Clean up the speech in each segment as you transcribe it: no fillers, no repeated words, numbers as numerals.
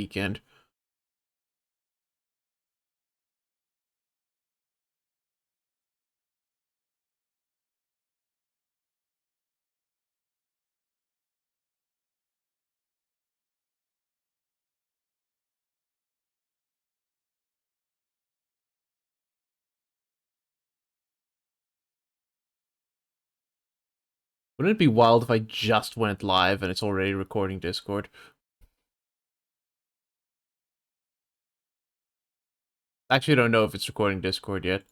weekend. Wouldn't it be wild if I just went live and it's already recording Discord? Actually, I don't know if it's recording Discord yet.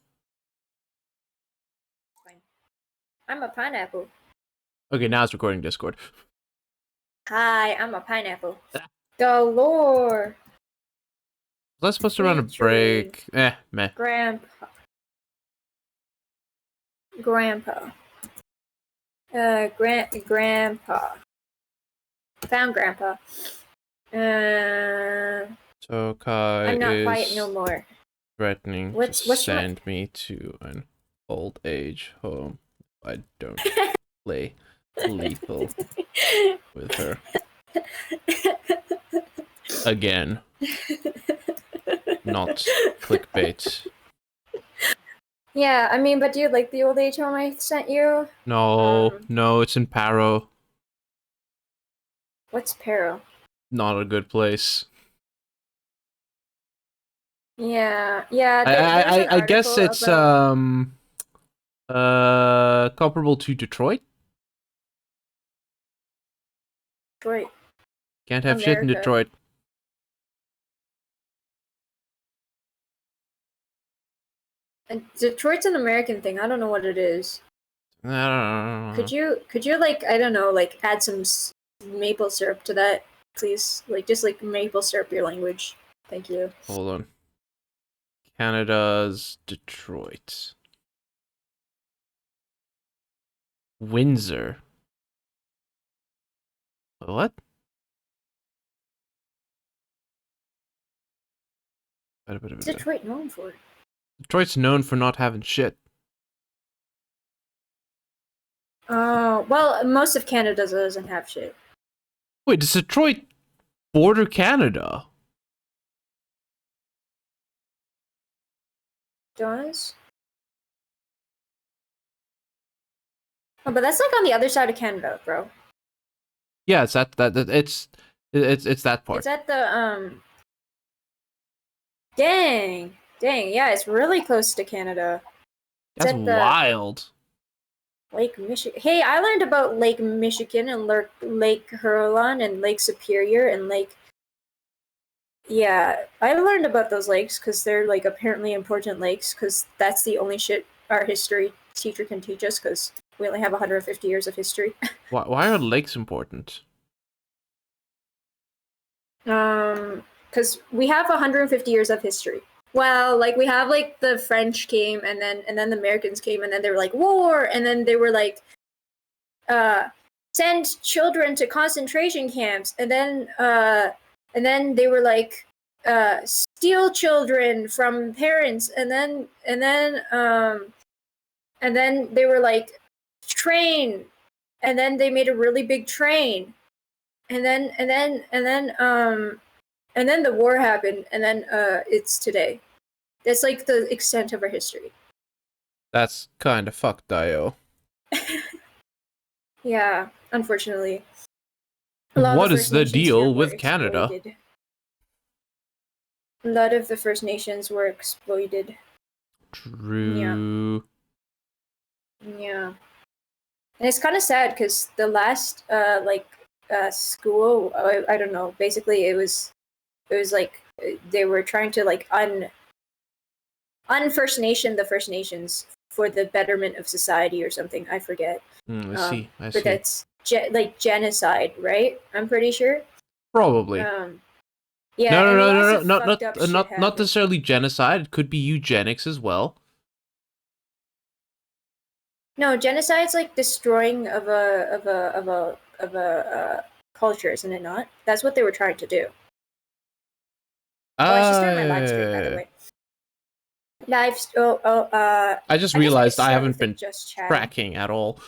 I'm a pineapple. Okay, now it's recording Discord. Hi, I'm a pineapple. Galore. Was I supposed to run a break? Meh. Grandpa. Grandpa. Found Grandpa. Tokai I'm not is quiet no more. threatening to send me to an old age home if I don't play lethal with her. Again. Not clickbait. Yeah, I mean, but do you like the old age home I sent you? No, no, it's in Paro. What's Paro? Not a good place. Yeah. I guess it's comparable to Detroit. Detroit. Can't have shit in Detroit. And Detroit's an American thing. I don't know what it is. I don't know. Could you like, I don't know, like add some maple syrup to that, please? Like just like maple syrup your language. Thank you. Hold on. Canada's Detroit. Windsor. What? What's Detroit known for? Detroit's known for not having shit. Well, most of Canada doesn't have shit. Wait, does Detroit border Canada? Does? Oh, but that's like on the other side of Canada, bro. Yeah, it's it's that part. It's at the Dang, yeah, it's really close to Canada. That's wild. Lake Michigan. Hey, I learned about Lake Michigan and Lake Huron and Lake Superior and Lake. Yeah, I learned about those lakes because they're like apparently important lakes because that's the only shit our history teacher can teach us because we only have 150 years of history. Why are lakes important? Because we have 150 years of history. Well, like we have like the French came and then the Americans came and then they were like war and then they were like send children to concentration camps and then they were like steal children from parents and then they were like train and then they made a really big train and then the war happened, and then it's today. That's like the extent of our history. That's kind of fucked, Dio. Yeah, unfortunately. What is the deal with Canada? A lot of the First Nations were exploited. True. Yeah. And it's kind of sad because the last school, I don't know. Basically, it was like they were trying to like un-First Nation the First Nations for the betterment of society or something. I forget. I see. But that's like genocide, right? I'm pretty sure. Probably. Yeah. No. Not necessarily genocide. It could be eugenics as well. No, genocide's like destroying of a culture, isn't it not? That's what they were trying to do. I should start my live stream, by the way. I just realized I haven't been tracking at all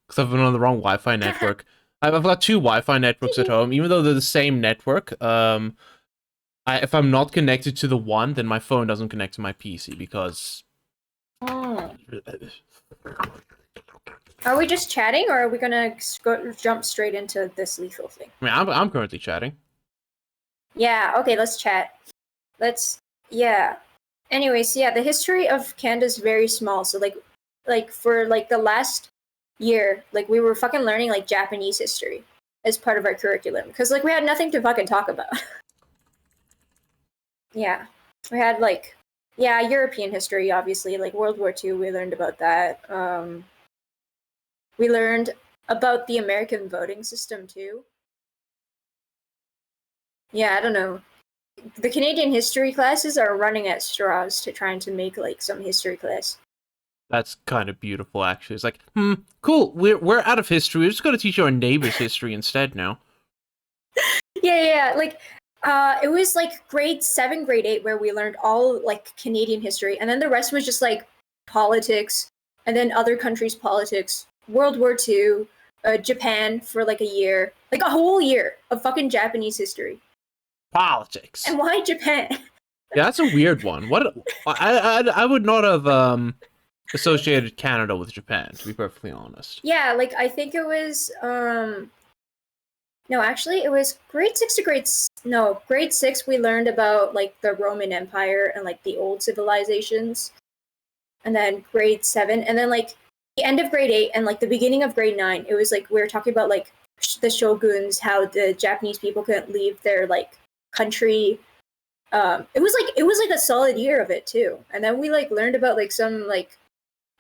because I've been on the wrong Wi-Fi network. I've got two Wi-Fi networks at home, even though they're the same network. If I'm not connected to the one, then my phone doesn't connect to my PC because. Oh. Are we just chatting, or are we gonna jump straight into this lethal thing? I mean, I'm currently chatting. Yeah. Okay. Let's chat. Yeah. Anyways, yeah. The history of Canada is very small. So like for like the last year, like we were fucking learning like Japanese history as part of our curriculum because like we had nothing to fucking talk about. Yeah. We had like, yeah, European history, obviously, like World War II, we learned about that. We learned about the American voting system too. Yeah, I don't know. The Canadian history classes are running at straws to trying to make like some history class. That's kind of beautiful, actually. It's like, cool. We're out of history. We're just gonna teach our neighbors history instead now. Yeah. Like, it was like grade 7, grade 8 where we learned all like Canadian history, and then the rest was just like politics, and then other countries' politics, World War II, Japan for like a year, like a whole year of fucking Japanese history. Politics. And why Japan? Yeah, that's a weird one. What I would not have associated Canada with Japan, to be perfectly honest. Yeah, like I think it was no, actually it was grade 6 to grade 6 we learned about like the Roman Empire and like the old civilizations. And then grade 7 and then like the end of grade 8 and like the beginning of grade 9 it was like we were talking about like the shoguns, how the Japanese people couldn't leave their like country. It was like a solid year of it too, and then we like learned about like some like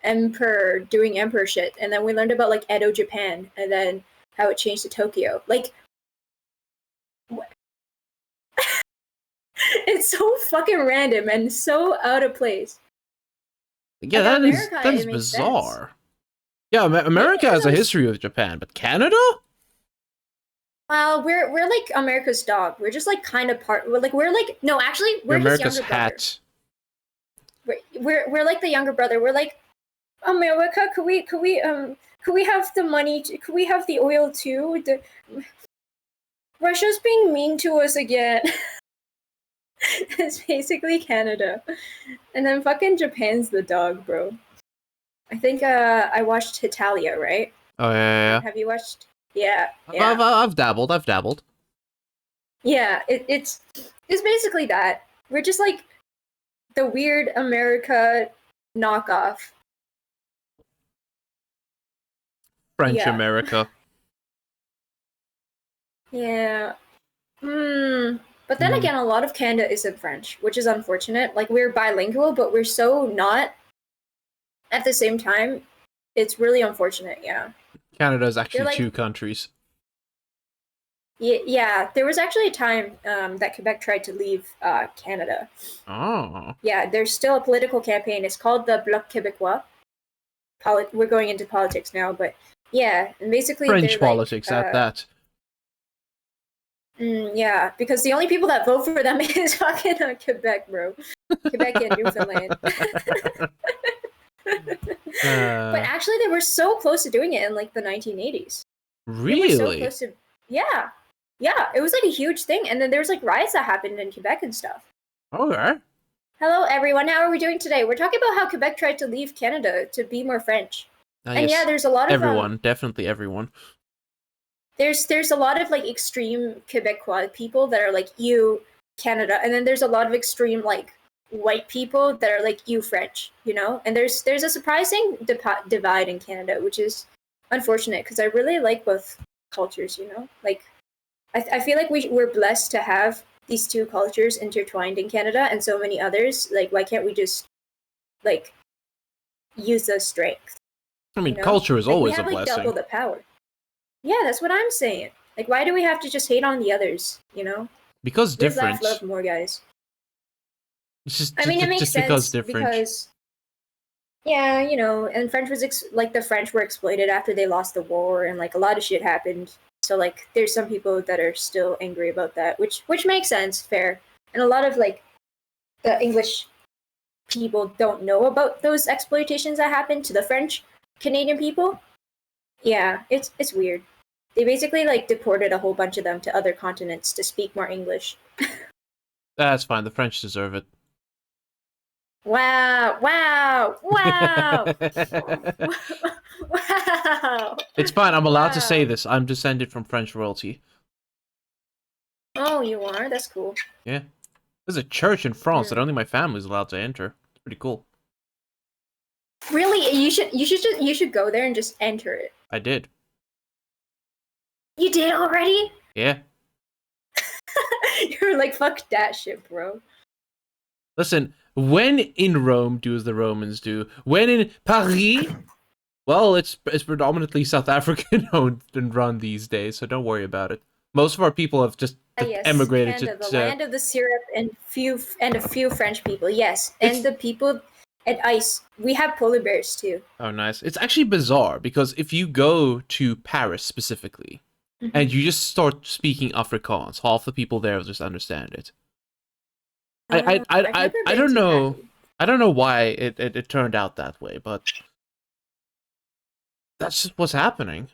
emperor doing emperor shit, and then we learned about like Edo Japan and then how it changed to Tokyo. Like it's so fucking random and so out of place. Yeah, like, that is bizarre. Sense. Yeah, America has a history with Japan, but Canada? Well, we're like America's dog. We're just like kind of part. We're like no, actually, we're America's hat. We're like the younger brother. We're like America. Could we have the money? Could we have the oil too? Russia's being mean to us again. It's basically Canada, and then fucking Japan's the dog, bro. I think I watched Hitalia, right? Oh yeah. Have you watched? Yeah. I've dabbled. Yeah, it's basically that. We're just like the weird America knockoff. French America. Yeah. But then again, a lot of Canada isn't French, which is unfortunate. Like, we're bilingual, but we're so not at the same time. It's really unfortunate, yeah. Canada is actually like, 2 countries. Yeah, there was actually a time that Quebec tried to leave Canada. Oh. Yeah, there's still a political campaign. It's called the Bloc Québécois. We're going into politics now, but yeah, and basically French politics at that. Yeah, because the only people that vote for them is fucking Quebec, bro. Quebec and Newfoundland. But actually, they were so close to doing it in like the 1980s. Really? They were so close to, yeah, it was like a huge thing, and then there's like riots that happened in Quebec and stuff. Okay. Hello, everyone. How are we doing today? We're talking about how Quebec tried to leave Canada to be more French. And yes, yeah, there's a lot of everyone, definitely everyone. There's a lot of like extreme Quebecois people that are like you Canada, and then there's a lot of extreme like white people that are like you French, you know. And there's a surprising divide in Canada, which is unfortunate because I really like both cultures, you know. Like I feel like we're blessed to have these 2 cultures intertwined in Canada and so many others. Like, why can't we just like use the strength? I mean, you know? Culture is like, always we have, a blessing. Like, double the power. Yeah, that's what I'm saying. Like, why do we have to just hate on the others, you know? Because different. Love more, guys. I mean, it makes sense because, yeah, you know, and French was, like, the French were exploited after they lost the war, and, like, a lot of shit happened. So, like, there's some people that are still angry about that, which makes sense, fair. And a lot of, like, the English people don't know about those exploitations that happened to the French Canadian people. Yeah, it's weird. They basically like deported a whole bunch of them to other continents to speak more English. That's fine. The French deserve it. Wow! Wow! Wow! Wow! It's fine. I'm allowed to say Wow. this. I'm descended from French royalty. Oh, you are? That's cool. Yeah. There's a church in France that Mm. only my family's allowed to enter. It's pretty cool. Really? You should go there and just enter it. I did. You did already? Yeah. You're like, fuck that shit, bro. Listen, when in Rome, do as the Romans do. When in Paris, well, it's predominantly South African owned and run these days, so don't worry about it. Most of our people have just Yes, emigrated Canada, to the land of the syrup and a few French people. Yes, and the people at ice. We have polar bears too. Oh, nice. It's actually bizarre because if you go to Paris specifically and you just start speaking Afrikaans, half the people there just understand it. I don't know. I don't know why it turned out that way, but that's just what's happening.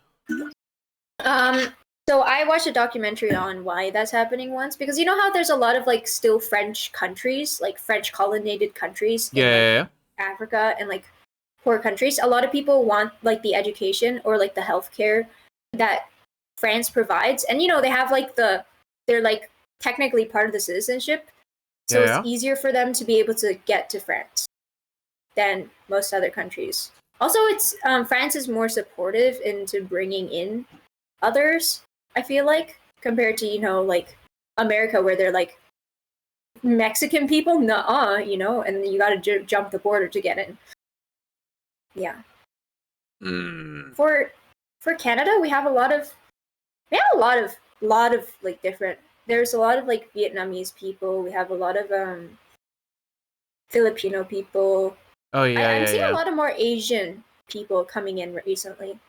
So I watched a documentary on why that's happening once, because you know how there's a lot of like still French countries, like French colonized countries in like, Africa and like poor countries. A lot of people want like the education or like the healthcare that France provides, and you know they have like they're like technically part of the citizenship, so it's easier for them to be able to get to France than most other countries. Also, it's France is more supportive into bringing in others, I feel like, compared to, you know, like America, where they're like Mexican people, nuh-uh, you know, and you got to jump the border to get in. Yeah. For Canada, we have a lot of like different. There's a lot of like Vietnamese people. We have a lot of Filipino people. Oh yeah, I'm seeing a lot of more Asian people coming in recently.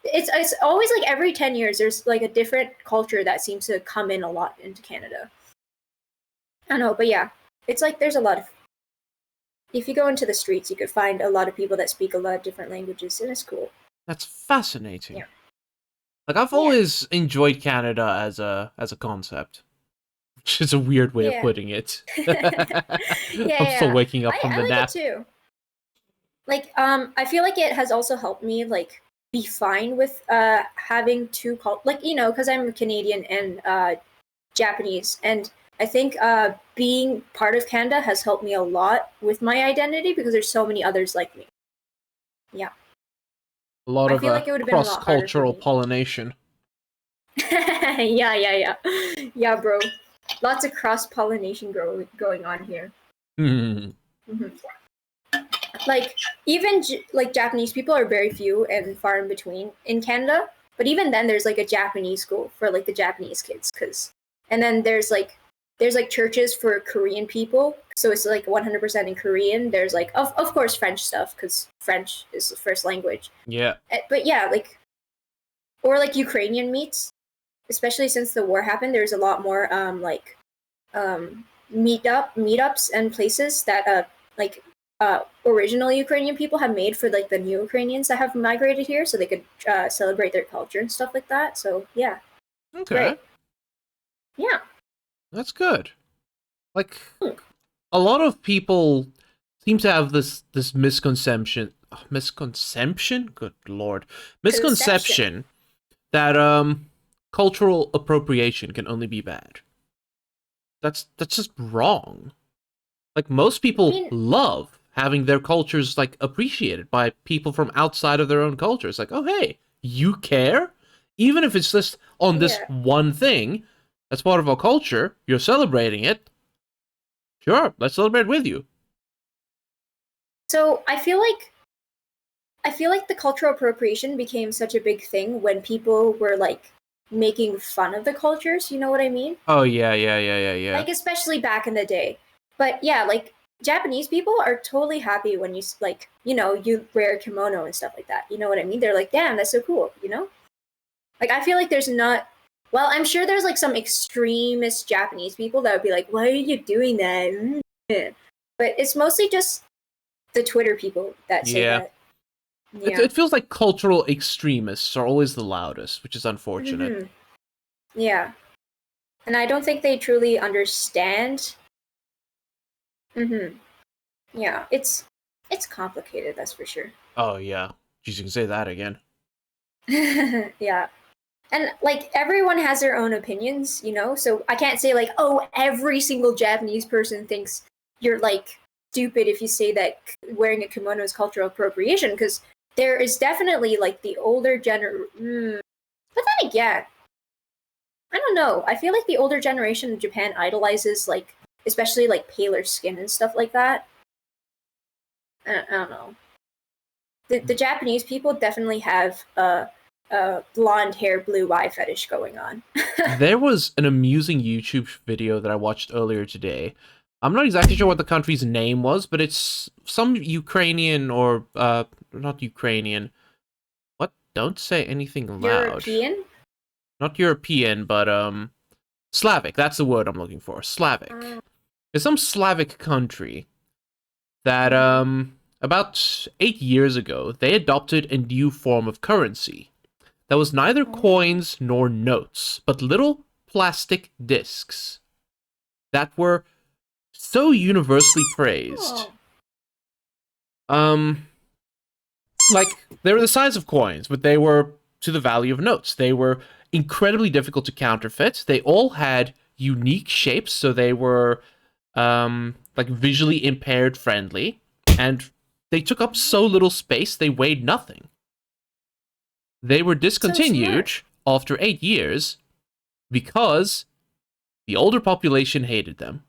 It's always like every 10 years there's like a different culture that seems to come in a lot into Canada. I don't know, but yeah, it's like there's a lot of, if you go into the streets you could find a lot of people that speak a lot of different languages, and it's cool. That's fascinating. Yeah. Like I've always enjoyed Canada as a concept, which is a weird way of putting it. I'm still waking up from the nap. It too. Like I feel like it has also helped me like be fine with having two like, you know, because I'm Canadian and Japanese, and I think being part of Canada has helped me a lot with my identity because there's so many others like me. Yeah. A lot of like cross-cultural pollination. Yeah, bro. Lots of cross-pollination going on here. Like even like Japanese people are very few and far in between in Canada, but even then there's like a Japanese school for like the Japanese kids, and then there's like churches for Korean people, so it's like 100% in Korean. There's like of course French stuff because French is the first language. Yeah. But yeah, like, or like Ukrainian meets, especially since the war happened. There's a lot more meetups and places that original Ukrainian people have made for like the new Ukrainians that have migrated here, so they could celebrate their culture and stuff like that. So yeah. Okay. Great. Yeah. That's good. Like a lot of people seem to have this misconception. Good lord. Misconception that cultural appropriation can only be bad. That's just wrong. Like most people love having their cultures like appreciated by people from outside of their own culture. It's like, oh hey, you care? Even if it's just on this one thing, that's part of our culture, you're celebrating it. Sure, let's celebrate with you. So I feel like the cultural appropriation became such a big thing when people were like making fun of the cultures, you know what I mean? Oh yeah. Like especially back in the day. But yeah, like Japanese people are totally happy when you like, you know, you wear a kimono and stuff like that. You know what I mean? They're like, damn, that's so cool, you know? Like I feel like there's not, well, I'm sure there's like some extremist Japanese people that would be like, why are you doing that? But it's mostly just the Twitter people that say that. Yeah. It feels like cultural extremists are always the loudest, which is unfortunate. Yeah. And I don't think they truly understand Mm-hmm. Yeah, it's complicated, that's for sure. Oh yeah, jeez, you can say that again. Yeah. And like everyone has their own opinions, you know? So I can't say like, oh, every single Japanese person thinks you're like stupid if you say that wearing a kimono is cultural appropriation, because there is definitely like the older but then again, I don't know. I feel like the older generation in Japan idolizes like especially like paler skin and stuff like that. I don't know. The Japanese people definitely have a blonde hair, blue eye fetish going on. There was an amusing YouTube video that I watched earlier today. I'm not exactly sure what the country's name was, but it's some Ukrainian or not Ukrainian. What? Don't say anything loud. European? Not European, but Slavic. That's the word I'm looking for. Slavic. It's some Slavic country that about 8 years ago they adopted a new form of currency that was neither coins nor notes, but little plastic discs that were so universally praised. Like, they were the size of coins, but they were to the value of notes. They were incredibly difficult to counterfeit. They all had unique shapes, so they were like visually impaired friendly, and they took up so little space they weighed nothing. They were discontinued after 8 years because the older population hated them.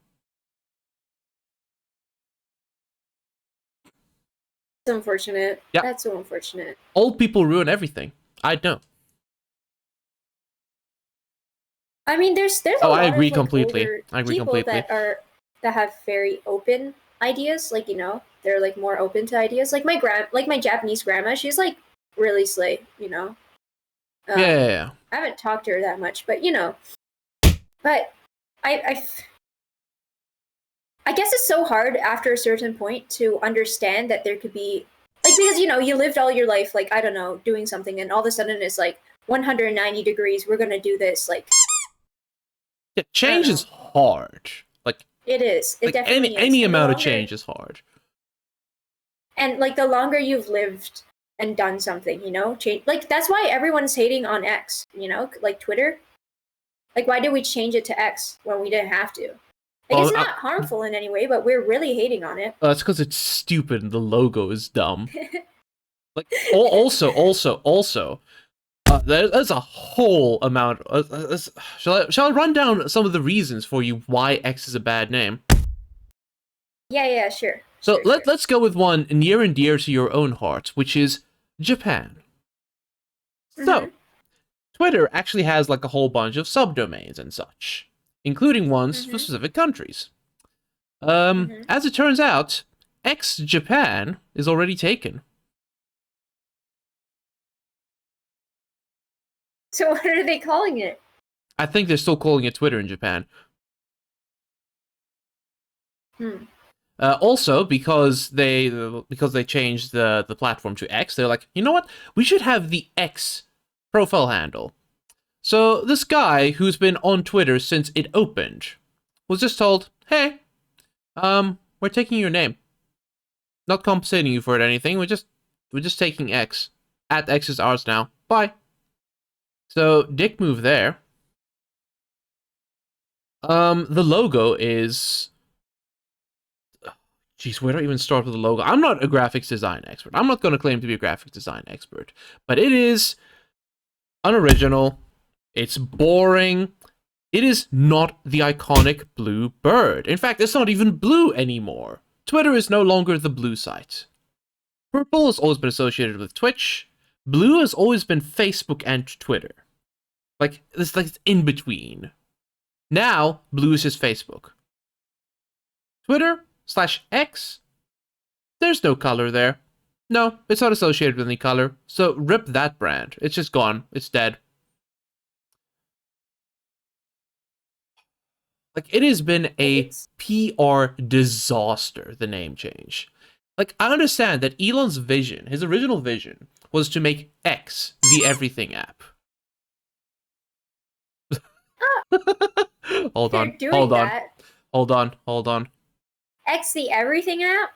That's unfortunate. Yeah. That's so unfortunate. Old people ruin everything. I know. I mean, there's a Oh, lot I agree of, like, completely. older I agree people completely. that have very open ideas. Like, you know, they're like more open to ideas. Like my Japanese grandma, she's like really slay. You know. Yeah. I haven't talked to her that much, but you know. But I I guess it's so hard after a certain point to understand that there could be like because you know you lived all your life like I don't know doing something and all of a sudden it's like 190 degrees we're gonna do this like Yeah, change is hard. Like it is it like definitely is any and the amount of longer change is hard. and like the longer you've lived and done something you know change like that's why everyone's hating on X you know like Twitter like why did we change it to X when we didn't have to like Well, it's not harmful in any way but we're really hating on it. that's because it's stupid and the logo is dumb. Like also, there's a whole amount. Shall I run down some of the reasons for you why X is a bad name? Yeah, sure. So Sure. let's go with one near and dear to your own heart, which is Japan. So Twitter actually has like a whole bunch of subdomains and such, including ones for specific countries. As it turns out, X Japan is already taken. So what are they calling it? I think they're still calling it Twitter in Japan. Also, because they changed the platform to X, they're like, you know what? We should have the X profile handle. So this guy who's been on Twitter since it opened was just told, hey, we're taking your name. Not compensating you for it or anything. We're just taking X. At X is ours now. Bye. So dick move there. The logo is. Jeez, where do I even start with the logo? I'm not a graphics design expert. I'm not going to claim to be a graphics design expert, but it is unoriginal. It's boring. It is not the iconic blue bird. In fact, it's not even blue anymore. Twitter is no longer the blue site. Purple has always been associated with Twitch. Blue has always been Facebook and Twitter. Like, it's like in between. Now, blue is just Facebook. Twitter/X, there's no color there. No, it's not associated with any color. So rip that brand. It's just gone. It's dead. Like, it has been a PR disaster, the name change. Like, I understand that Elon's vision, his original vision, was to make X the everything app. Hold on. X the everything app?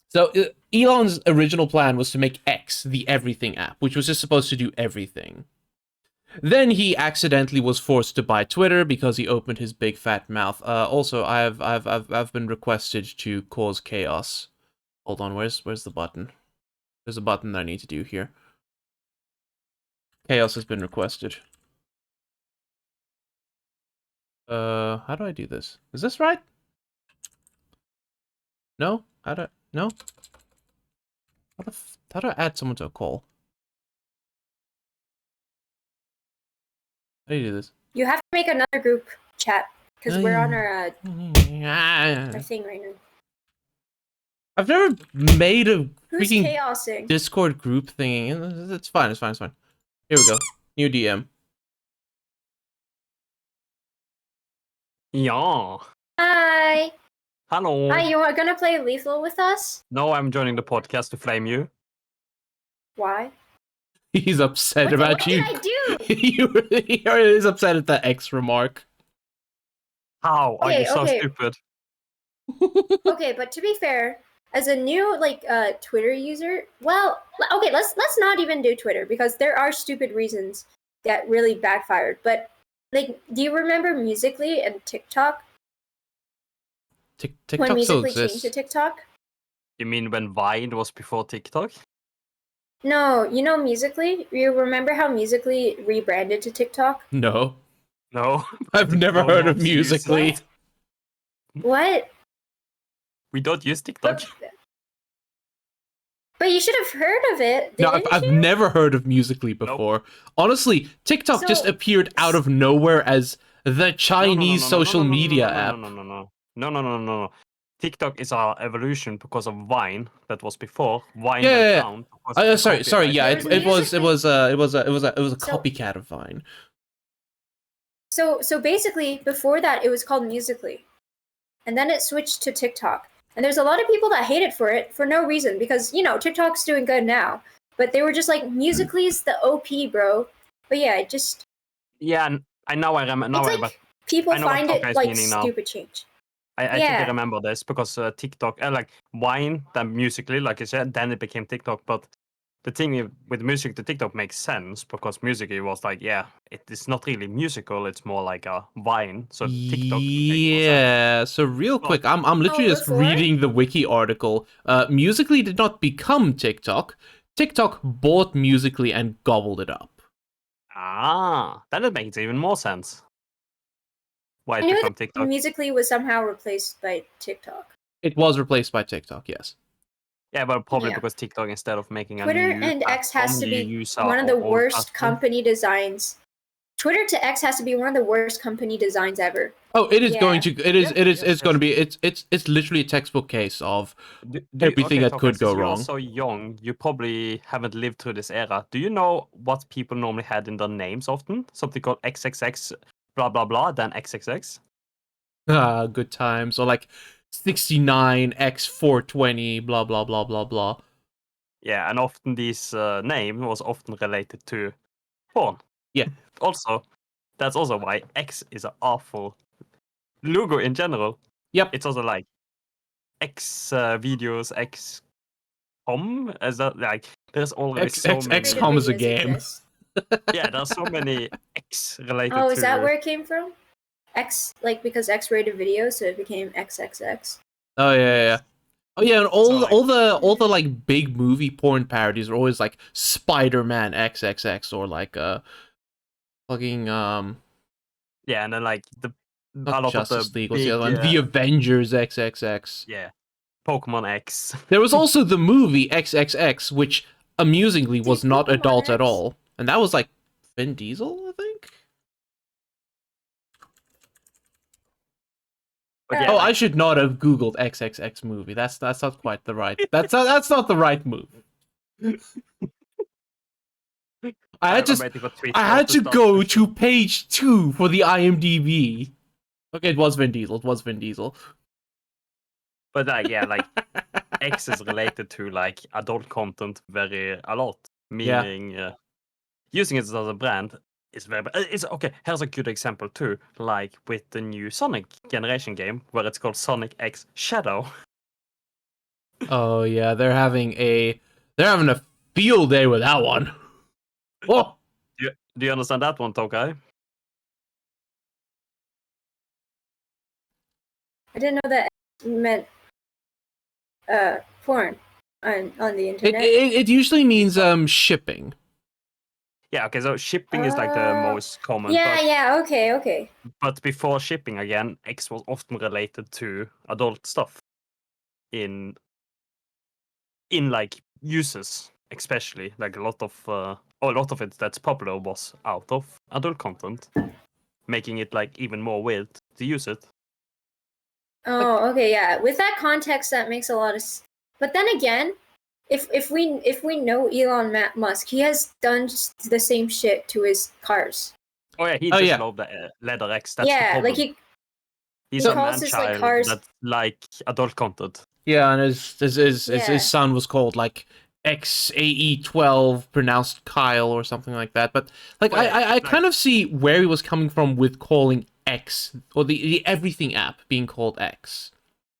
So Elon's original plan was to make X the everything app, which was just supposed to do everything. Then he accidentally was forced to buy Twitter because he opened his big fat mouth. Also, I've been requested to cause chaos. Hold on, where's the button? There's a button that I need to do here. Chaos has been requested. How do I do this? Is this right? No? No? How do I add someone to a call? How do you do this? You have to make another group chat because we're on our thing right now. I've never made a Who's freaking chaosing? Discord group thingy. It's fine. It's fine. It's fine. Here we go. New DM. Yeah. Hi. Hello. Hi, you are gonna play Lethal with us? No, I'm joining the podcast to flame you. Why? He's upset about what you. What did I do? He is upset at the X remark. How are you so Okay. stupid? Okay, but to be fair, as a new Twitter user, well, okay, let's not even do Twitter because there are stupid reasons that really backfired. But like, do you remember Musically and TikTok? When TikTok still Musically changed exists. to TikTok? You mean when Vine was before TikTok? No, you know Musically? You remember how Musically rebranded to TikTok? No. No. I've never heard of Musically. What? We don't use TikTok. But you should have heard of it, No, didn't I've you? never heard of Musically before. Honestly, TikTok just appeared out of nowhere as the Chinese social media app. No. TikTok is our evolution because of Vine that was before. Vine Yeah. went down. Sorry. Yeah, it was a So- copycat of Vine. So basically, before that, it was called Musically, and then it switched to TikTok. And there's a lot of people that hate it for no reason because TikTok's doing good now, but they were just like Musically's the OP, bro. But yeah, it just Yeah, I remember. it's like people I know what find it Tokka is like meaning now. stupid change. I think Yeah. I remember this because TikTok, like Vine, then Musically, like I said, then it became TikTok. But the thing with music to TikTok makes sense because Musically was like, yeah, it is not really musical; it's more like a Vine. So TikTok. Yeah. So real quick, I'm literally just before? reading the wiki article. Musically did not become TikTok. TikTok bought Musically and gobbled it up. Then it makes even more sense. Why I it knew became that TikTok? Musically was somehow replaced by TikTok. It was replaced by TikTok, yes. Yeah, but probably Yeah. because TikTok, instead of making Twitter a new and X has to platform, be you use one of the our old worst platform. company designs. Twitter to X has to be one of the worst company designs ever. Oh, it is Yeah. going to. It is. Yes, It is. yes, It's going to yes. be. It's literally a textbook case of Do everything that Tokka, could go since wrong. You're so young, you probably haven't lived through this era. Do you know what people normally had in their names often? Something called XXX, blah blah blah, then XXX. Good times. Or like 69 x 420. Blah blah blah blah blah. Yeah, and often this name was often related to porn. Yeah. Also, that's also why X is an awful logo in general. Yep. It's also like X videos, X com, as that like there's already so many. XCOM is a Videos game. exist. Yeah, there's so many X related Oh, to. is that where it came from? X, like because X-rated videos, so it became XXX. Oh yeah. Oh yeah, and So, like- all the like big movie porn parodies are always like Spider-Man XXX or like fucking Yeah, and then like a not lot Justice of the League, what's the big, other one? The Avengers XXX. yeah, Pokemon X. There was also the movie XXX, which amusingly was not Pokemon adult at X? all, and that was like Vin Diesel, I think. But yeah, Oh, like, I should not have Googled XXX movie. That's not quite the right. That's not the right move. I I'm just waiting for Twitter I had to start go pushing. to page 2 for the IMDb. Okay, it was Vin Diesel. It was Vin Diesel. But like, yeah, like X is related to like adult content a lot, meaning using it as a brand is very bad. It's okay. Here's a good example too, like with the new Sonic generation game where it's called Sonic X Shadow. Oh yeah, they're having a field day with that one. Oh, Do you understand that one, Tokai? I didn't know that meant porn on the it, internet. it usually means shipping. Yeah, okay, so shipping is like the most common. Yeah, okay. But before shipping, again, X was often related to adult stuff in like uses, especially like a lot of it that's popular was out of adult content, making it like even more weird to use it. Oh, okay, yeah. With that context, that makes a lot of. But then again, if we know Elon Musk, he has done the same shit to his cars. Oh yeah, he Oh, just yeah. loved the leather X. That's the Yeah, problem. like He's he a calls his like man-child cars. that like adult content. Yeah, and his Yeah. son was called like XAE12, pronounced Kyle or something like that. But like Oh, yeah, I like- kind of see where he was coming from with calling X or the everything app being called X,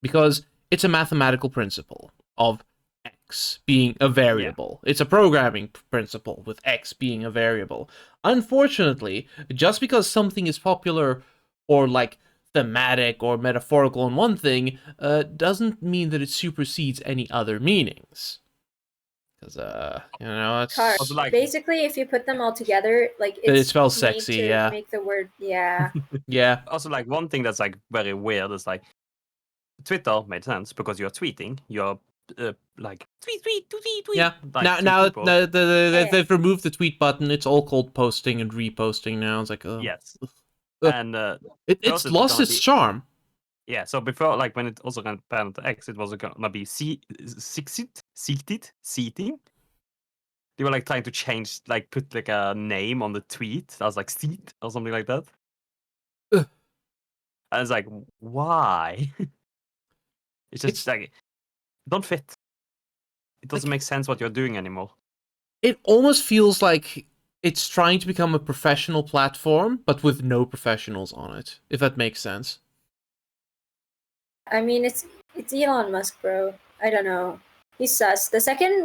because it's a mathematical principle of X being a variable. It's a programming principle with X being a variable. Unfortunately, just because something is popular or like thematic or metaphorical in one thing doesn't mean that it supersedes any other meanings. Because it's Cars. Also, like- Basically, if you put them all together, like It it's spells made sexy, to yeah. make the word yeah. yeah. Also, like one thing that's like very weird is like Twitter made sense because you're tweeting, you're like tweet, Yeah. like Now people. they've removed the tweet button. It's all called posting and reposting now. It's like Yes, Ugh. and it's first it was lost gonna its be- charm. Yeah, so before, like when it also ran parent to X, it was gonna be seated. They were like trying to change, like put like a name on the tweet that was like seat or something like that. Ugh. I was like, why? It's just It's like don't fit. It doesn't like, make sense what you're doing anymore. it almost feels like it's trying to become a professional platform, but with no professionals on it. If that makes sense. I mean, it's Elon Musk, bro. I don't know. He's sus. The second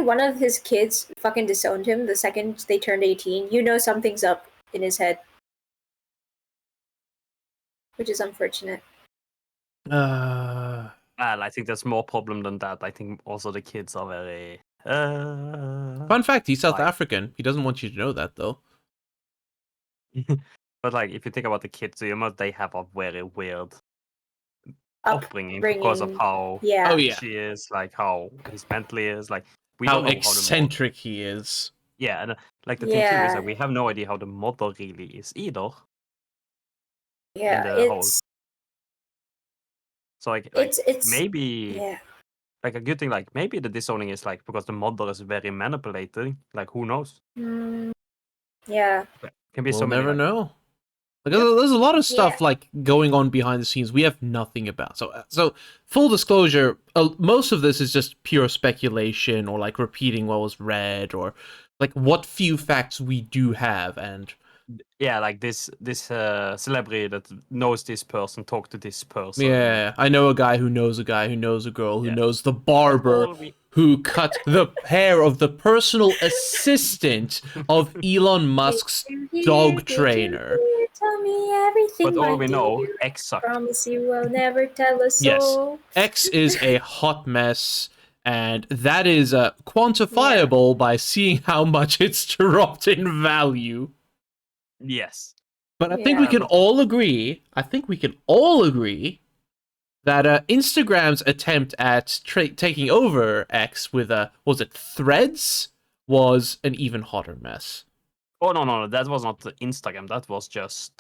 one of his kids fucking disowned him, the second they turned 18, you know something's up in his head. Which is unfortunate. Well, I think there's more problem than that. I think also the kids are very. Fun fact: he's South Like- African. He doesn't want you to know that, though. But like, if you think about the kids, they have a very weird upbringing because of how Yeah. Oh yeah, she is, like how his mentally is. Like we how don't know eccentric he is. yeah, and like the thing too is Yeah. that we have no idea how the mother really is either. Yeah, the whole- it's So like it's maybe yeah. like a good thing, like maybe the disowning is like because the mother is very manipulating. Like who knows? Yeah. Can be We'll so many. never Like, know. Like, there's a lot of stuff Yeah. like going on behind the scenes we have nothing about. So full disclosure, most of this is just pure speculation or like repeating what was read or like what few facts we do have. And yeah, like this celebrity that knows this person, talk to this person. yeah, I know a guy who knows a guy who knows a girl who Yeah. knows the barber All we- who cut the hair of the personal assistant of Elon Musk's dog trainer. Tell me everything. But all my we know, dear. X sucked. Promise you will never tell us Yes. so. X is a hot mess, and that is quantifiable by seeing how much it's dropped in value. Yes. But I think we Yeah. can all agree. I think we can all agree that Instagram's attempt at taking over X with was it Threads, was an even hotter mess. Oh no, that was not Instagram. That was just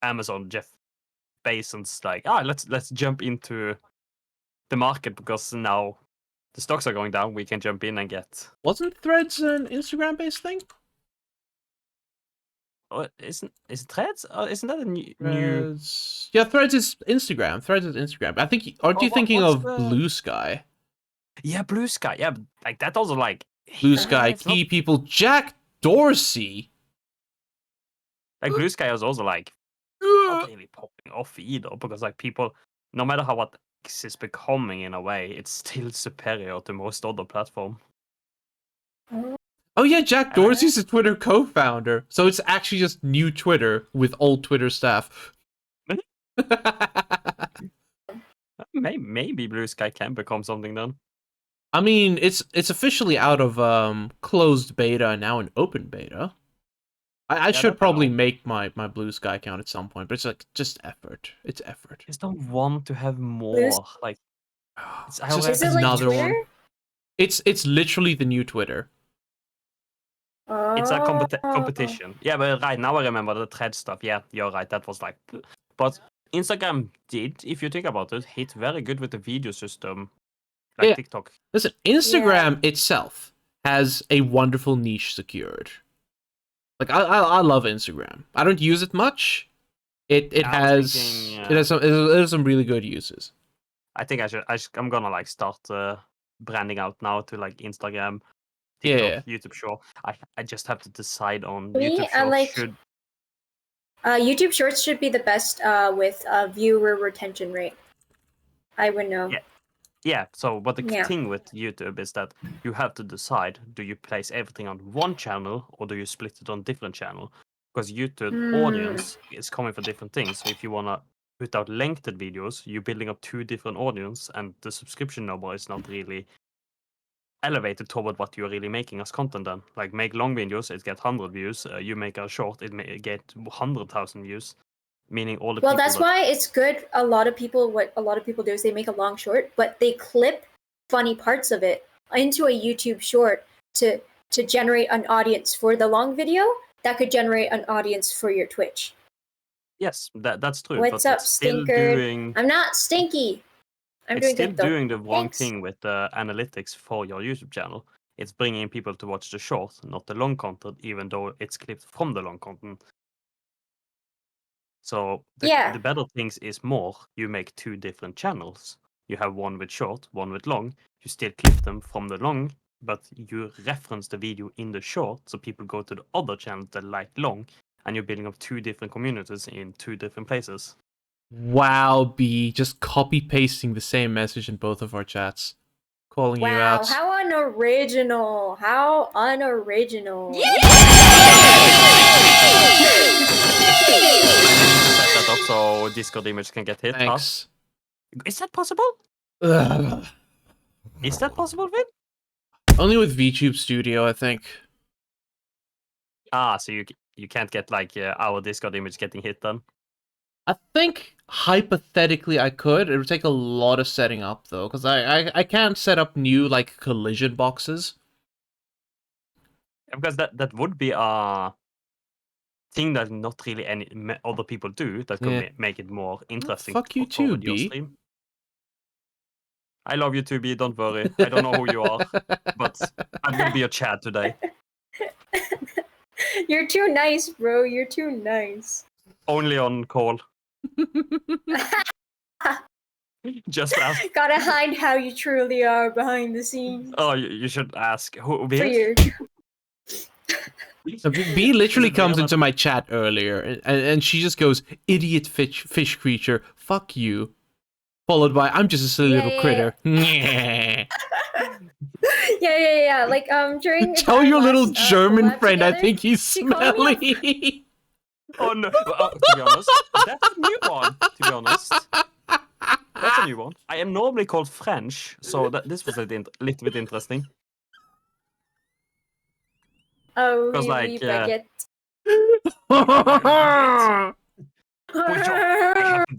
Amazon. Jeff Bezos like, let's jump into the market because now the stocks are going down. We can jump in and get. Wasn't Threads an Instagram-based thing? Oh, isn't Threads? Isn't that a new? Threads. Yeah, Threads is Instagram. Threads is Instagram. I think. Aren't you thinking what's of the- Blue Sky? Yeah, Blue Sky. Yeah, but, like that also like Blue Sky it's not- key people. Jack Dorsey. like Blue Sky is also like not really popping off either because like people, no matter how what is becoming in a way, it's still superior to most other platform. Oh yeah, Jack Dorsey's a Twitter co-founder, so it's actually just new Twitter with old Twitter staff. Maybe Blue Sky can become something then. I mean, it's officially out of closed beta and now in open beta. I should probably make my Blue Sky account at some point, but it's like just effort. It's effort. I just don't want to have more. Like, It's I just Is it like another Twitter? one. It's literally the new Twitter. It's a Oh. competition. Yeah, but right now I remember the thread stuff. Yeah, you're right. That was like, but Instagram did, if you think about it, hit very good with the video system, like Yeah. TikTok. Listen, Instagram itself has a wonderful niche secured. Like I love Instagram. I don't use it much. It has some really good uses. I think I'm gonna like start branding out now to like Instagram, TikTok, YouTube Short. I just have to decide on YouTube Short should. YouTube Shorts should be the best with viewer retention rate. I would know. Yeah. So, but the thing with YouTube is that you have to decide: do you place everything on one channel or do you split it on different channel? Because YouTube audience is coming for different things. So, if you wanna put out lengthened videos, you're building up two different audience, and the subscription number is not really elevated toward what you're really making as content. Then, like make long videos, it get 100 views. You make a short, it may get 100,000 views. Meaning all the well, people that's why it's good. What a lot of people do is they make a long short, but they clip funny parts of it into a YouTube short to generate an audience for the long video that could generate an audience for your Twitch. Yes, that's true. What's but up, stinker? I'm not stinky. It's still doing the wrong thing with the analytics for your YouTube channel. It's bringing people to watch the short, not the long content, even though it's clipped from the long content. So the better things is more. You make two different channels. You have one with short, one with long. You still clip them from the long, but you reference the video in the short, so people go to the other channel that like long, and you're building up two different communities in two different places. Wow, B, just copy pasting the same message in both of our chats. Calling you out. Wow, how unoriginal. How unoriginal. Set that up so Discord image can get hit. Thanks. Huh? Is that possible? Is that possible, Vin? Only with VTube Studio, I think. So you can't get like our Discord image getting hit then? I think hypothetically I could. It would take a lot of setting up though, because I can't set up new like collision boxes. Because that would be a thing that not really any other people do that could make it more interesting. Fuck you too, your B. stream. I love you too, B. Don't worry. I don't know who you are, but I will be your chat today. You're too nice, bro. You're too nice. Only on call. Just ask. Gotta hide how you truly are behind the scenes. Oh, you should ask who. For you. B literally comes into my chat earlier, and she just goes, "Idiot fish creature, fuck you," followed by, "I'm just a silly little critter." Yeah. Like during. Tell your little German friend I think he's smelly. Oh no! To be honest, that's a new one. To be honest, that's a new one. I am normally called French, so this was a little bit interesting. Oh, because oui, baguette.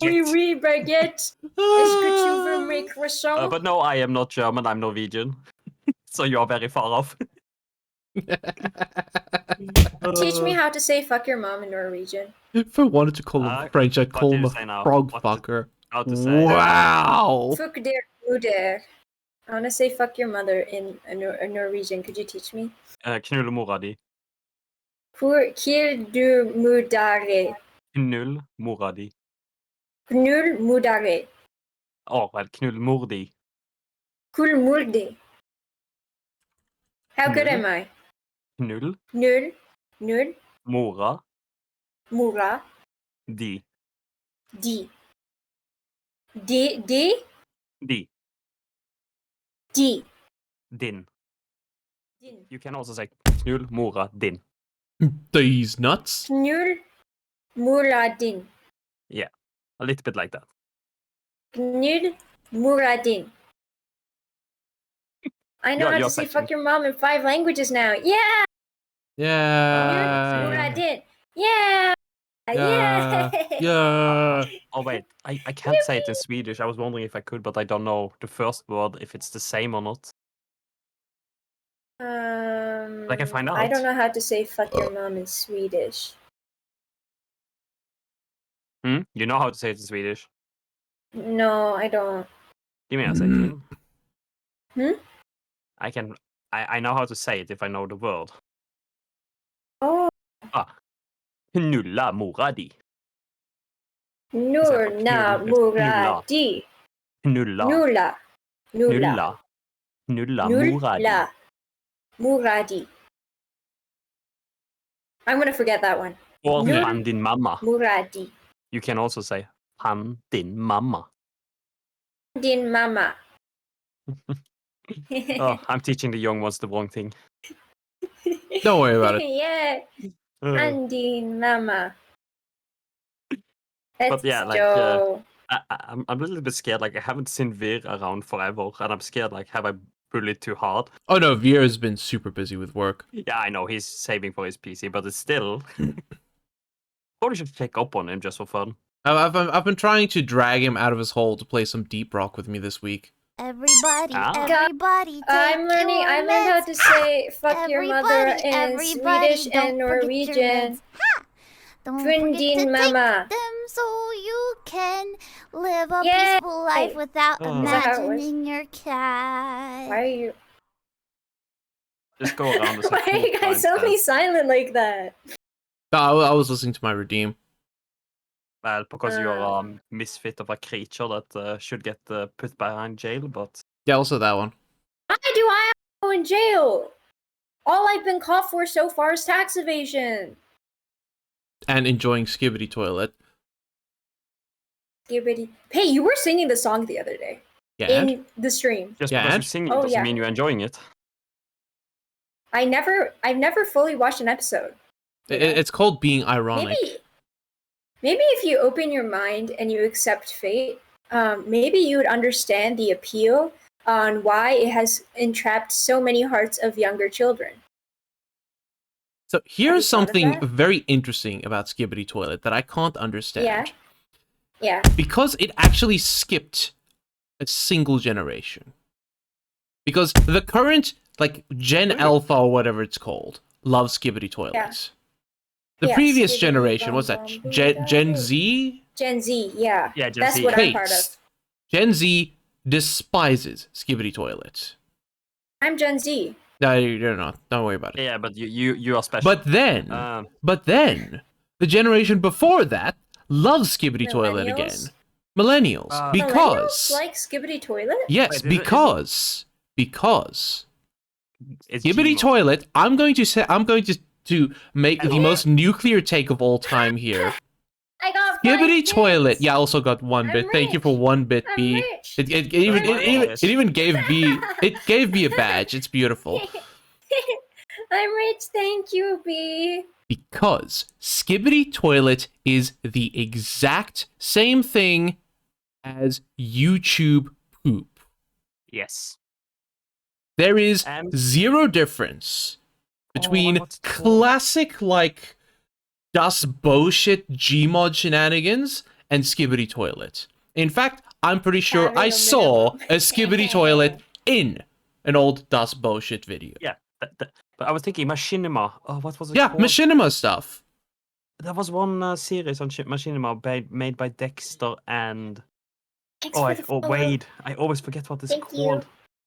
Oui, baguette. Est-ce que tu veux mes croissants? But no, I am not German. I'm Norwegian. So you are very far off. Teach me how to say "fuck your mom" in Norwegian. If I wanted to call him French, I'd call him a frog fucker. How to say? Wow. Fuck der moeder. I want to say "fuck your mother" in Norwegian. Could you teach me? Knull mora di. Kill du mudare. Knull mora di. Knull mudare. Oh, well, knull mor di. Kul murdi. How good am I? Knull. Null. Mora. Mura. Di. Di. D. D. Din. Din. You can also say knull mora din. These nuts. Knull Muradin. Yeah, a little bit like that. Knull Muradin. I know how Your to say section. fuck your mom in 5 languages now. Yeah! Yeah. Muradin. Yeah! Yeah. Yeah! Yeah. Oh wait, I can't say it in Swedish. I was wondering if I could, but I don't know the first word, if it's the same or not. I can find I don't out. know how to say fuck your mom in Swedish. You know how to say it in Swedish? No, I don't. Give me a second. Hmm? I know how to say it if I know the word. Oh, Knulla mora di. Nurna knull, it's Muradi. Knulla. Nulla. Knulla. Knulla mora di. Nulla Muradi. I'm gonna forget that one. Or Null fan din mamma. Muradi. You can also say fan din mamma. Din mama. Oh, I'm teaching the young ones the wrong thing. Don't worry about it. Yeah. Andin mama. But yeah, like, Joe. I'm a little bit scared. Like, I haven't seen Vir around forever, and I'm scared. Like, have I bullied too hard? Oh no, Veer has been super busy with work. Yeah, I know he's saving for his PC, but it's still. Probably should check up on him just for fun. I've been trying to drag him out of his hole to play some Deep Rock with me this week. Everybody, Ah. everybody, take I'm learning. your I learned how meds. to say "fuck your mother" Everybody, in everybody, Swedish don't and forget your Norwegian. meds. Ha! Don't forget to Fundin take mama. them so you can live a Yay! peaceful life without Oh. Is that how it was? imagining your cat. Why are you? Just go around the Why are you guys suddenly silent like that? I was listening to my redeem. Well, because you're a misfit of a creature that should get put behind jail, but Yeah, also that one. Why do I go in jail? All I've been caught for so far is tax evasion. And enjoying Skibbity Toilet. Skibbity. Hey, you were singing the song the other day Yeah. in the stream. just Yeah, because you and- sing it Oh, doesn't yeah. mean you're enjoying it. I've never fully watched an episode. you know? It's called being ironic. Maybe if you open your mind and you accept fate, maybe you would understand the appeal on why it has entrapped so many hearts of younger children. So you here's thought of something that? very interesting about Skibbity Toilet that I can't understand. Yeah. Yeah. Because it actually skipped a single generation. Because the current, like, Gen Alpha or whatever it's called, loves Skibbity Toilets. The Yeah, previous Skibbity generation, Bum what's that? Bum Gen Boodaboo. Z? Gen Z, yeah. Yeah, Gen That's Z. what I'm part of. Hates. Gen Z despises Skibbity Toilets. I'm Gen Z. No, you're not. Don't worry about it. Yeah, but you are special. But then, the generation before that loves Skibbity Toilet again. Millennials? Millennials. Millennials Because... Millennials like Skibbity Toilet? Yes, Wait, is it- because it's Skibbity Gmail. Toilet. I'm going to make the Hello. most nuclear take of all time here. I got Skibbity 5 Toilet. bits. Yeah, I also got 1 I'm bit. Thank you for rich. 1 bit, I'm B. rich. It even gave me a badge. It's beautiful. I'm rich, thank you, B. Because Skibbity Toilet is the exact same thing as YouTube poop. Yes. There is And- zero difference between what's it called? classic, like, Das Bullshit Gmod shenanigans and Skibbity Toilet. In fact, I'm pretty sure Having I a saw minimum. a Skibbity Toilet in an old Das Bullshit video. Yeah. But I was thinking Machinima. Oh, what was it Yeah, called? Machinima stuff. There was one series on Machinima made by Dexter and Thanks for the follow. Wade. I always forget what it's Thank you. called.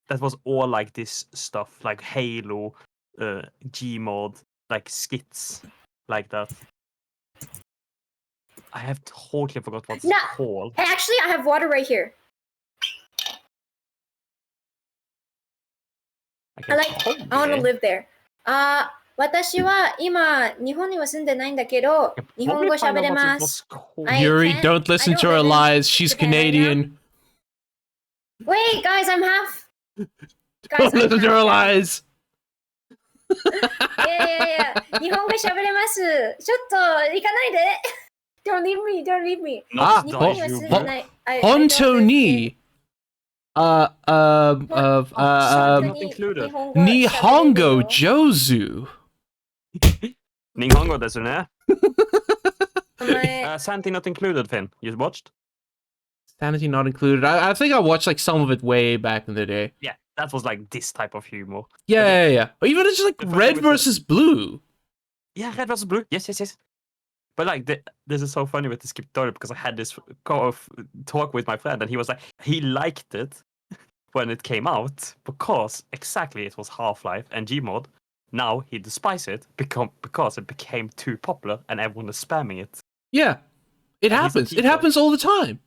That was all like this stuff, like Halo, Gmod, like skits, like that. I have totally forgot what it's No. called. Hey, actually, I have water right here. I want to live there. 私は今日本には住んでないんだけど、日本語喋れます。I Yuri, can't- don't listen I to her don't live in lies. She's Japan right now. Canadian. Wait, guys, I'm half. Guys, Don't I'm listen to half. her lies. いやいやいや、日本語喋れます。ちょっと行かないで。Don't leave me, don't leave me. あ、日本には住んでない。本当に、Not 本当に included. 日本語上手。日本語ですね。お前 Santi not included, Finn. You watched? Sanity not included. I think I watched like some of it way back in the day. Yeah, that was like this type of humor. Yeah. Or even it's like The first red thing with versus blue. Yeah, red versus blue. Yes. But like, this is so funny with the skip toilet because I had this talk with my friend, and he was like, he liked it when it came out because exactly it was Half-Life and Gmod. Now he despises it because it became too popular and everyone is spamming it. Yeah. It And he's a happens. It teacher. happens all the time.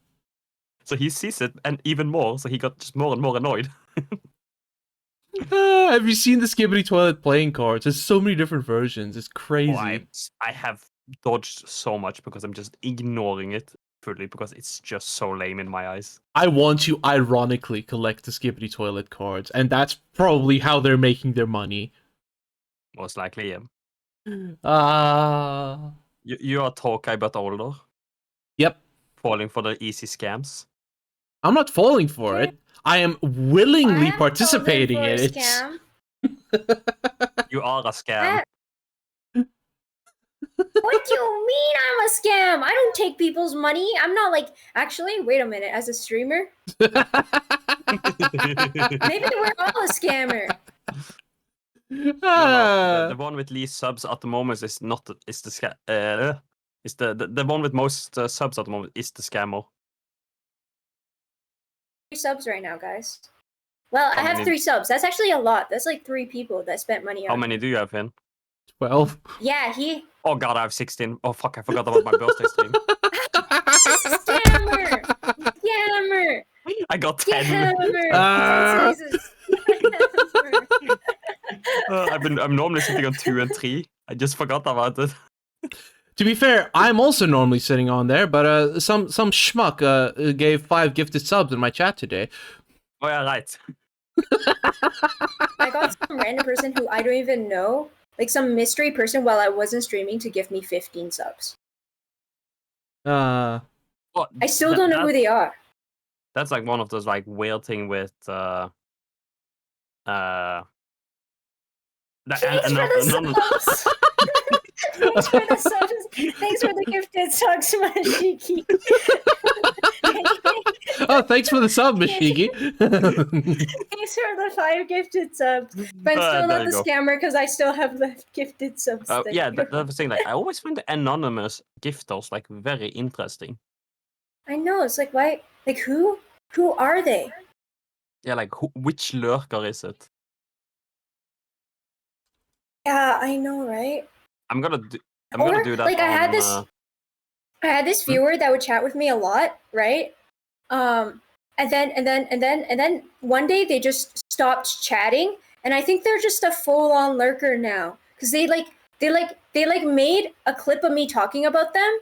So he sees it and even more, so he got just more and more annoyed. Have you seen the Skibbity Toilet playing cards? There's so many different versions. It's crazy. I have dodged so much because I'm just ignoring it fully because it's just so lame in my eyes. I want to ironically collect the Skibbity Toilet cards, and that's probably how they're making their money. Most likely, yeah. Ah. You are Tokai but older, Yep. falling for the easy scams. I'm not falling for it. I am willingly participating in it. Scam. You are a scam. What do you mean I'm a scam? I don't take people's money. I'm not like, actually, wait a minute, as a streamer, maybe we're all a scammer. No, the one with least subs at the moment is not the one with most subs at the moment is the scammer. 3 subs right now, guys. Well, I How have many? 3 subs. That's actually a lot. That's like 3 people that spent money on How me. many do you have, Finn? 12. Yeah, he. Oh god, I have 16. Oh fuck, I forgot about my birthday stream. Scammer! Scammer! I got 10. Scammer! Ah. He's a scammer. I'm normally sitting on 2 and 3. I just forgot about it. To be fair, I'm also normally sitting on there, but some schmuck gave 5 gifted subs in my chat today. Oh yeah, right. I got some random person who I don't even know, like some mystery person while I wasn't streaming to give me 15 subs. Well, I still don't know who they are. That's like one of those like weird thing with Thanks for the subs! Thanks for the subs! Thanks for the gifted subs, Mashigi! Oh, thanks for the sub, Mashigi. Thanks for the 5 gifted subs. But I'm still there not you the go. scammer because I still have the gifted subs. yeah, that's the thing. Like, I always find the anonymous gifters like very interesting. I know, it's like, why? Like, who? Who are they? Yeah, like which lurker is it? Yeah, I know, right? I'm gonna do that. Like, I had this viewer that would chat with me a lot, right? And then one day they just stopped chatting, and I think they're just a full-on lurker now because they made a clip of me talking about them,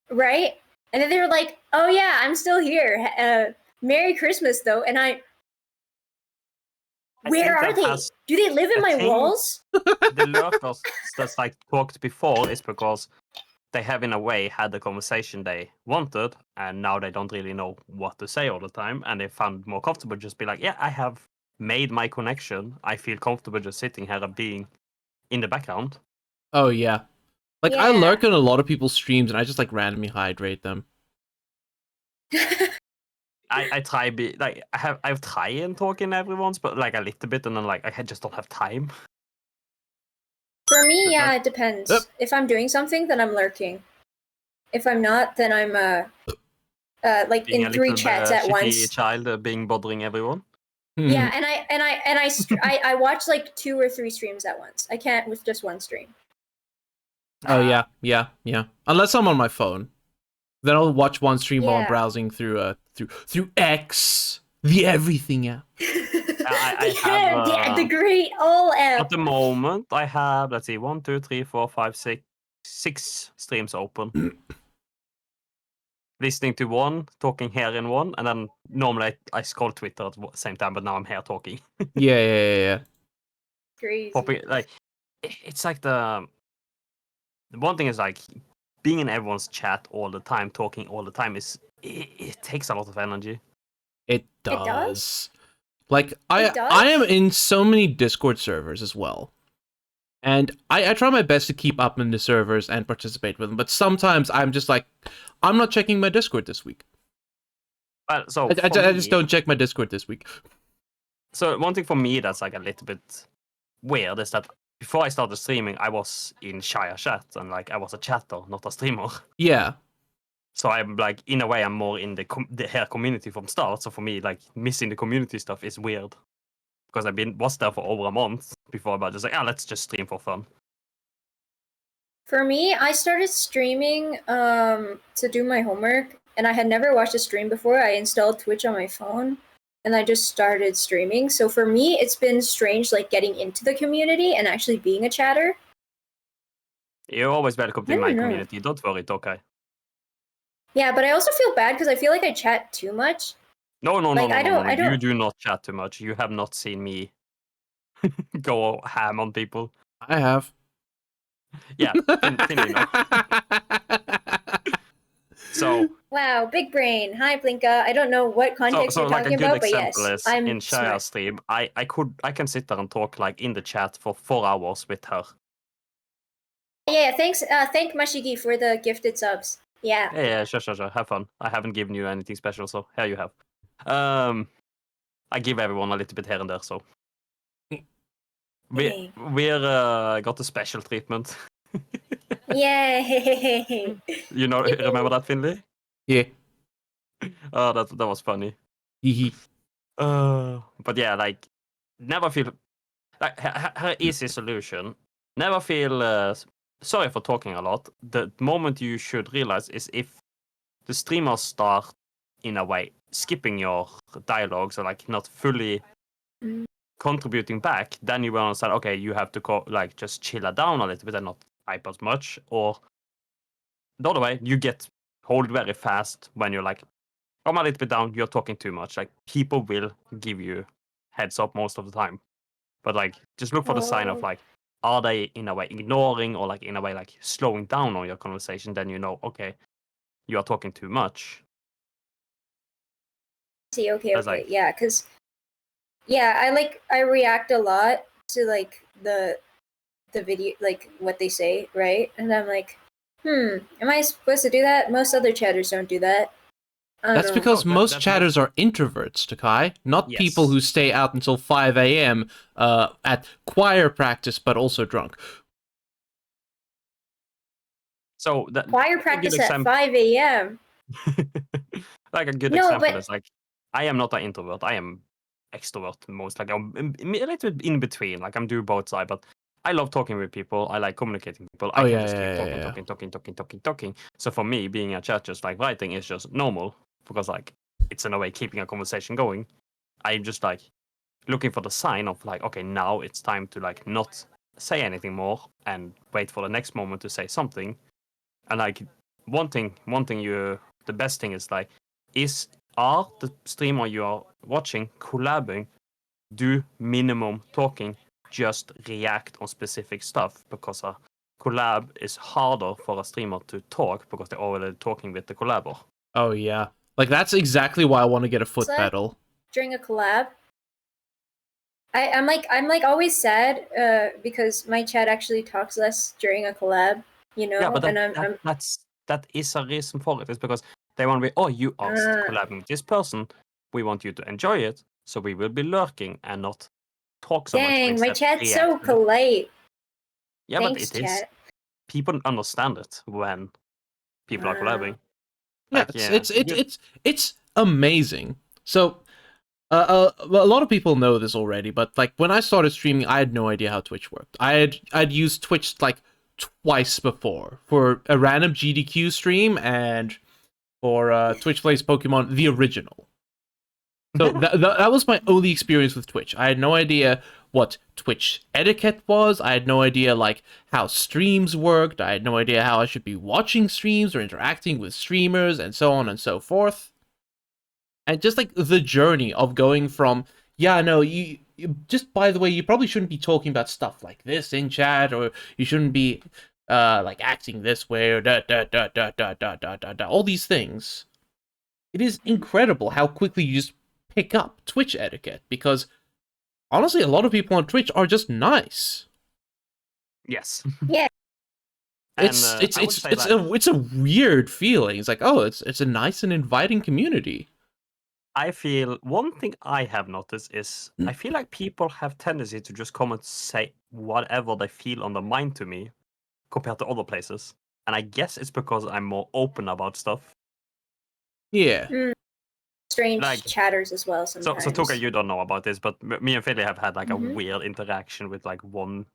right? And then they were like, "Oh yeah, I'm still here. Merry Christmas, though." And where are they? Do they live in my walls? The lurkers that's like talked before is because they have in a way had the conversation they wanted, and now they don't really know what to say all the time, and they found more comfortable just be like, yeah, I have made my connection. I feel comfortable just sitting here and being in the background. Oh, yeah. Like, I Yeah. lurk on a lot of people's streams, and I just, like, randomly hydrate them. I try be like I've tried and talking everyone's, but like a little bit, and then like I just don't have time. For me, yeah, it depends. If I'm doing something, then I'm lurking. If I'm not, then I'm like Being in a 3 little chats at shitty once. child, being bothering everyone. Yeah, and I watch like 2 or 3 streams at once. I can't with just one stream. Oh, yeah. Unless I'm on my phone. Then I'll watch one stream while I'm Yeah. browsing through X, the everything app. I have the great all at app. the moment I have, let's see, 1, 2, 3, 4, 5, 6 streams open. listening to one, talking here in one, and then normally I scroll Twitter at the same time, but now I'm here talking. Yeah. Crazy. Like, it's like the one thing is like being in everyone's chat all the time, talking all the time it takes a lot of energy. It does? does. Like, It I does? am in so many Discord servers as well. And I try my best to keep up in the servers and participate with them, but sometimes I'm just like, I'm not checking my Discord this week. So I just don't check my Discord this week. So one thing for me that's like a little bit weird is that before I started streaming, I was in Shire chat and like I was a chatter, not a streamer. Yeah. So I'm like, in a way, I'm more in the hair community from start. So for me, like missing the community stuff is weird because was there for over a month before, but just like, let's just stream for fun. For me, I started streaming to do my homework, and I had never watched a stream before. I installed Twitch on my phone, and I just started streaming. So for me, it's been strange, like getting into the community and actually being a chatter. You're always welcome I in my don't know. community. Don't worry, it's okay. Yeah, but I also feel bad because I feel like I chat too much. No. Like, I don't- You do not chat too much. You have not seen me go ham on people. I have. Yeah, thinly enough. So Wow, big brain. Hi, Blinka. I don't know what context so you're like a talking good about, but yes, example is I'm in Shire smart. stream, I can sit there and talk like in the chat for 4 hours with her. Yeah, thanks. Thank Mashigi for the gifted subs. Yeah. Yeah, sure. Have fun. I haven't given you anything special, so here you have. I give everyone a little bit here and there, so we're got the special treatment. Yay! You know, remember that, Finley? Yeah. Oh, that was funny. But yeah, like never feel like her easy solution. Never feel sorry for talking a lot. The moment you should realize is if the streamers start in a way skipping your dialogues or like not fully contributing back, then you will understand. Okay, you have to like just chill it down a little bit and not type as much. Or the other way, you get hold very fast when you're like, I'm a little bit down. You're talking too much. Like people will give you heads up most of the time, but like just look for the sign of like, are they in a way ignoring or like in a way like slowing down on your conversation? Then you know, okay, you are talking too much. See, okay, Like, yeah, because I react a lot to like the video, like what they say, right? And I'm like, am I supposed to do that? Most other chatters don't do that. That's because most chatters are introverts, Takai, not people who stay out until 5 a.m. At choir practice, but also drunk. So choir practice at 5 a.m. Like a good example is like, I am not an introvert. I am extrovert most. Like I'm a little bit in between. Like I'm doing both sides, but I love talking with people. I like communicating with people. I can just keep talking. So for me, being a chat, just like writing is just normal because like it's in a way keeping a conversation going. I'm just like looking for the sign of like, okay, now it's time to like not say anything more and wait for the next moment to say something. And like one thing the best thing is like, are the streamer you are watching collabing, do minimum talking, just react on specific stuff, because a collab is harder for a streamer to talk because they're already talking with the collabor. Oh yeah, like that's exactly why I want to get a foot pedal during a collab. I'm like always sad because my chat actually talks less during a collab, you know. Yeah, but and that is a reason for it. It's because they want to be, you are collabing with this person. We want you to enjoy it, so we will be lurking and not talk so much. Dang, my chat's so polite. Yeah, thanks, but it chat. is. People understand it when people are collabing. Yeah, it's amazing. So a lot of people know this already, but like when I started streaming, I had no idea how Twitch worked. I'd used Twitch like twice before for a random GDQ stream and for Twitch Plays Pokemon the original. So that was my only experience with Twitch. I had no idea what Twitch etiquette was. I had no idea like how streams worked. I had no idea how I should be watching streams or interacting with streamers and so on and so forth. And just like the journey of going from, yeah, no, you just, by the way, you probably shouldn't be talking about stuff like this in chat, or you shouldn't be like acting this way, or all these things. It is incredible how quickly you just pick up Twitch etiquette, because honestly, a lot of people on Twitch are just nice. Yes. Yeah. It's a weird feeling. It's like, oh, it's a nice and inviting community. I feel one thing I have noticed is I feel like people have tendency to just come and say whatever they feel on their mind to me compared to other places. And I guess it's because I'm more open about stuff. Yeah. Strange Like- chatters as well sometimes. So Tuka, you don't know about this, but me and Philly have had like Mhm. a weird interaction with like one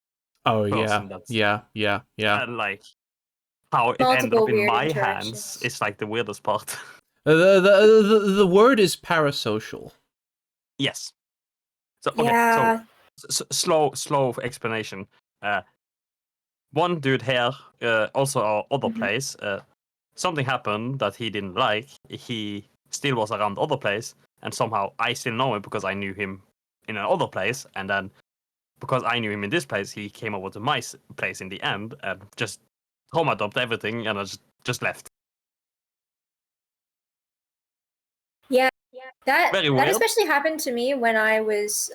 Oh person yeah. Yeah. and like how it ended Multiple up in weird my interactions. hands is like the weirdest part. The word is parasocial. Yes. So okay, Yeah. so slow explanation. One dude here, also our other Mhm. place, something happened that he didn't like. He still was around the other place, and somehow I still know him because I knew him in another place, and then because I knew him in this place, he came over to my place in the end and just trauma dumped everything, and I just left. That Very that weird. especially happened to me when I was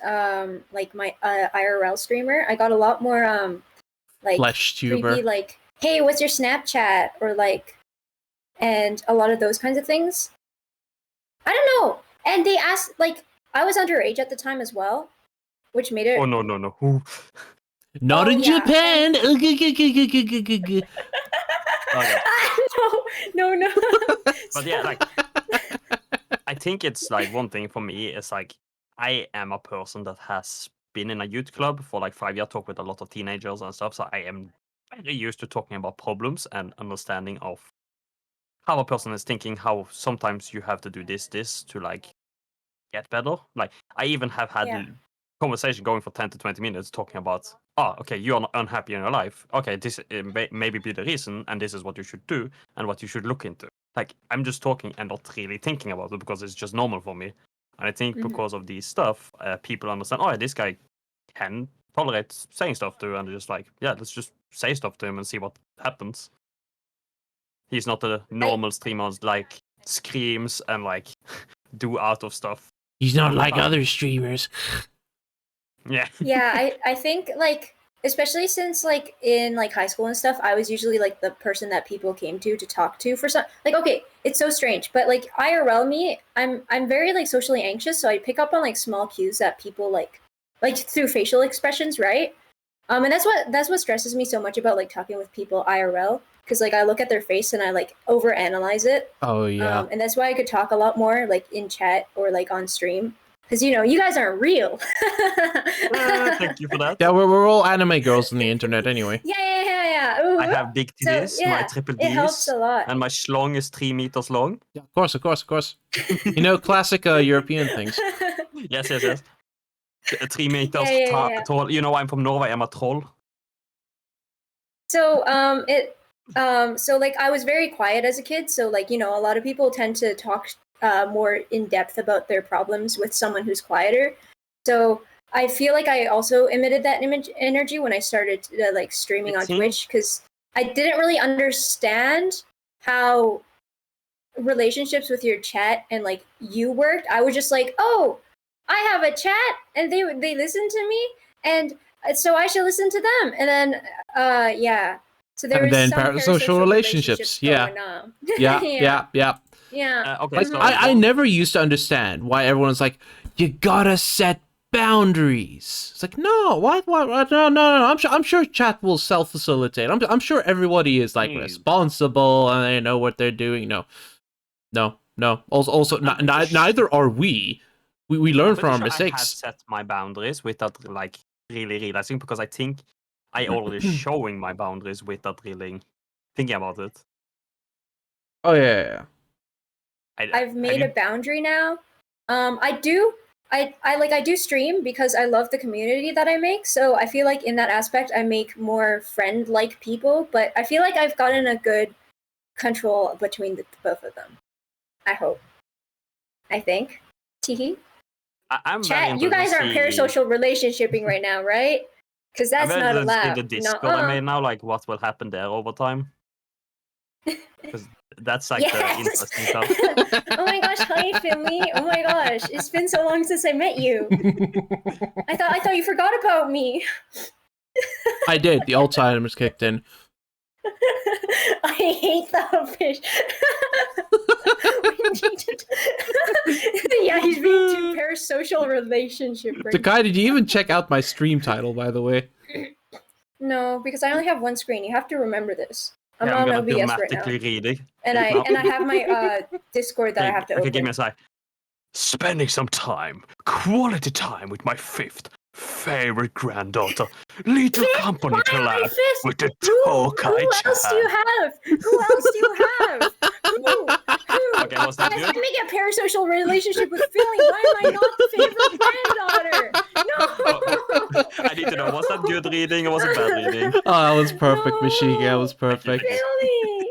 like my IRL streamer. I got a lot more like Flesh tuber. creepy, like, hey, what's your Snapchat, or like, and a lot of those kinds of things. I don't know. And they asked, like, I was underage at the time as well, which made it. Oh no. Ooh. Not Oh, in yeah, Japan. No. But yeah, like I think it's like one thing for me is like I am a person that has been in a youth club for like 5 years, talk with a lot of teenagers and stuff. So I am very used to talking about problems and understanding of how a person is thinking, how sometimes you have to do this to like get better. Like I even have had Yeah. conversation going for 10 to 20 minutes talking about, oh, okay, you're unhappy in your life. Okay, this maybe be the reason, and this is what you should do and what you should look into. Like I'm just talking and not really thinking about it because it's just normal for me. And I think Mhm. because of these stuff, people understand, oh, yeah, this guy can tolerate saying stuff to, and they're just like, yeah, let's just say stuff to him and see what happens. He's not a normal streamer like screams and like do out of stuff. He's not like Oh. other streamers. Yeah. Yeah, I think like, especially since like in like high school and stuff, I was usually like the person that people came to talk to for some, like, okay, it's so strange, but like IRL me, I'm very like socially anxious, so I pick up on like small cues that people like through facial expressions, right? And that's what stresses me so much about like talking with people IRL, because like I look at their face and I like overanalyze it. Oh yeah. And that's why I could talk a lot more like in chat or like on stream, because you guys aren't real. Thank you for that. Yeah, we're all anime girls on the internet anyway. Yeah. Ooh, I have big so, titties, my yeah, triple it helps Ds, a lot. and my schlong is 3 meters long. Yeah, of course. You know, classic European things. Yes. 3 meters Yeah. tall. You know, I'm from Norway. I'm a troll. So so like I was very quiet as a kid, so like a lot of people tend to talk more in depth about their problems with someone who's quieter. So I feel like I also emitted that energy when I started like streaming on Twitch, because I didn't really understand how relationships with your chat and like you worked. I was just like, oh, I have a chat and they listen to me, and so I should listen to them. And then yeah. So there And was then some parasocial relationships. Yeah. going on. Yeah. Yeah. Okay, Like so I never used to understand why everyone's like, you gotta set boundaries. It's like, no, what? No. I'm sure chat will self-facilitate. I'm sure everybody is like responsible and they know what they're doing. No. Also, neither are we. We learn from our I have mistakes. set my boundaries without like really realizing, because I think I already showing my boundaries without really thinking about it. Oh yeah. I've made a boundary now. I do I do stream because I love the community that I make. So I feel like in that aspect, I make more friend-like people. But I feel like I've gotten a good control between the both of them. I hope. I think. Teehee. I'm Chat, you guys aren't parasocial relationshiping right now, right? Because that's I'm not ready to see allowed. the Discord I made now, like what will happen there over time. Because that's like the Yes! interesting stuff. Oh my gosh, hi Finley. Oh my gosh, it's been so long since I met you. I thought you forgot about me. I did. The Alzheimer's kicked in. I hate the fish. Yeah, he's being too parasocial relationship. Right? Takai, did you even check out my stream title, by the way? No, because I only have one screen. You have to remember this. I'm Yeah, on gonna OBS right now, dramatically read it. and I have my Discord that I have to Okay, open. give me a sec. Spending some time, quality time with my fifth favorite granddaughter. Little company to Why my laugh fifth? with the Who Tokai else do you have? Who else do you have? Who? Okay, was that Yes, good? I make a parasocial relationship with Philly. Why am I not the favorite granddaughter? No. I need to know, was that good reading or was it bad reading? Oh, that was perfect, No. Mashigi. That was perfect. Philly.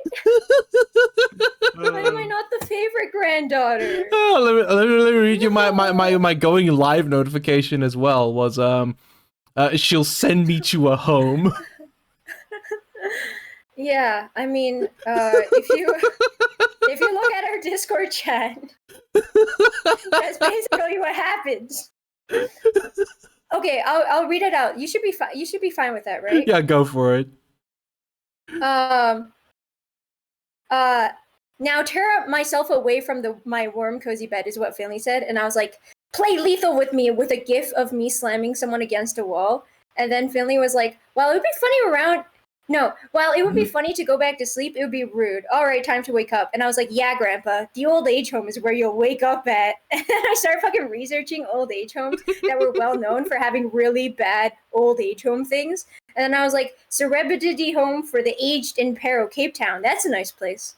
Why am I not the favorite granddaughter? Oh, let me read you my going live notification as well. Was she'll send me to a home. Yeah, I mean, if you look at our Discord chat, that's basically what happens. Okay, I'll read it out. You should be fine with that, right? Yeah, go for it. Now tear myself away from my warm cozy bed is what Finley said, and I was like, play lethal with me with a gif of me slamming someone against a wall. And then Finley was like, well, it would be funny to go back to sleep, it would be rude. All right, time to wake up. And I was like, yeah, Grandpa, the old age home is where you'll wake up at. And then I started fucking researching old age homes that were well known for having really bad old age home things. And then I was like, Serenity Home for the Aged in Paro, Cape Town. That's a nice place.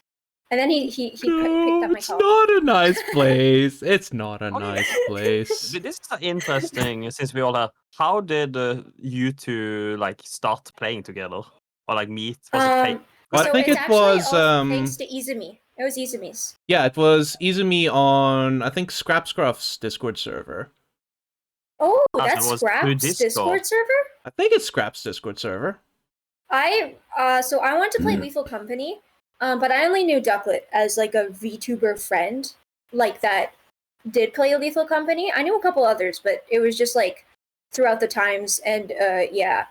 And then he picked up my It's call. not a nice place. It's not a nice place. But this is interesting, since we all have. How did you two like start playing together, or like meet? Was it fake? Well, I So think it's it actually was all thanks to Izumi. It was Izumi's. yeah, it was Izumi on I think Scrap Scruff's Discord server. Oh, Ah, so that's it was through Scrap's Discord. Discord server? I think it's Scrap's Discord server. So I wanted to play Lethal Company, but I only knew DUCKLETT as like a VTuber friend, like that did play Lethal Company. I knew a couple others, but it was just like throughout the times, and yeah,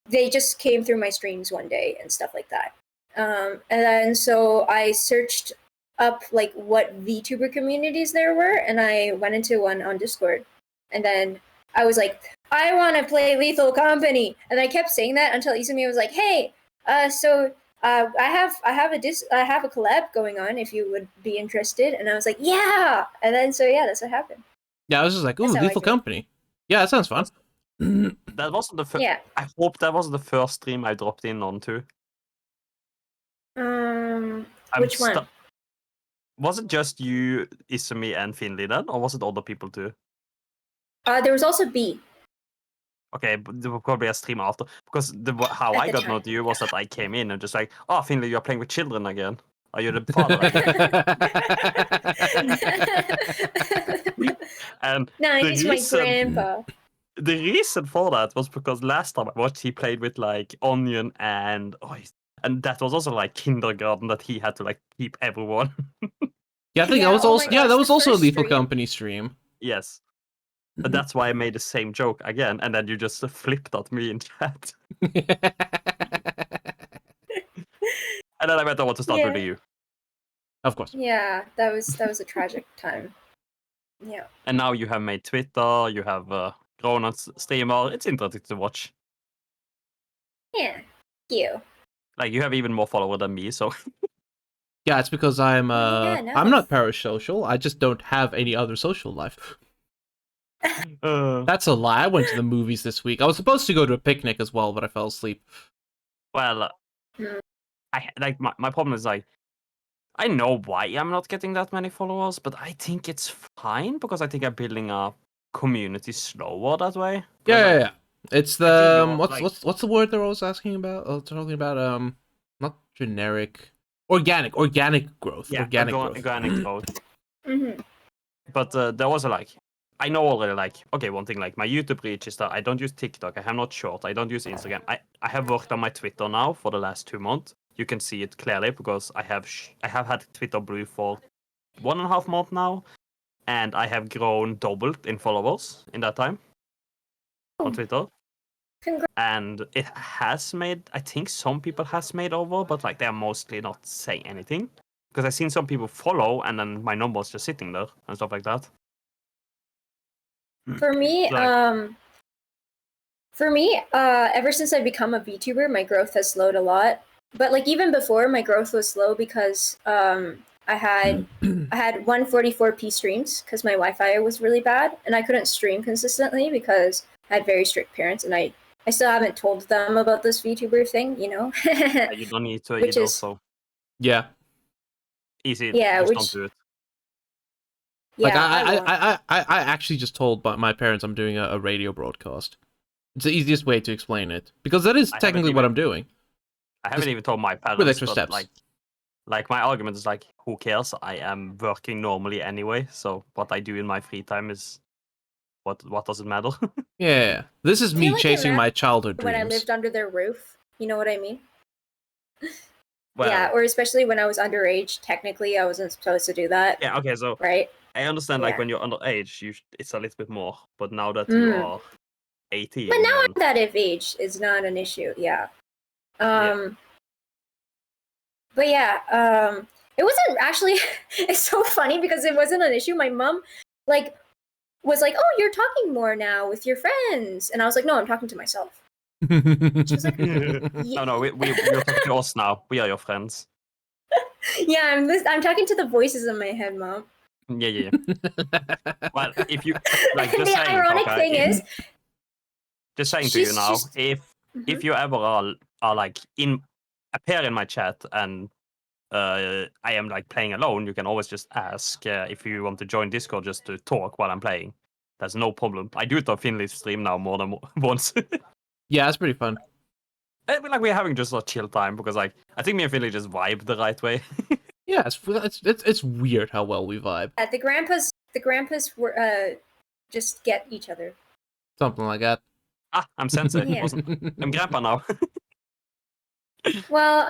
they just came through my streams one day and stuff like that. And then so I searched up like what VTuber communities there were, and I went into one on Discord, and then I was like, I want to play Lethal Company, and I kept saying that until Izumi was like, hey, I have a collab going on if you would be interested, and I was like, yeah, and then so yeah, that's what happened. Yeah, I was just like, ooh, That's how I Lethal feel. Company. Yeah, that sounds fun. That wasn't the first. Yeah. I hope that wasn't the first stream I dropped in onto. Which one? Was it just you, Izumi, and Finley then, or was it other people too? There was also B. Okay, but there will probably a stream after, because how At I the got time. know to you was that I came in and just like, oh, Finley, you're playing with children again. Are you the father again? And No, the he's my grandpa. The reason for that was because last time I watched, he played with like Onion and that was also like kindergarten that he had to like keep everyone. Yeah, I think Yeah, that was oh my also that gosh, was the also a first Lethal stream. Company stream. Yes. But that's why I made the same joke again, and then you just flipped at me in chat. And then I went, I want to start with you. Of course. Yeah, that was a tragic time. Yeah. And now you have made Twitter, you have grown on streamer. It's interesting to watch. Yeah. Thank you. Like, you have even more followers than me, so. Yeah, it's because I'm Yeah, nice. I'm not parasocial. I just don't have any other social life. That's a lie. I went to the movies this week. I was supposed to go to a picnic as well, but I fell asleep. Well, my problem is like, I know why I'm not getting that many followers, but I think it's fine because I think I'm building a community slower that way. Yeah. It's the you're, what's the word they're always asking about? Oh, talking about not generic, organic growth. Yeah, organic growth. organic growth. Mm-hmm. But there was I know already, okay, one thing, my YouTube reach is that I don't use TikTok, I have not short, I don't use Instagram. I have worked on my Twitter now for the last 2 months. You can see it clearly because I have had Twitter Blue for 1.5 months now, and I have grown doubled in followers in that time on Twitter. Congrats. And it has made, I think some people has made over, but they're mostly not saying anything. Because I've seen some people follow and then my number's just sitting there and stuff like that. For me, ever since I've become a VTuber, my growth has slowed a lot. But even before, my growth was slow because I had 144p streams because my Wi-Fi was really bad and I couldn't stream consistently because I had very strict parents and I still haven't told them about this VTuber thing, you know. You don't need to Which either, is- so Yeah. easy. Yeah, just which- don't do it. Yeah, I actually just told my parents I'm doing a radio broadcast. It's the easiest way to explain it because that is I haven't technically what even- I'm doing. I haven't even told my parents. with extra but, steps. my argument is who cares? I am working normally anyway, so what I do in my free time is what does it matter? Yeah, this is I me feel like it chasing my childhood when I dreams. lived under their roof, you know what I mean? Well, Yeah, or especially when I was underage. Technically, I wasn't supposed to do that, yeah, okay, so right? I understand Yeah. when you're underage, it's a little bit more, but now that you Mm. are 18, But now then- that of age is not an issue. Yeah. Yeah. But yeah, it wasn't actually. It's so funny because it wasn't an issue. My mom, was like, "Oh, you're talking more now with your friends," and I was like, "No, I'm talking to myself." was like, no, you're talking to us now. We are your friends. Yeah, I'm talking to the voices in my head, Mom. Yeah. Well, if you just The saying, ironic okay, thing is, just saying to you she's now, just- if you ever are appear in my chat and I am playing alone, you can always just ask if you want to join Discord just to talk while I'm playing. That's no problem. I do it on Finley's stream now more than once. Yeah, it's pretty fun. We're having just a chill time because I think me and Finley just vibe the right way. Yeah, it's weird how well we vibe. the grandpas were just get each other. Something like that. I'm Sensei. Yeah. Awesome. I'm Grandpa now. Well,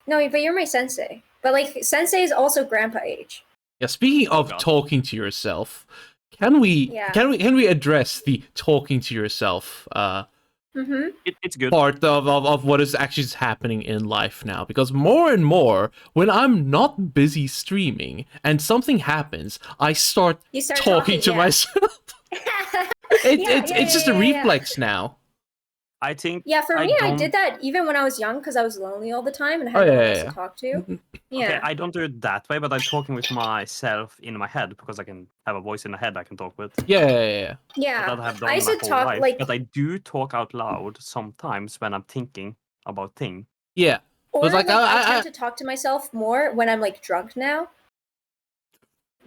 no, but you're my sensei. But sensei is also grandpa age. Yeah, speaking of God. talking to yourself, can we Yeah. can we address the talking to yourself Mm-hmm. It's good. part of what is actually happening in life now? Because more and more, when I'm not busy streaming and something happens, I start You start talking to yeah. myself. It's just a reflex now. I think Yeah, for I me, I don't- did that even when I was young because I was lonely all the time and I Oh, had no yeah, one else yeah, to yeah. talk to. Yeah. Okay, I don't do it that way, but I'm talking with myself in my head because I can have a voice in the head I can talk with. Yeah. Yeah. That I have done I used my to whole talk life, but I do talk out loud sometimes when I'm thinking about things. Yeah. Or But, like, I I- tend to talk to myself more when I'm drunk now.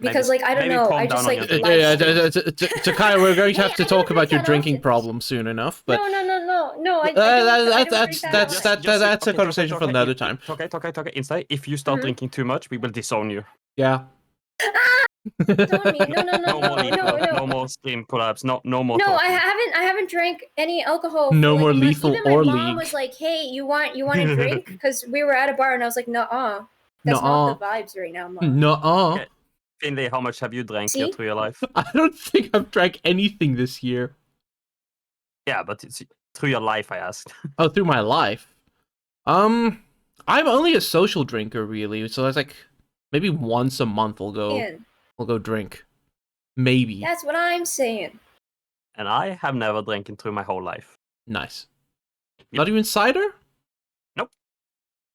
Because I don't maybe know, calm I down just on your like drinking. live Yeah, Takaya, we're going to Hey, have to I talk don't about drink your that drinking often. problem soon enough, but no. I that's a conversation for another time. Okay. Instead, if you start Mhm. drinking too much, we will disown you. Yeah. Don't me. No, No more no more stream collabs. No more. No, talking. I haven't drank any alcohol. No for, more months. lethal Even my or mom league. was like, "Hey, you want a drink?" Because we were at a bar and I was like, "Nuh-uh, that's Nuh-uh. not the vibes right now, Mom." Nuh-uh. Okay. Finley, how much have you drank See? through your life? I don't think I've drank anything this year. Yeah, but it's through your life, I asked. Oh, through my life. I'm only a social drinker, really. So it's maybe once a month we'll go drink. Maybe. That's what I'm saying. And I have never drinking through my whole life. Nice. Yep. Not even cider? Nope.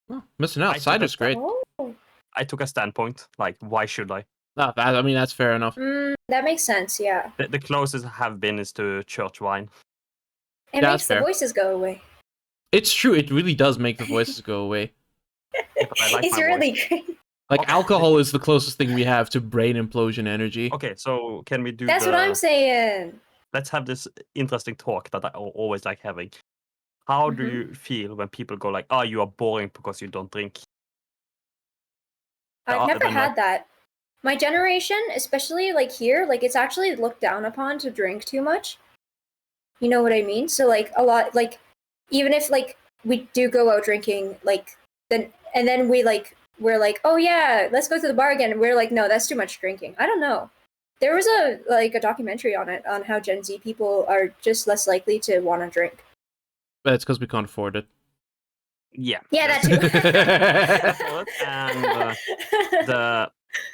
Oh, missing I out. took Cider's a- great. Oh, I took a standpoint. Why should I? I mean, that's fair enough. that makes sense. Yeah, The closest I have been is to church wine. it Yeah, makes that's the fair. voices go away. It's true. It really does make the voices go away. But I like It's my really voice. great. Like Okay. alcohol is the closest thing we have to brain implosion energy. Okay, so can we do That's what I'm saying. Let's have this interesting talk that I always like having. How do Mhm. you feel when people go like, "Oh, you are boring because you don't drink"? I've never When, had that. My generation, especially like here, like it's actually looked down upon to drink too much. You know what I mean? So like a lot, like even if like we do go out drinking, like then we're like, oh yeah, let's go to the bar again. And we're like, no, that's too much drinking. I don't know. There was a documentary on it on how Gen Z people are just less likely to want to drink. But it's because we can't afford it. Yeah. Yeah, that That's too. it. And the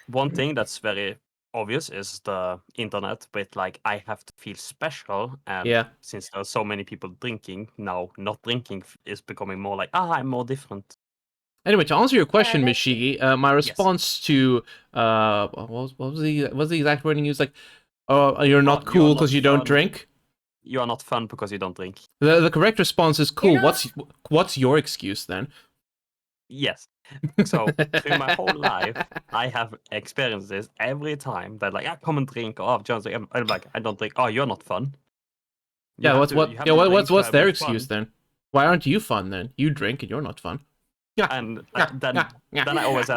one thing that's very obvious is the internet with like I have to feel special, and Yeah. since there are so many people drinking now, not drinking is becoming more like I'm more different. Anyway, to answer your question, that's true. Mashigi, my response to what was the exact wording used? Like, oh, you're not you are cool not because you don't fun. drink. You are not fun because you don't drink. The correct response is cool. You're not- What's your excuse then? Yes. So through my whole life, I have experienced this every time that like, come and drink. Oh, John's like, I'm like, I don't drink. Oh, you're not fun. You Yeah, have what's to- what? you have Yeah, to drink to what's have their be excuse fun. then? Why aren't you fun then? You drink and you're not fun. Yeah. And Yeah, then yeah, yeah. then I always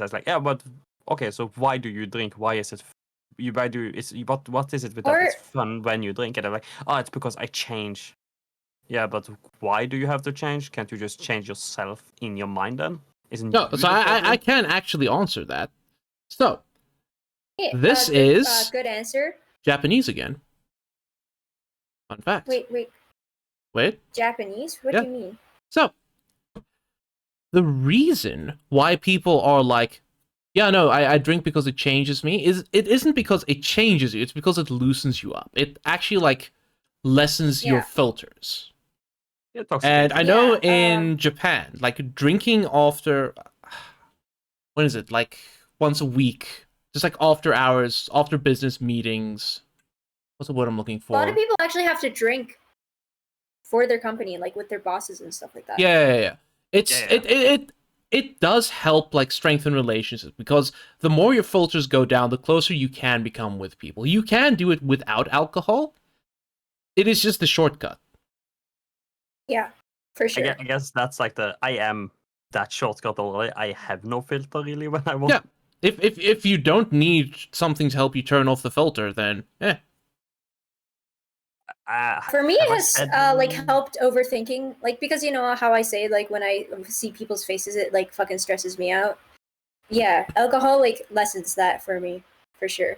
ask like, yeah, but okay, so why do you drink? Why is it? Why do it's what is it with that? It's fun when you drink, and I'm like, oh, it's because I change. Yeah, but why do you have to change? Can't you just change yourself in your mind then? Isn't No, you so the I problem? can actually answer that. So Yeah, this is good answer. Japanese again. Fun fact. Wait, Japanese? What Yeah. do you mean? So the reason why people are like, yeah, no, I drink because it changes me, it isn't because it changes you, it's because it loosens you up. It actually like lessens your Yeah. filters. Yeah, toxic. And I know Yeah, in Japan, like drinking after, when is it? Like once a week, just like after hours, after business meetings. What's the word I'm looking a lot of for? people actually have to drink for their company, like with their bosses and stuff like that. Yeah. Yeah. It does help like strengthen relationships because the more your filters go down, the closer you can become with people. You can do it without alcohol. It is just the shortcut. Yeah, for sure. I guess that's like I am that shortcut already. I have no filter really when I want. Yeah. If you don't need something to help you turn off the filter, then For me, it have I has said- like helped overthinking, like because you know how I say like when I see people's faces, it like fucking stresses me out. Yeah, alcohol like lessens that for me, for sure.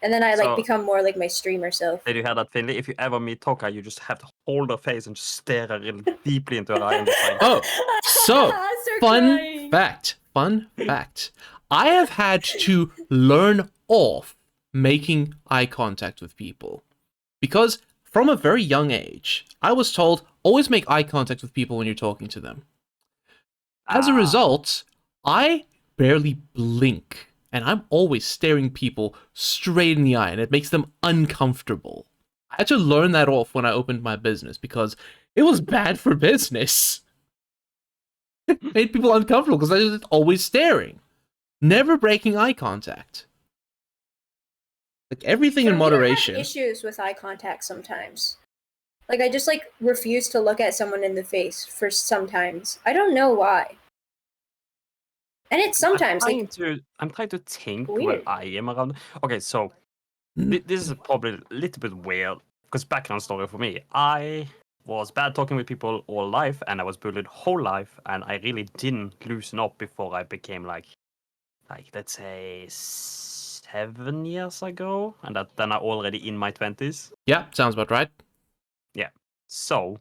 And then I like So- become more like my streamer self. Did you hear that, Finley? If you ever meet Toka, you just have to hold her face and just stare her really deeply into her eye and just like, Oh, so Start fun crying. fact. I have had to learn off making eye contact with people. Because from a very young age, I was told, always make eye contact with people when you're talking to them. As a result, I barely blink, and I'm always staring people straight in the eye, and it makes them uncomfortable. I had to learn that off when I opened my business, because it was bad for business. It made people uncomfortable, because I was always staring. Never breaking eye contact. Like, everything in For me, I have moderation. issues with eye contact sometimes. Like I just like refuse to look at someone in the face for sometimes. I don't know why. And it's sometimes I'm like trying to think weird. where I am around. Okay, so this is probably a little bit weird because background story for me. I was bad talking with people all life, and I was bullied whole life, and I really didn't loosen up before I became like let's say 7 years ago, and then I already in my 20s. Yeah, sounds about right. Yeah. So,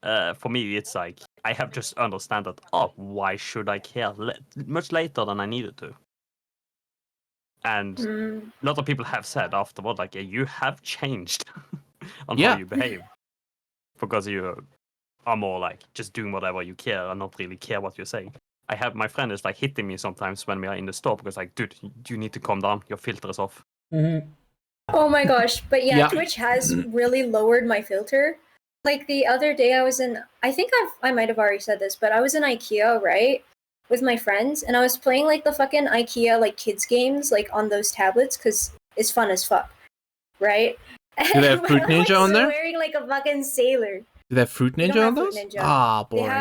for me, it's like I have just understand that. Oh, why should I care? Much later than I needed to. And a lot of people have said afterward, like, yeah, you have changed on how Yeah. you behave because you are more like just doing whatever you care and not really care what you're saying. I have my friend is like hitting me sometimes when we are in the store because like, dude, you need to calm down. Your filter is off. Oh my gosh. But yeah, Yeah. Twitch has really lowered my filter. Like the other day I was in I think I might have already said this, but I was in IKEA, right? with my friends, and I was playing like the fucking IKEA like kids games like on those tablets because it's fun as fuck, right? Do they have And Fruit my Ninja on there? wearing like a fucking sailor. Do they have Fruit They don't Ninja have on Fruit those? Ninja. Ah, They boring.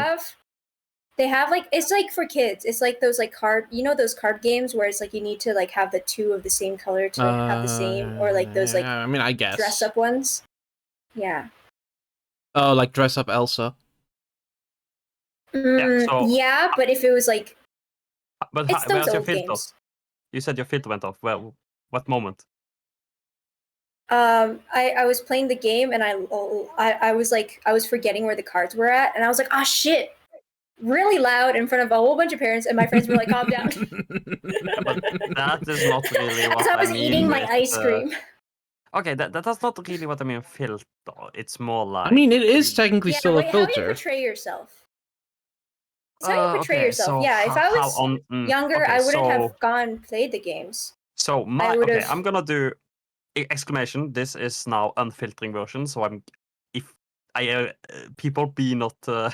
have like it's like for kids. It's like those like card, those card games where it's like you need to like have the two of the same color to have the same, or like those like I mean, I guess. dress up ones. Yeah. Oh, like dress up Elsa. Yeah, but if it was like But it's those where's your old filter? games. You said your filter went off. Well, what moment? I was playing the game and I was forgetting where the cards were at, and I was like, oh shit, really loud in front of a whole bunch of parents, and my friends were like, calm down. But that is not really what As I was mean eating my with, ice cream. Okay, that's not really what I mean filter. It's more like. I mean, it is technically Yeah, still wait, a how you filter. portray yourself? It's how you portray Okay, yourself. so Yeah, if I was younger, okay, I wouldn't so, have gone played the games. So I okay, would've- I'm gonna do exclamation. This is now unfiltering version. So if people be not feel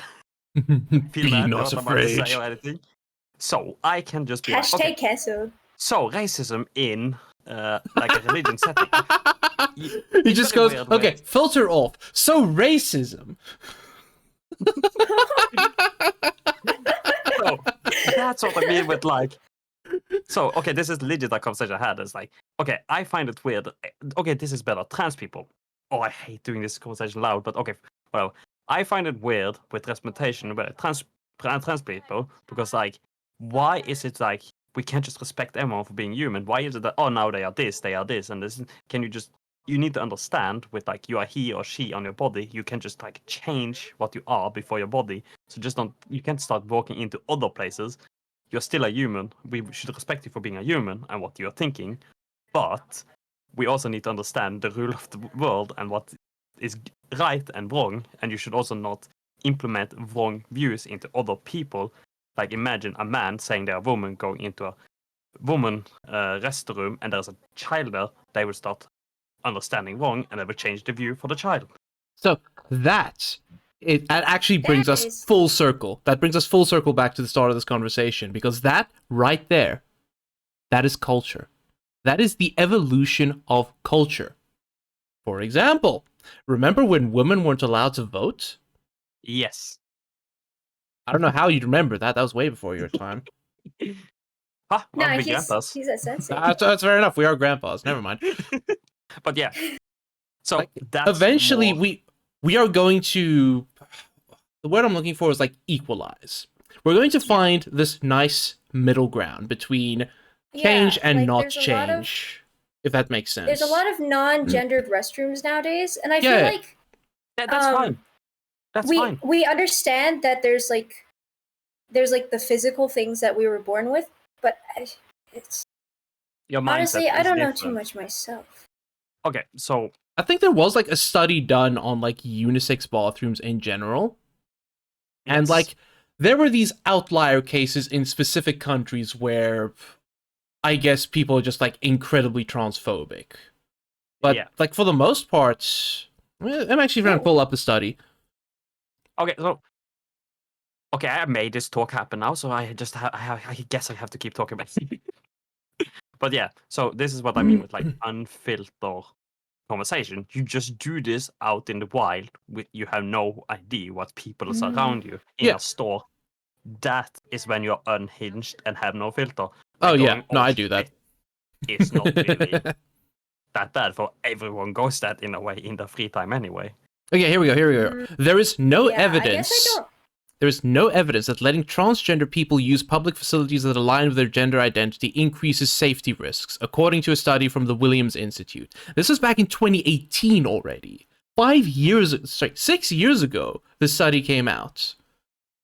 Be bad not what I'm about to afraid. say or anything. So I can just be like, Hashtag okay, cancel. so racism in like a religion setting. He just goes, okay, filter off. So racism. So that's what I mean with like. So okay, this is legit a conversation I had. It's like, okay, I find it weird. Okay, this is better. Trans people. Oh, I hate doing this conversation loud, but okay. Well, I find it weird with representation with trans people because like, why is it like we can't just respect everyone for being human? Why is it that now they are this, and this? Can you just need to understand with like you are he or she on your body. You can just like change what you are before your body. So just don't. You can't start walking into other places. You're still a human. We should respect you for being a human and what you're thinking. But we also need to understand the rule of the world and what is right and wrong. And you should also not implement wrong views into other people. Like imagine a man saying they're a woman going into a woman restroom and there's a child there. They will start understanding wrong and they will change the view for the child. So that actually brings That us is- full circle. That brings us full circle back to the start of this conversation, because that right there, that is culture. That is the evolution of culture. For example, remember when women weren't allowed to vote? Yes. I don't know how you'd remember that. That was way before your time. Well, No, big grandpas. he's a sensei. That's fair enough. We are grandpas. Never mind. But yeah. So Like, that's eventually, more... we are going to. The word I'm looking for is like equalize. We're going to find this nice middle ground between change and like, not there's a lot of- change, if that makes sense. There's a lot of non-gendered restrooms nowadays, and I Yeah. feel like that's fine. That's fine. we understand that there's like the physical things that we were born with, but it's Your mindset honestly I is don't know different. too much myself. Okay, so I think there was like a study done on like unisex bathrooms in general. And yes. like there were these outlier cases in specific countries where I guess people are just like incredibly transphobic. But Yeah. like for the most part, I'm actually trying to pull up the study. Okay, so I made this talk happen now, so I just I guess I have to keep talking about it. But yeah, so this is what I mean with like unfiltered conversation. You just do this out in the wild. You have no idea what people is around you in Yeah. a store. That is when you're unhinged and have no filter. Oh And yeah, going, no, I do that. shit, It's not really that bad, for everyone goes that in a way in their free time anyway. Okay, here we go. There is no Yeah, I evidence. guess I don't. There is no evidence that letting transgender people use public facilities that align with their gender identity increases safety risks, according to a study from the Williams Institute. This was back in 2018 already. 6 years ago, the study came out.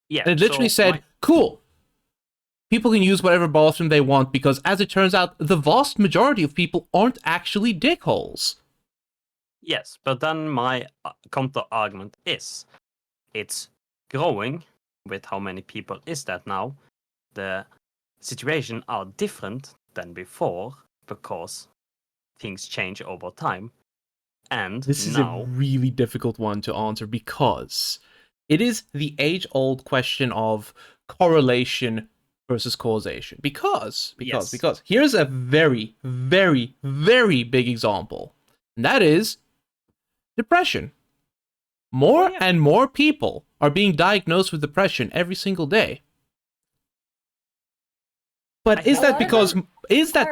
Yeah, And it literally said, cool, people can use whatever bathroom they want because, as it turns out, the vast majority of people aren't actually dickholes. Yes, but then my counter argument is, it's growing with how many people is that now. The situation are different than before because things change over time. And This is now, a really difficult one to answer because it is the age-old question of correlation versus causation. Because Yes. here's a very, very, very big example. And that is depression. More and more people are being diagnosed with depression every single day. But is that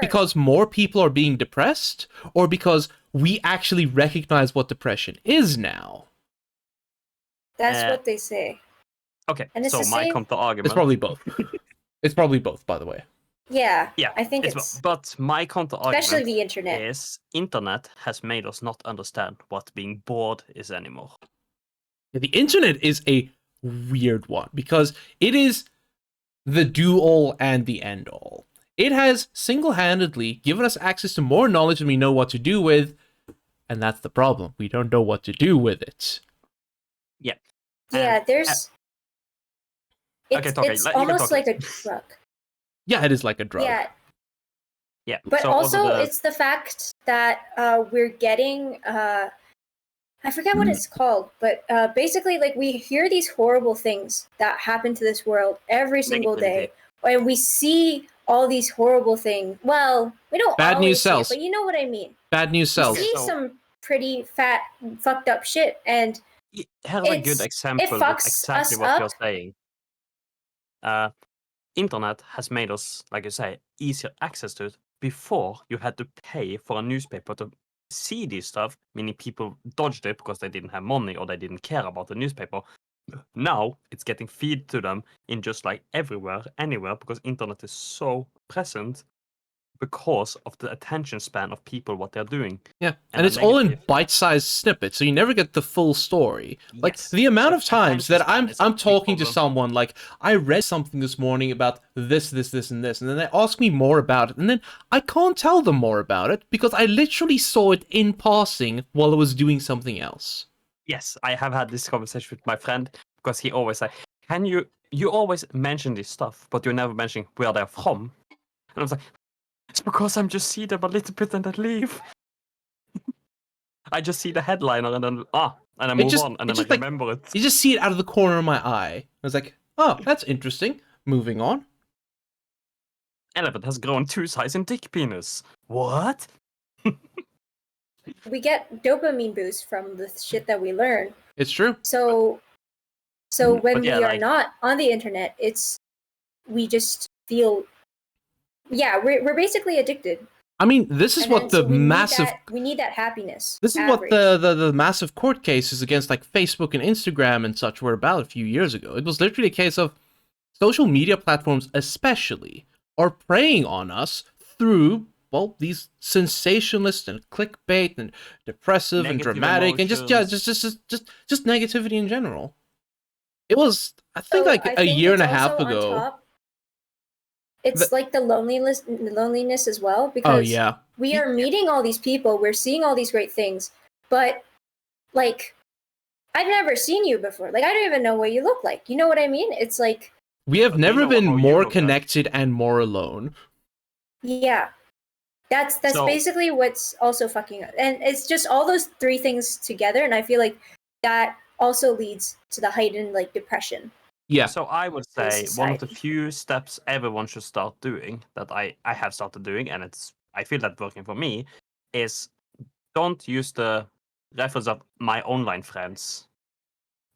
because more people are being depressed, or because we actually recognize what depression is now? That's what they say. Okay, And it's so the my same- counter argument. It's probably both. It's probably both, by the way. Yeah, Yeah, I think it's but my counter especially argument the internet. is internet has made us not understand what being bored is anymore. The internet is a weird one because it is the do-all and the end-all. It has single-handedly given us access to more knowledge than we know what to do with, and that's the problem. We don't know what to do with it. Yeah. Yeah, And, there's. It's, okay, it's you can almost talk like a it. drug. Yeah, it is like a drug. Yeah, Yeah, but so also the- it's the fact that we're getting. I forget what it's called, but basically, like we hear these horrible things that happen to this world every single day, and we see all these horrible things. Well, we don't Bad always news see it, sells. but you know what I mean. Bad news We sells. see some pretty fucked up shit, and here's a good example of fucks exactly us what you're up. saying. Internet has made us, like you say, easier access to it. Before, you had to pay for a newspaper to see this stuff, meaning people dodged it because they didn't have money or they didn't care about the newspaper. Now it's getting feed to them in just like everywhere, anywhere, because internet is so present because of the attention span of people, what they're doing. Yeah, and it's all in bite-sized snippets, so you never get the full story. Like Yes. the amount So of times that attention span is a I'm big talking to problem. someone, like I read something this morning about this, and this, and then they ask me more about it, and then I can't tell them more about it because I literally saw it in passing while I was doing something else. Yes, I have had this conversation with my friend because he always say, "Can you always mention this stuff, but you're never mentioning where they're from?" And I was like, "It's because I'm just see them a little bit and then leave. I just see the headliner and then and I move on and then I remember it." You just see it out of the corner of my eye. I was like, oh, that's interesting. Moving on. Elephant has grown 2 size in dick penis. What? We get dopamine boosts from the shit that we learn. It's true. So when But yeah, we are like- not on the internet, we just feel, we're basically addicted. I mean, this is And what then, the so massive we need that happiness. This is what the massive court cases against like Facebook and Instagram and such were about a few years ago. It was literally a case of social media platforms especially are preying on us through, well, these sensationalist and clickbait and depressive and Negative dramatic and just negativity in general. It was, I think, a year and a half ago. It's like the loneliness as well, because we are meeting all these people, we're seeing all these great things, but like I've never seen you before. Like I don't even know what you look like. You know what I mean? It's like we have never been more connected and more alone. Yeah. That's basically what's also fucking up. And it's just all those three things together, and I feel like that also leads to the heightened like depression. Yeah. So I would say one of the few steps everyone should start doing that I have started doing, and I feel that working for me, is don't use the reference of my online friends.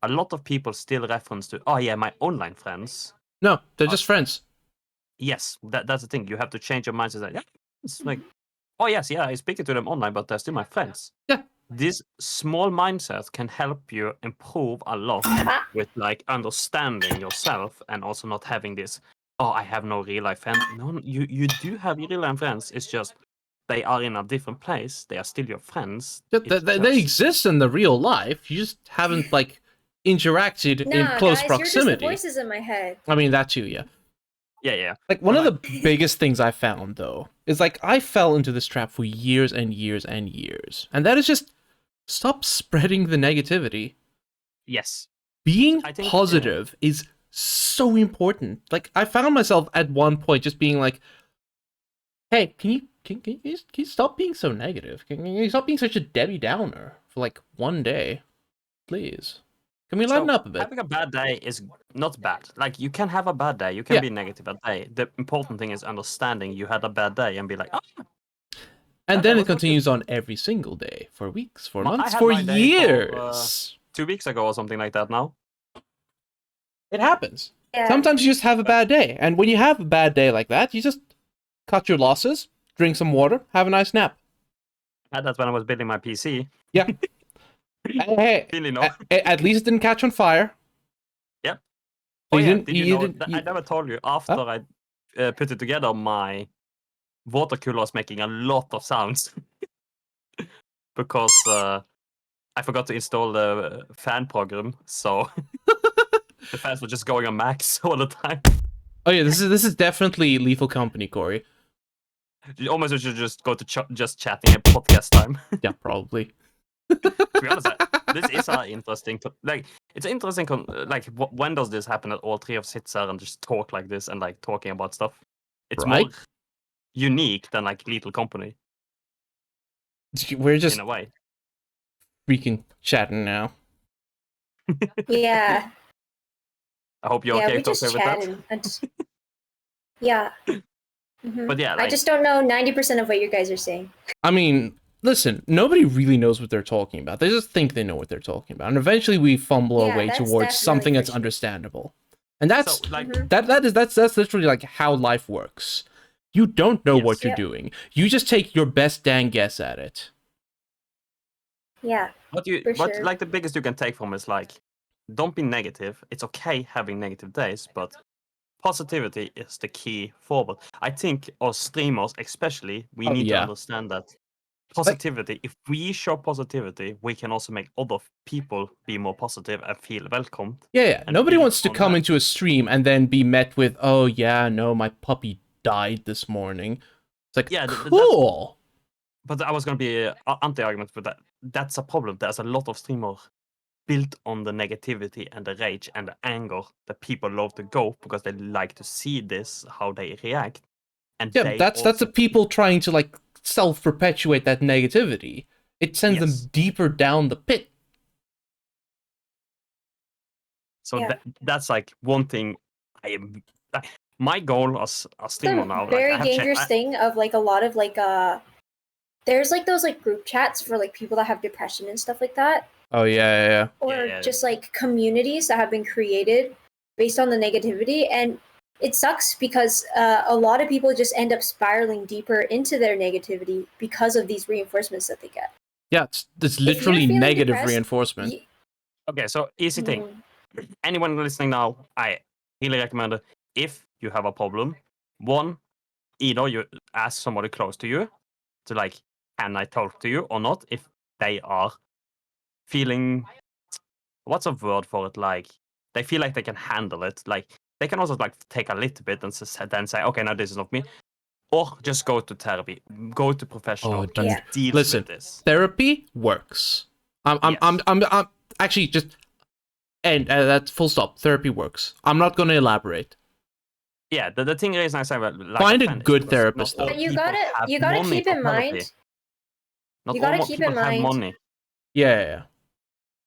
A lot of people still reference to, oh yeah, my online friends. No, they're just friends. Yes, that's the thing. You have to change your mindset. Like, yeah, it's like, oh yes, yeah, I speak to them online, but they're still my friends. Yeah. This small mindset can help you improve a lot with like understanding yourself and also not having this, oh, I have no real life friends. No, you do have real life friends. It's just they are in a different place. They are still your friends. They exist in the real life. You just haven't like interacted in close proximity. You're just the voices in my head. I mean that too, yeah. Yeah. Like one of the biggest things I found though is like I fell into this trap for years and years and years, and that is just stop spreading the negativity. Yes. Being positive is so important. Like I found myself at one point just being like, "Hey, can you stop being so negative? Can you stop being such a Debbie Downer for like one day, please?" Can we lighten up a bit? Having a bad day is not bad. Like, you can have a bad day. You can be negative a day. The important thing is understanding you had a bad day and be like, oh. And Okay, then it what's continues on every single day for weeks, for months, I had for my day years. 2 weeks ago or something like that now. It happens. Yeah. Sometimes you just have a bad day. And when you have a bad day like that, you just cut your losses, drink some water, have a nice nap. I had that when I was building my PC. Yeah. Hey, Really no. at least it didn't catch on fire. Yep. So Oh, you yeah. didn't- Did you you know? didn't- I never told you. After I put it together, my water cooler was making a lot of sounds. Because I forgot to install the fan program, so the fans were just going on max all the time. Oh yeah, this is definitely Lethal Company, Corey. You almost should just go to just chatting at podcast time. Yeah, probably. To be honest, this is an interesting. It's interesting. When does this happen? That all three of us sit there and just talk like this and like talking about stuff. It's more Right? unique than like Lethal Company We're just in a way. freaking chatting now. Yeah. I hope you're Yeah, okay we with just that. chatting. Yeah. Mhm. But yeah, I just don't know 90% of what you guys are saying. I mean, listen, nobody really knows what they're talking about. They just think they know what they're talking about. And eventually we fumble our Yeah, way that's towards definitely something for that's sure. understandable. And that's so like Mhm. that's literally like how life works. You don't know Yes. what you're Yep. doing. You just take your best dang guess at it. Yeah. For what sure. like the biggest you can take from is like, don't be negative. It's okay having negative days, but positivity is the key forward. I think us streamers, especially, we Oh, need to yeah. understand that positivity. If we show positivity, we can also make other people be more positive and feel welcomed. Yeah. And Nobody build wants to on come that. into a stream and then be met with, "Oh yeah, no, my puppy died this morning." It's like, Yeah, that's- cool. But I was going to be an anti-argument with that. That's a problem. There's a lot of streamers built on the negativity and the rage and the anger that people love to go because they like to see this, how they react. And Yeah, they that's also the people trying to like self-perpetuate that negativity. It sends Yes. them deeper down the pit. So Yeah. that's like one thing. My goal as a streamer The now. Like, very I have dangerous thing of like a lot of like there's like those like group chats for like people that have depression and stuff like that, Oh yeah. or Yeah. just like communities that have been created based on the negativity, and it sucks because a lot of people just end up spiraling deeper into their negativity because of these reinforcements that they get. Yeah, it's you're literally feeling negative depressed, reinforcement. Okay, so easy thing. Anyone listening now, I really recommend it. If you have a problem, one, either you ask somebody close to you to like, can I talk to you or not? If they are feeling, what's a word for it? Like, they feel like they can handle it. Like, they can also like take a little bit and then say, okay, now this is not me. Or just go to therapy, go to professional Oh, that dude. deals Listen, with this. therapy works. I'm actually just and that's full stop. Therapy works. I'm not going to elaborate. Yeah, the thing is, I say, like, Find a friend is good because therapist, not all though. But you people gotta have money keep for in therapy. mind. Not You gotta all keep people in have mind. money. Yeah.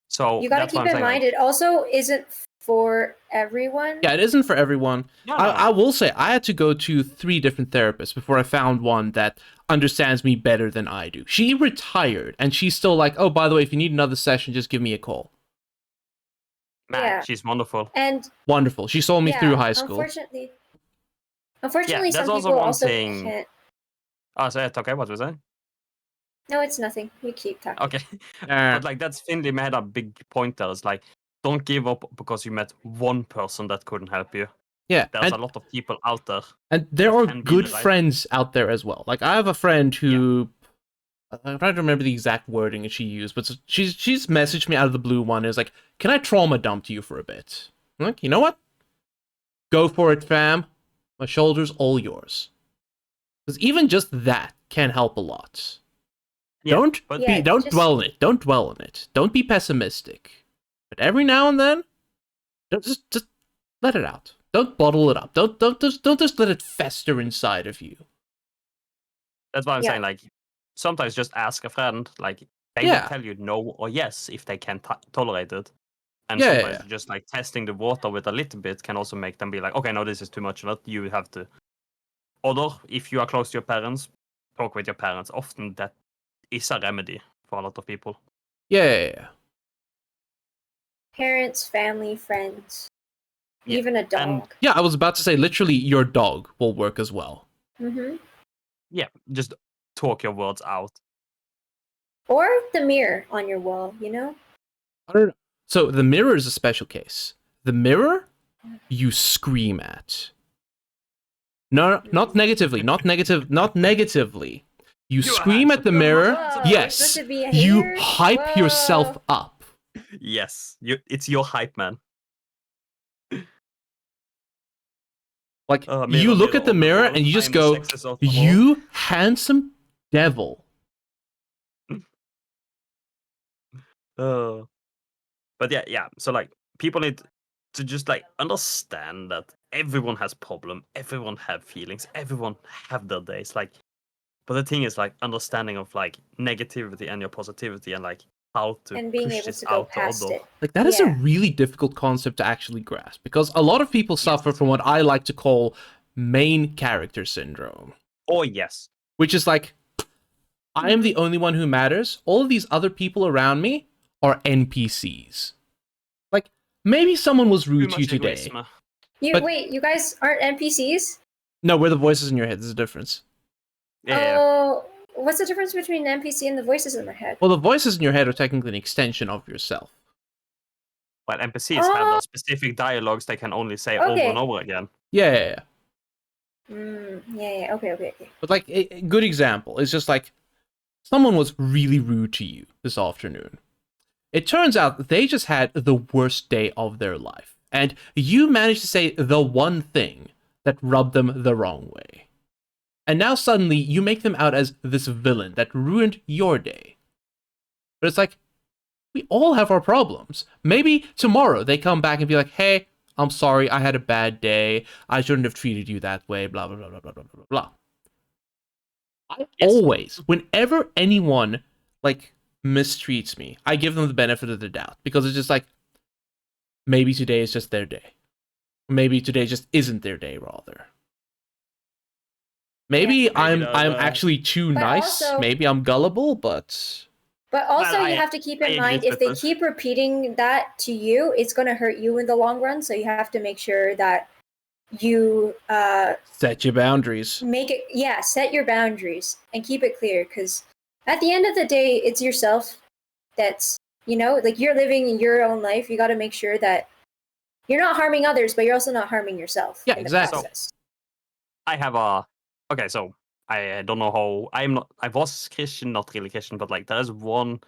So You gotta that's what keep I'm in saying, mind like, it also isn't for everyone. Yeah, it isn't for everyone. no. I will say I had to go to 3 different therapists before I found one that understands me better than I do. She retired, and she's still like, "Oh, by the way, if you need another session, just give me a call." Man, Yeah. she's wonderful. And Wonderful. She saw me yeah, through high school. Unfortunately, Yeah, that's some also people one also thing. can't. Oh, so it's okay. What was that? No, it's nothing. You keep talking. Okay, but like that's Finley made a big point there. It's like, don't give up because you met one person that couldn't help you. Yeah, There's a lot of people out there. and there that are can be good the right- friends out there as well. Like I have a friend who I'm trying to remember the exact wording she used, but she's messaged me out of the blue one. Is like, "Can I trauma dump you for a bit?" I'm like, you know what? Go for it, fam. My shoulder's all yours. Because even just that can help a lot. Yeah, don't but- Yeah, don't just- dwell in it. Don't dwell on it. Don't be pessimistic. But every now and then, just let it out. Don't bottle it up. Don't just let it fester inside of you. That's what I'm Yeah. saying. Like, sometimes just ask a friend. Like, they Yeah. will tell you no or yes if they can tolerate it. And Yeah, sometimes yeah. just like testing the water with a little bit can also make them be like, okay, no, this is too much. That you have to. Although, if you are close to your parents, talk with your parents. Often that is a remedy for a lot of people. Yeah. Parents, family, friends, Yeah, even a and- dog. Yeah, I was about to say, literally, your dog will work as well. Mm-hmm. Yeah, just talk your words out. Or the mirror on your wall, you know? I don't know. So the mirror is a special case. The mirror, you scream at. No, not negatively. Not negatively. You scream at the mirror. Whoa, Yes. we're supposed to be a You hater? hype yourself Whoa. up. Yes, it's your hype, man. Like, Mirror, you look mirror at the on the mirror wall, and you I just am the go, sexiest of them all. you handsome devil. But yeah. So like, people need to just like understand that everyone has problem, everyone have feelings, everyone have their days. Like, but the thing is like understanding of like negativity and your positivity and like how to And being push able this to go out to past other. it. Like, that is a Yeah. really difficult concept to actually grasp, because a lot of people suffer from what I like to call main character syndrome, Oh yes, which is like, I am the only one who matters. All of these other people around me are NPCs. Like, maybe someone was too rude to you much today. egoism. But- Wait, you guys aren't NPCs? No, we're the voices in your head. There's a difference. Yeah. Oh, what's the difference between an NPC and the voices in my head? Well, the voices in your head are technically an extension of yourself. But NPCs have Oh. those specific dialogues they can only say over Okay. and over again. Yeah. Yeah. Okay. But like, a good example is just like, someone was really rude to you this afternoon. It turns out that they just had the worst day of their life, and you managed to say the one thing that rubbed them the wrong way. And now suddenly you make them out as this villain that ruined your day. But it's like, we all have our problems. Maybe tomorrow they come back and be like, hey, I'm sorry, I had a bad day. I shouldn't have treated you that way, blah, blah, blah, blah, blah, blah, blah, blah. I always, whenever anyone, like, mistreats me, I give them the benefit of the doubt, because it's just like, maybe today is just their day. Maybe today just isn't their day, rather. Maybe I'm actually too But nice. also- Maybe I'm gullible, but But also, Well, you I- have to keep I in agree mind, with if they this. keep repeating that to you, it's going to hurt you in the long run. So you have to make sure that you set your boundaries. make it, set your boundaries and keep it clear. Because at the end of the day, it's yourself that's, like, you're living in your own life. You got to make sure that you're not harming others, but you're also not harming yourself. Yeah, in the exactly. process. I have a okay, so I don't know how I was Christian, not really Christian, but like there is one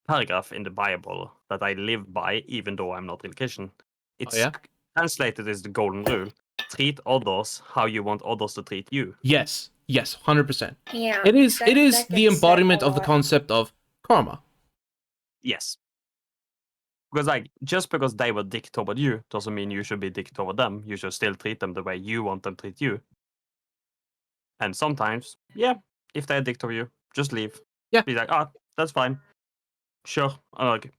paragraph in the Bible that I live by, even though I'm not really Christian. It's yeah? translated as the golden rule: treat others how you want others to treat you. Yes, 100%. Yeah. It is that the gets said embodiment a of the lot. concept of karma. Yes. Because like just because they were dick toward you doesn't mean you should be dick toward them. You should still treat them the way you want them to treat you. And sometimes, if they're dick toward you, just leave. Yeah. Be like, that's fine. Sure. Like,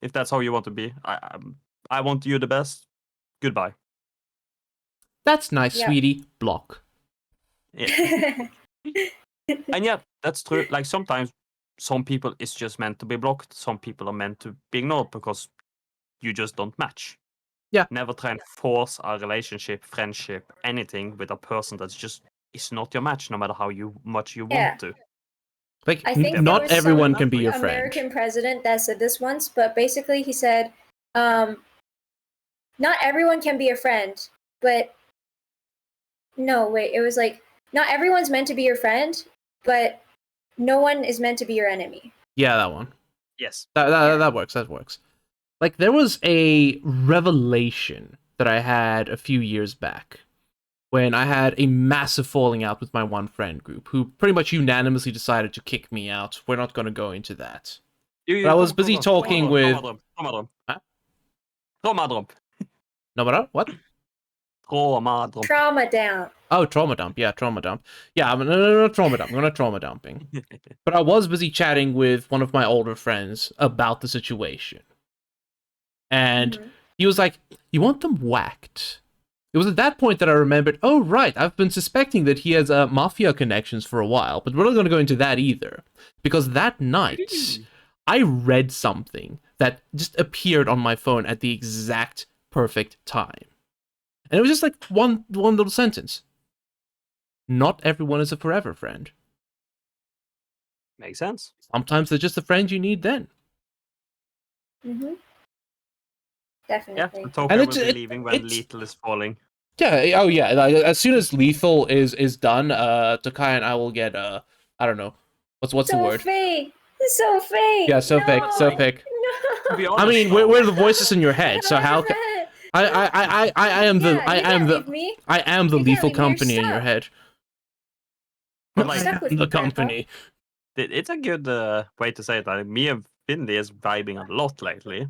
if that's how you want to be, I want you the best. Goodbye. That's nice, Yeah. sweetie. Block. Yeah. And yeah, that's true. Like sometimes some people is just meant to be blocked. Some people are meant to be ignored because you just don't match. Yeah. Never try and force a relationship, friendship, anything with a person that's just is not your match, no matter how much you Yeah. want to. Like, I think there not was everyone some can be your American friend. president that said this once, but basically he said, not everyone can be a friend, but no, wait, it was like, not everyone's meant to be your friend, but no one is meant to be your enemy. Yeah, that one. Yes. That works. That works. Like, there was a revelation that I had a few years back when I had a massive falling out with my one friend group, who pretty much unanimously decided to kick me out. We're not going to go into that. But I was busy talking with... Huh? Traumadrop. No, what? Traumadrop. Trauma down. Oh, trauma dump. Yeah, trauma dump. Yeah, no, trauma dump. I'm going to trauma dumping. But I was busy chatting with one of my older friends about the situation. And Mhm. he was like, "You want them whacked?" It was at that point that I remembered, oh, right, I've been suspecting that he has mafia connections for a while, but we're not going to go into that either. Because that night, I read something that just appeared on my phone at the exact perfect time. And it was just like one little sentence. Not everyone is a forever friend. Makes sense. Sometimes they're just the friend you need then. Mhm. Yeah, Definitely. Utopia And will be leaving when Lethal is falling. Yeah, oh yeah, like, as soon as Lethal is done, Takai and I will get, I don't know, what's the So word? fake. So fake. Yeah, so no. fake, so fake. To be No. honest, I mean, we're the voices in your head, so how can... I am the... Yeah, I you am can't the... leave me. I am the You can't lethal leave me, you're company in your stuck. head. But, I like, Stuck with am the me, Grandpa. company. it's a good way to say it. Like, me and Finley is vibing a lot lately,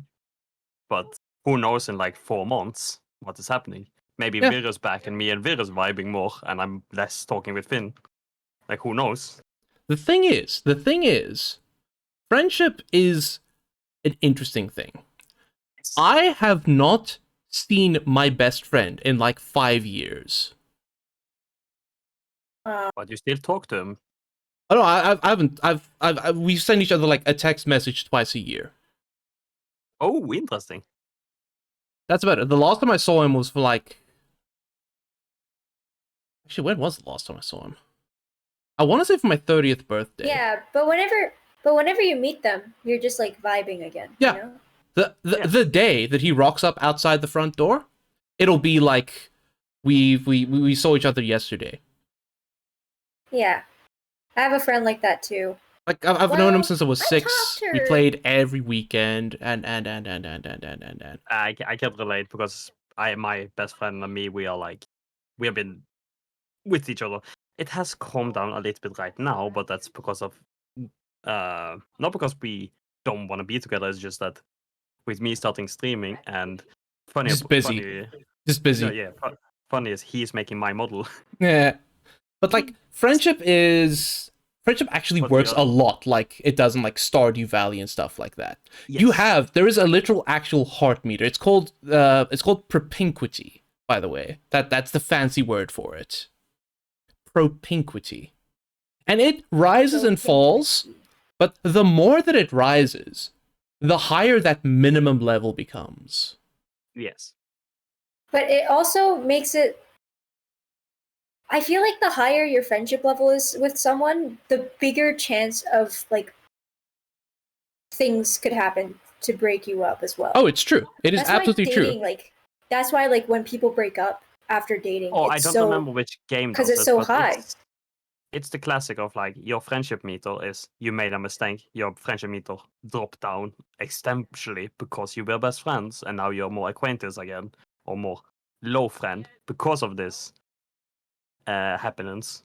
but who knows in like 4 months what is happening? Maybe Yeah. Virus back and me and Virus vibing more, and I'm less talking with Finn. Like, who knows? The thing is, friendship is an interesting thing. I have not seen my best friend in like 5 years. But you still talk to him. Oh no, I haven't. We send each other like a text message twice a year. Oh, interesting. That's about it. The last time I saw him was for like... Actually, when was the last time I saw him? I want to say for my 30th birthday. Yeah, but whenever you meet them, you're just like vibing again. Yeah. You know? The day that he rocks up outside the front door, it'll be like we saw each other yesterday. Yeah. I have a friend like that too. Like I've known him Well, since I was I 6. talked to We her. played every weekend and. I can relate because my best friend and me, we have been with each other. It has calmed down a little bit right now, but that's because of not because we don't want to be together. It's just that with me starting streaming and Just busy. Just busy. No, yeah, funny is he's making my model. Yeah. But like friendship actually But works yeah. a lot like it does in like Stardew Valley and stuff like that. Yes. There is a literal actual heart meter. It's called propinquity, by the way. That's the fancy word for it. Propinquity. And it rises and falls, but the more that it rises, the higher that minimum level becomes. Yes. But it also makes it. I feel like the higher your friendship level is with someone, the bigger chance of like things could happen to break you up as well. Oh, it's true. It is That's absolutely why true. dating, like, that's why like when people break up after dating, Oh, it's I don't so remember which game because does it's it, so but high. It's the classic of like your friendship meter is you made a mistake, your friendship meter dropped down exponentially because you were best friends and now you're more acquaintance again or more low friend because of this happenings.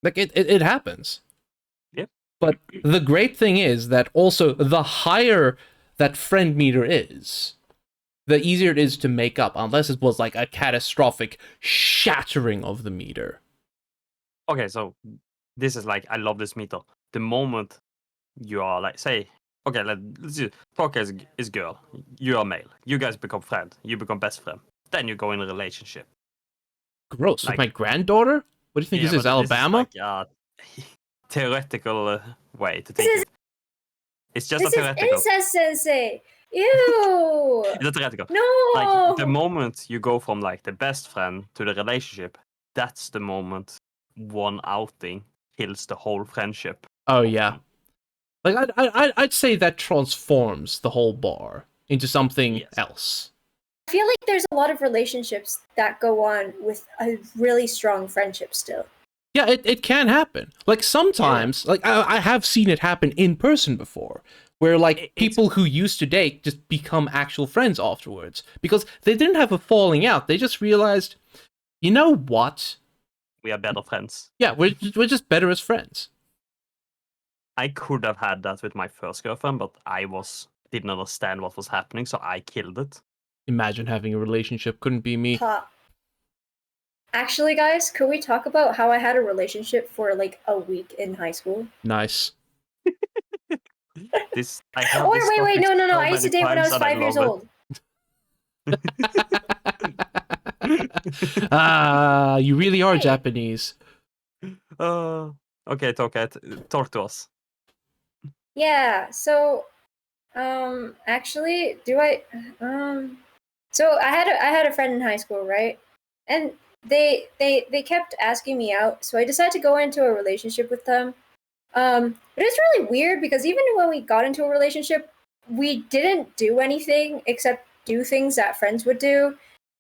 Like it happens. Yep. But the great thing is that also the higher that friend meter is, the easier it is to make up, unless it was like a catastrophic shattering of the meter. Okay, so this is like I love this meter. The moment you are like say, okay, let's see, talk is girl, you are male, you guys become friend, you become best friend, then you go in a relationship. Gross. Like- With my granddaughter? What do you think this is, but Alabama? This is like a theoretical way to think This is it. It's just this a is theoretical. incest sensei. Ew. It's a theoretical. No. Like the moment you go from like the best friend to the relationship, that's the moment one outing kills the whole friendship. Oh yeah. Like I'd say that transforms the whole bar into something Yes. else. I feel like there's a lot of relationships that go on with a really strong friendship still. Yeah, it can happen. Like sometimes, like I have seen it happen in person before, where like It's- people who used to date just become actual friends afterwards because they didn't have a falling out. They just realized, you know what? We are better friends. Yeah, we're just better as friends. I could have had that with my first girlfriend, but didn't understand what was happening, so I killed it. Imagine having a relationship. Couldn't be me. Actually, guys, could we talk about how I had a relationship for like a week in high school? Nice. This I have Or this wait, topic no. so I used to many date when I times was and 5 years love old. You really are Hey. Japanese. Okay, talk to us. Yeah, so actually, do I so I had a friend in high school, right? And they kept asking me out, so I decided to go into a relationship with them. But it's really weird because even when we got into a relationship, we didn't do anything except do things that friends would do.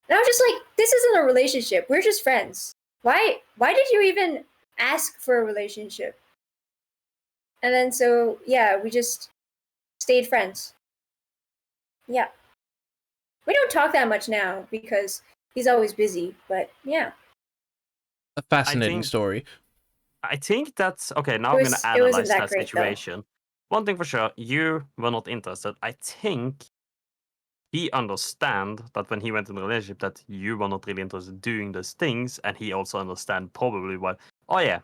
And I was just like, this isn't a relationship. We're just friends. Why did you even ask for a relationship? And then so yeah, we just stayed friends. Yeah. We don't talk that much now because he's always busy, but yeah. A fascinating think- story. I think that's okay. Now It I'm was- gonna it wasn't analyze that that great, though. situation. One thing for sure, you were not interested. I think he understand that when he went in a relationship that you were not really interested in doing those things, and he also understand probably why. Oh yeah,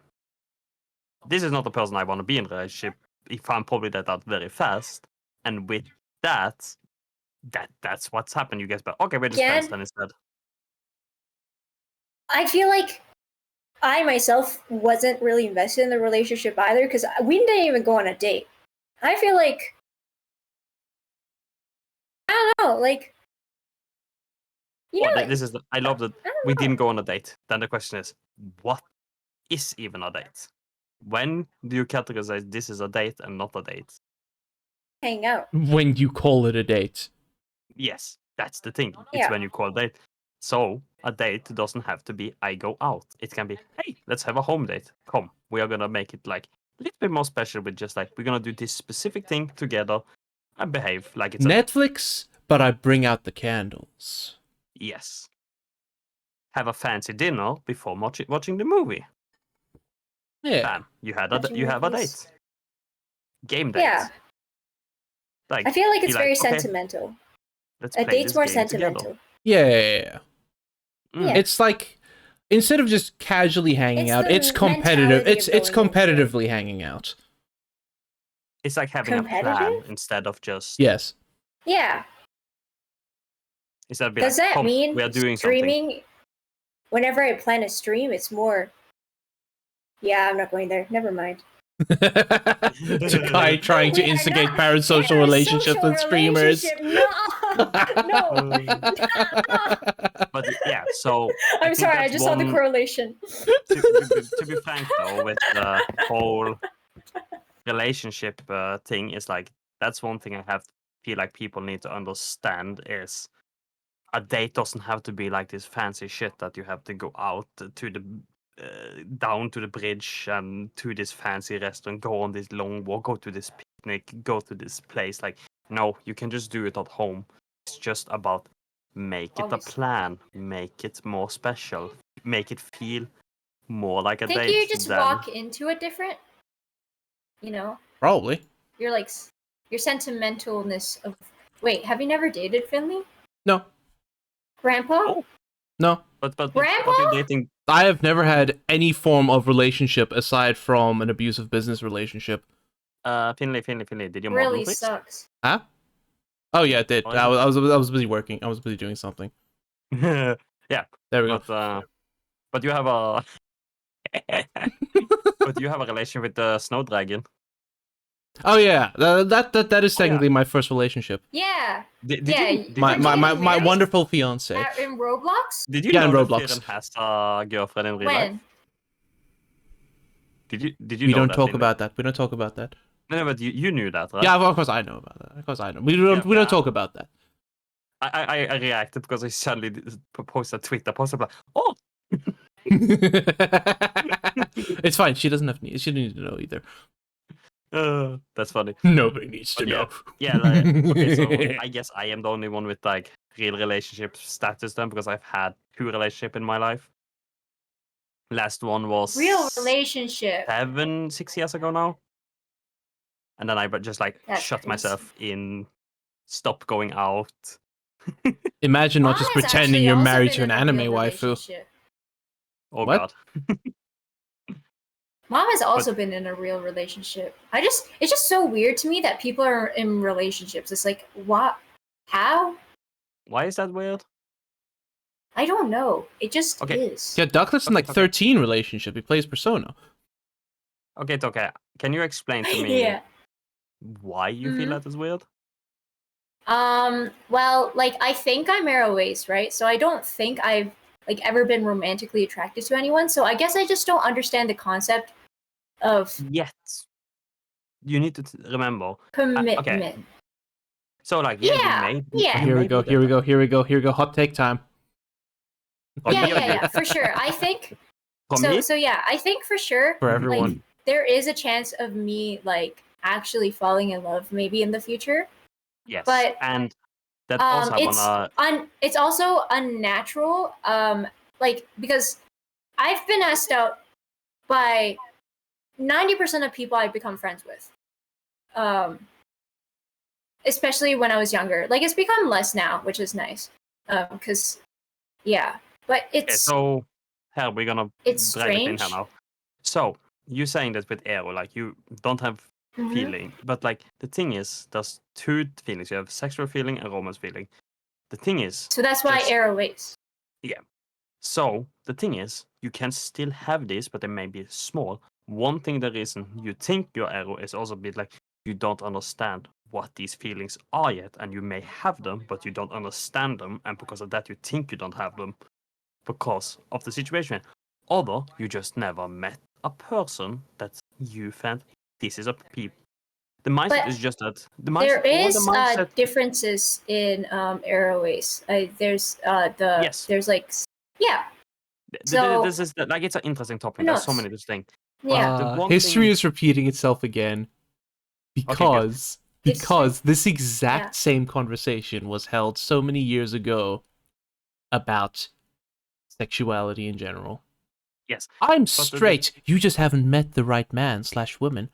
this is not the person I want to be in a relationship. He found probably that out very fast, and with that's what's happened. You guys, but okay, we're just friends Again? then instead. I feel like I myself wasn't really invested in the relationship either because we didn't even go on a date. I feel like I don't know, like you know, This is I love that I don't we know. didn't go on a date. Then the question is, what is even a date? When do you categorize this is a date and not a date? hang out. When you call it a date. Yes, that's the thing. It's Yeah. when you call date. So a date doesn't have to be I go out. It can be, hey, let's have a home date. Come, we are gonna make it like a little bit more special with just like we're gonna do this specific thing together and behave like it's a Netflix, but I bring out the candles. yes. Have a fancy dinner before watching the movie. Yeah. Bam, you have a movies. date. Game date. Yeah. Like I feel like it's be very okay, sentimental. let's A play date's this more game sentimental. together. Yeah. Yeah. It's like instead of just casually hanging It's out, the it's competitive. mentality It's of going into it. competitively hanging out. It's like having a plan Competitive? instead of just Yes. Yeah. instead of be Does like, that come, mean we are doing something. streaming? Whenever I plan a stream, it's more. Yeah, I'm not going there. Never mind. Takai trying to We are instigate not parasocial in a relationships social with streamers. relationship. No. But yeah, so I I'm think sorry, I that's just saw the one- correlation. to be frank though, with the whole relationship thing, is like that's one thing I have feel like people need to understand is a date doesn't have to be like this fancy shit that you have to go out to the down to the bridge and to this fancy restaurant, go on this long walk, go to this picnic, go to this place. Like, no, you can just do it at home. It's just about make it a Always. plan, make it more special, make it feel more like a Think date. you just than... walk into it different? You know, Probably. you're like your sentimentalness of. Wait, have you never dated Finley? No. Grandpa? Oh. No. But Grandpa? you're dating. I have never had any form of relationship aside from an abusive business relationship. Finley, did you model Really this? sucks. Huh? Oh yeah, it did. Oh, I is was busy working. I was busy doing something. yeah, There we go. but you have a but you have a relation with the snow dragon. Oh yeah, that is Oh, yeah. technically my first relationship. Yeah. Did Yeah, you, did My you my know, my, getting my married? wonderful fiance. In Roblox? did you Yeah, in know that Roblox. Firen has a girlfriend in real life? When? Did you We know don't that, talk Finley? about that. We don't talk about that. No, but you knew that, right? Yeah, of course I know about that. Of course I know. We don't Yeah. talk about that. I reacted because I suddenly posted a Twitter post. I'm like, oh, It's fine. She doesn't need to know either. that's funny. Nobody needs to But yeah. know. Yeah, like, okay, so I guess I am the only one with like real relationship status then, because I've had 2 relationships in my life. Last one was Real relationship. 6 years ago now. And then I just like That's shut crazy. myself in, stop going out. Imagine not Mom just has pretending actually you're also married been to an in a anime real waifu. relationship. Oh What? god. Mom has also been in a real relationship. It's just so weird to me that people are in relationships. It's like, what? How? Why is that weird? I don't know. It just is. Yeah, DUCKLETT's in like 13 relationships. He plays Persona. Okay, Tokai, can you explain to me why you feel Mhm. that is weird? Well, like I think I'm arrow-ace, right? So I don't think I've like ever been romantically attracted to anyone. So I guess I just don't understand the concept of Yet. You need to remember. commitment. Okay. So like you may Here we go. Hot take time. Yeah, for sure. I think so yeah, I think for sure For everyone. like there is a chance of me like actually falling in love maybe in the future. Yes. But and that also it's also unnatural like because I've been asked out by 90% of people I've become friends with. Especially when I was younger. Like it's become less now, which is nice. Because but it's so here we're gonna it's drive it in here strange. now. So you saying that with arrow, like you don't have Mhm. feeling, but like the thing is, there's two feelings. You have sexual feeling and romance feeling. The thing is, So that's why arrow-ace. so the thing is, you can still have this, but they may be small. One thing, the reason you think your arrow is also a bit like you don't understand what these feelings are yet, and you may have them, but you don't understand them, and because of that, you think you don't have them because of the situation. Although you just never met a person that you found this is a people. The mindset But is just that There is the mindset. differences in arrow-ace. There's Yes. there's like So- This is like it's an interesting topic. Who There's so knows? many things things. yeah. The one History thing- is repeating itself again because this exact same conversation was held so many years ago about sexuality in general. Yes. I'm straight. You just haven't met the right man / woman.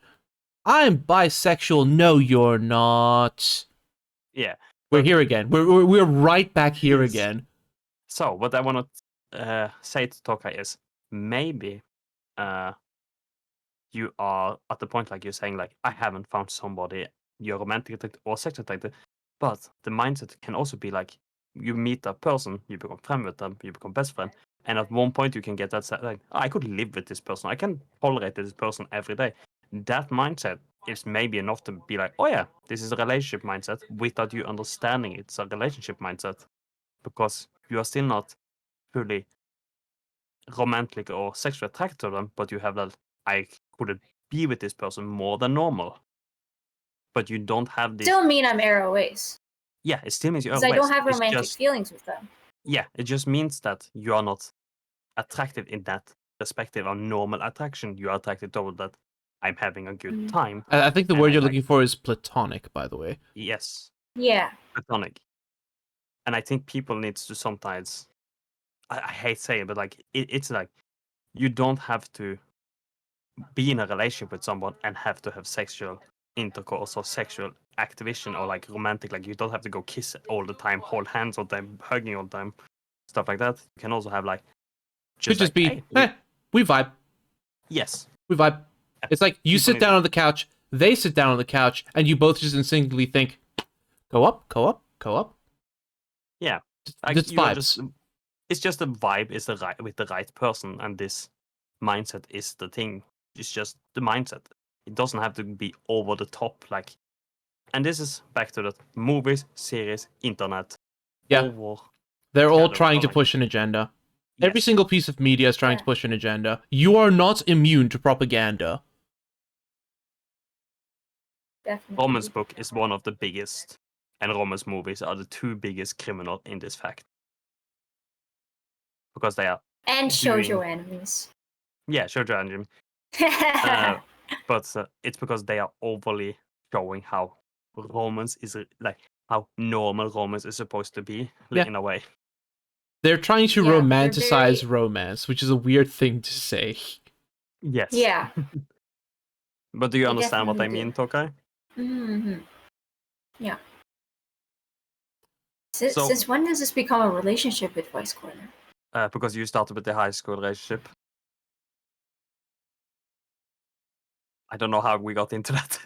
I'm bisexual. No, you're not. Yeah. We're here again. We're right back here Yes. again. So what I want to say to Tokai is maybe you are at the point like you're saying like I haven't found somebody you're romantic attracted or sexual attracted, but the mindset can also be like you meet a person, you become friend with them, you become best friend, and at one point you can get that like I could live with this person, I can tolerate this person every day. That mindset is maybe enough to be like, oh yeah, this is a relationship mindset without you understanding it's a relationship mindset because you are still not fully romantic or sexually attracted to them, but you have that I could be with this person more than normal. But you don't have this. Still mean I'm arrow-ace. Yeah, it still means you're Because I don't have romantic feelings with them. Yeah, it just means that you are not attractive in that perspective of normal attraction. You are attracted toward that I'm having a good time. I think the word you're looking for is platonic, by the way. Yes. Yeah. Platonic. And I think people needs to sometimes I hate saying it, but like it's like you don't have to be in a relationship with someone and have to have sexual intercourse or sexual activation or like romantic, like you don't have to go kiss all the time, hold hands all the time, hugging all the time, stuff like that. You can also have like Could just like, be hey, we vibe. Yes. We vibe. It's like you sit down on the couch, they sit down on the couch, and you both just instinctively think, go up, go up, go up. Yeah. It's vibes. It's just the vibe is the right with the right person, and this mindset is the thing. It's just the mindset. It doesn't have to be over the top, like. And this is back to the movies, series, internet. Yeah, they're all trying to like, push an agenda. yes. Every single piece of media is trying to push an agenda. You are not immune to propaganda. Definitely. Romance book is one of the biggest, and romance movies are the two biggest criminal in this fact. Because they are and shoujo animes. Yeah, shoujo anime. But it's because they are overly showing how romance is like how normal romance is supposed to be in a way. They're trying to romanticize romance, which is a weird thing to say. Yes. Yeah. But do you understand what I mean, Tokai? Mm-hmm. Yeah. Since when does this become a relationship with Voice Corner? Because you started with the high school relationship. I don't know how we got into that.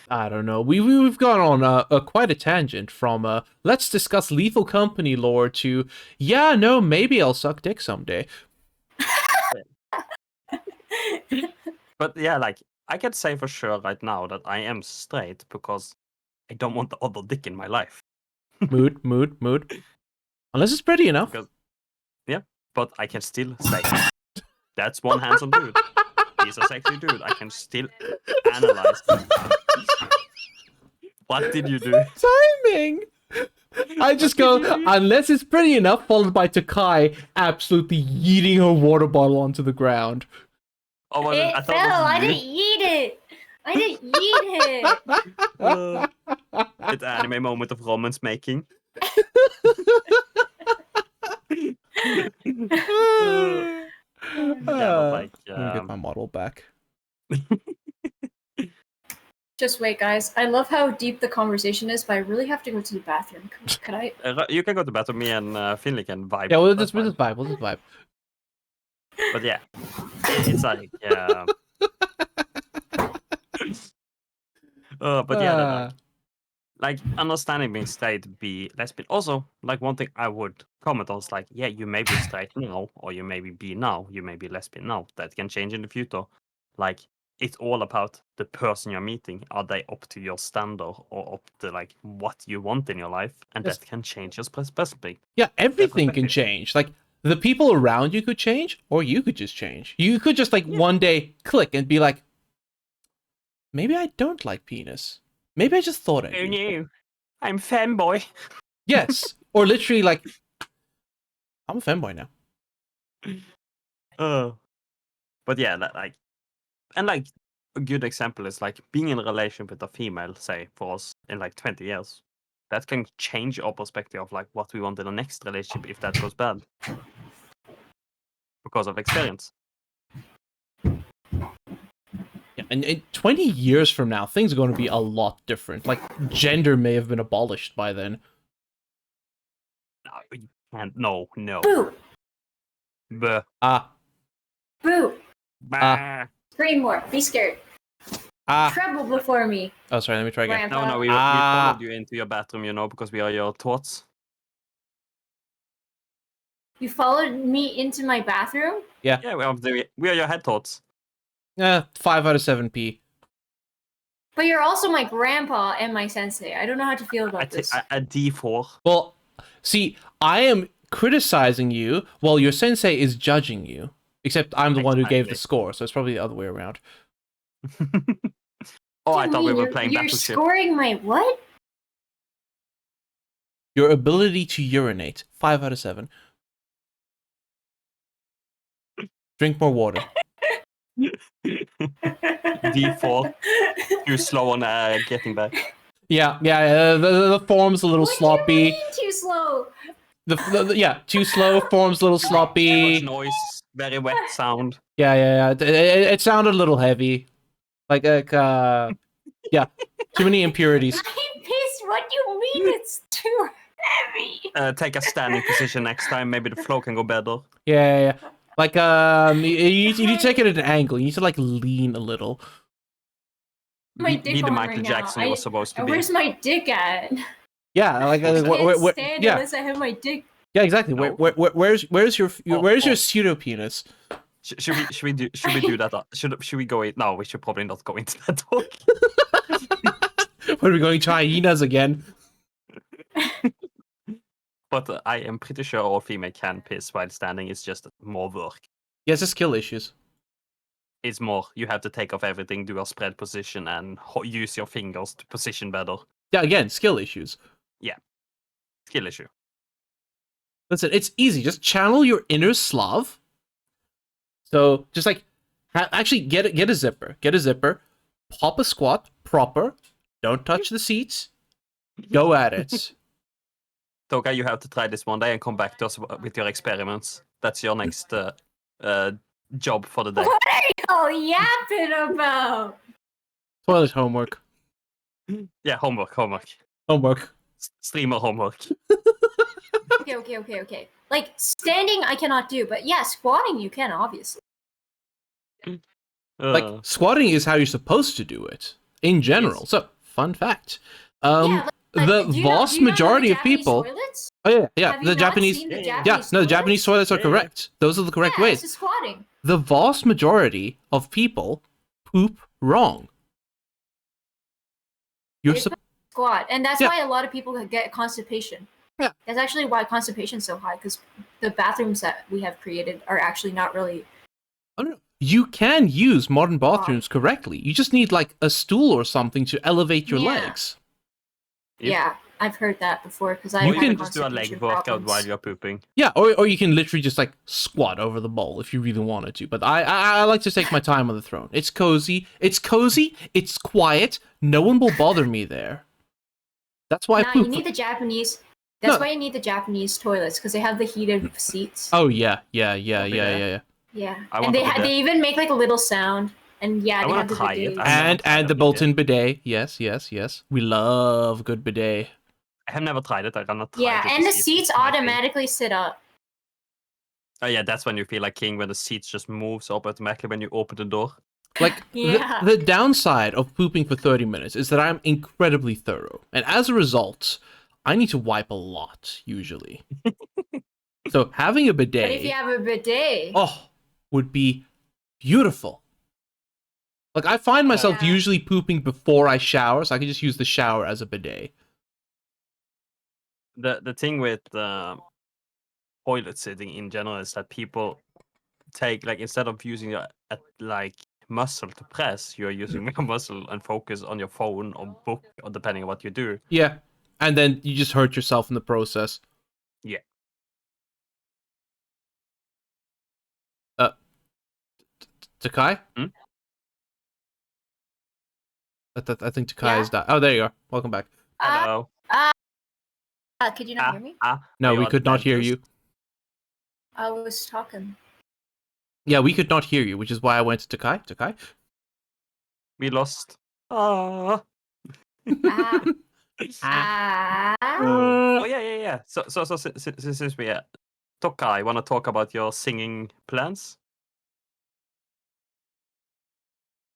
I don't know. We've gone on quite a tangent from let's discuss Lethal Company lore to yeah, no, maybe I'll suck dick someday. But yeah, like I can say for sure right now that I am straight because I don't want the other dick in my life. Mood. Unless it's pretty enough. Because, yeah, but I can still say that's one handsome dude. He's a sexy dude. I can still analyze him. What did you do? Timing. I just go unless it's pretty enough, followed by Takai absolutely yeeting her water bottle onto the ground. Oh, was It I thought fell. I it was didn't eat it. I didn't eat it. it's an anime moment of romance making. But like, let me get my model back. Just wait, guys. I love how deep the conversation is, but I really have to go to the bathroom. Could I? You can go to bed with me and Finley can vibe. Yeah, we'll That's just fine. vibe. But yeah, it's like, but yeah, like understanding being straight, be lesbian. Also, like one thing I would comment on is like, yeah, you may be straight now, or you may be now, you may be lesbian now. That can change in the future. Like, it's all about the person you're meeting. Are they up to your standard or up to like what you want in your life? And Yes. that can change your perspective. Yeah, everything can perspective. change. Like the people around you could change, or you could just change. You could just like one day click and be like, maybe I don't like penis. Maybe I just thought I Oh do. no, I'm femboy. Yes, or literally like, I'm a femboy now. But yeah, that, like, and like a good example is like being in a relationship with a female, say for us in like 20 years. That can change our perspective of like what we want in the next relationship if that goes bad. Because of experience. Yeah, and 20 years from now, things are going to be a lot different. Like gender may have been abolished by then. No, you can't. No. Boo! Buh. Boo! Bah. Scream more. Be scared. Treble before me. Oh, sorry. Let me try again. Grandpa. No, we followed you into your bathroom, because we are your thoughts. You followed me into my bathroom? Yeah, we are your head thoughts. 5 out of 7 P. But you're also my grandpa and my sensei. I don't know how to feel about this. A D4. Well, see, I am criticizing you while your sensei is judging you. Except I'm the one who gave the score, so it's probably the other way around. I thought we were playing You're Battleship. scoring my what? Your ability to urinate. 5 out of 7. Drink more water. D4. Too slow on getting back. Yeah. The form's a little sloppy. What do you mean too slow? Too slow. Form's a little sloppy. Too much noise. Very wet sound. Yeah. It sounded a little heavy. Like too many impurities. I'm pissed. What do you mean it's too heavy? Take a standing position next time. Maybe the flow can go better. Yeah. Like you need to take it at an angle. You need to like lean a little. My dick be the on Michael right Jackson now. you were supposed to be. Where's my dick at? Yeah, like I can't stand unless I have my dick. Yeah, exactly. No. Where's your pseudo penis? Should we do that? Should we go in? No, we should probably not go into that talk. What are we going to hyenas again? But I am pretty sure all female can piss while standing. It's just more work. Yes, it's skill issues. It's more. You have to take off everything, do a spread position, and use your fingers to position better. Yeah, again, skill issues. Yeah, skill issue. Listen, it's easy. Just channel your inner Slav. So just like, actually get a zipper. Get a zipper. Pop a squat proper. Don't touch the seats. Go at it. Toka, you have to try this one day and come back to us with your experiments. That's your next job for the day. What are you all yapping about? Toilet homework. Yeah, homework. Homework. Streamer homework. Okay. Like, standing I cannot do, but yeah, squatting you can, obviously. Like, squatting is how you're supposed to do it in general. Yes. So, fun fact. Yeah, The do you know vast the majority of Japanese people. Toilets? Oh yeah, Have you the not Japanese. seen the Yeah, Yeah, Japanese no, the toilets? Japanese toilets are Yeah, yeah. correct. Those are the correct Yeah, ways. it's just squatting. The vast majority of people poop wrong. You're They sup- squat, and that's Yeah. why a lot of people get constipation. Yeah. That's actually why constipation's so high, because the bathrooms that we have created are actually not really. Oh, no. You can use modern bathrooms correctly. You just need like a stool or something to elevate your Yeah. legs. Yep. Yeah, I've heard that before because I You Or you can can just do a leg workout while you're pooping. Yeah, or you can literally just like squat over the bowl if you really wanted to. But I like to take my time on the throne. It's cozy. It's quiet. No one will bother me there. That's why I Nah, poop. you need the Japanese. That's No. why you need the Japanese toilets because they have the heated seats. Oh yeah. Yeah, I want and a bidet. they even make like a little sound, and yeah, I they wanna have the try it. bidets. I have never tried And a the bidet. built-in bidet. Yes. We love good bidet. I have never tried it. I cannot try Yeah, it. and the to see if seats it's my thing. automatically sit up. Oh yeah, that's when you feel like king when the seats just moves up automatically when you open the door. Like Yeah. the downside of pooping for 30 minutes is that I'm incredibly thorough, and as a result, I need to wipe a lot usually. So having a bidet, But if you have a bidet, would be beautiful. Like I find myself Yeah. usually pooping before I shower, so I can just use the shower as a bidet. The thing with toilet sitting in general is that people take like instead of using a like muscle to press, you're using a muscle and focus on your phone or book or depending on what you do. Yeah, and then you just hurt yourself in the process. Yeah. Takai? Hmm? I think Takai Yeah? is died. Oh, there you are. Welcome back. Hello. could you not hear me? No, are we you could not hear Adventist? you. I was talking. Yeah, we could not hear you, which is why I went to Takai. Takai? We lost. Ah. Ah. Oh yeah. So since we Tokai, want to talk about your singing plans?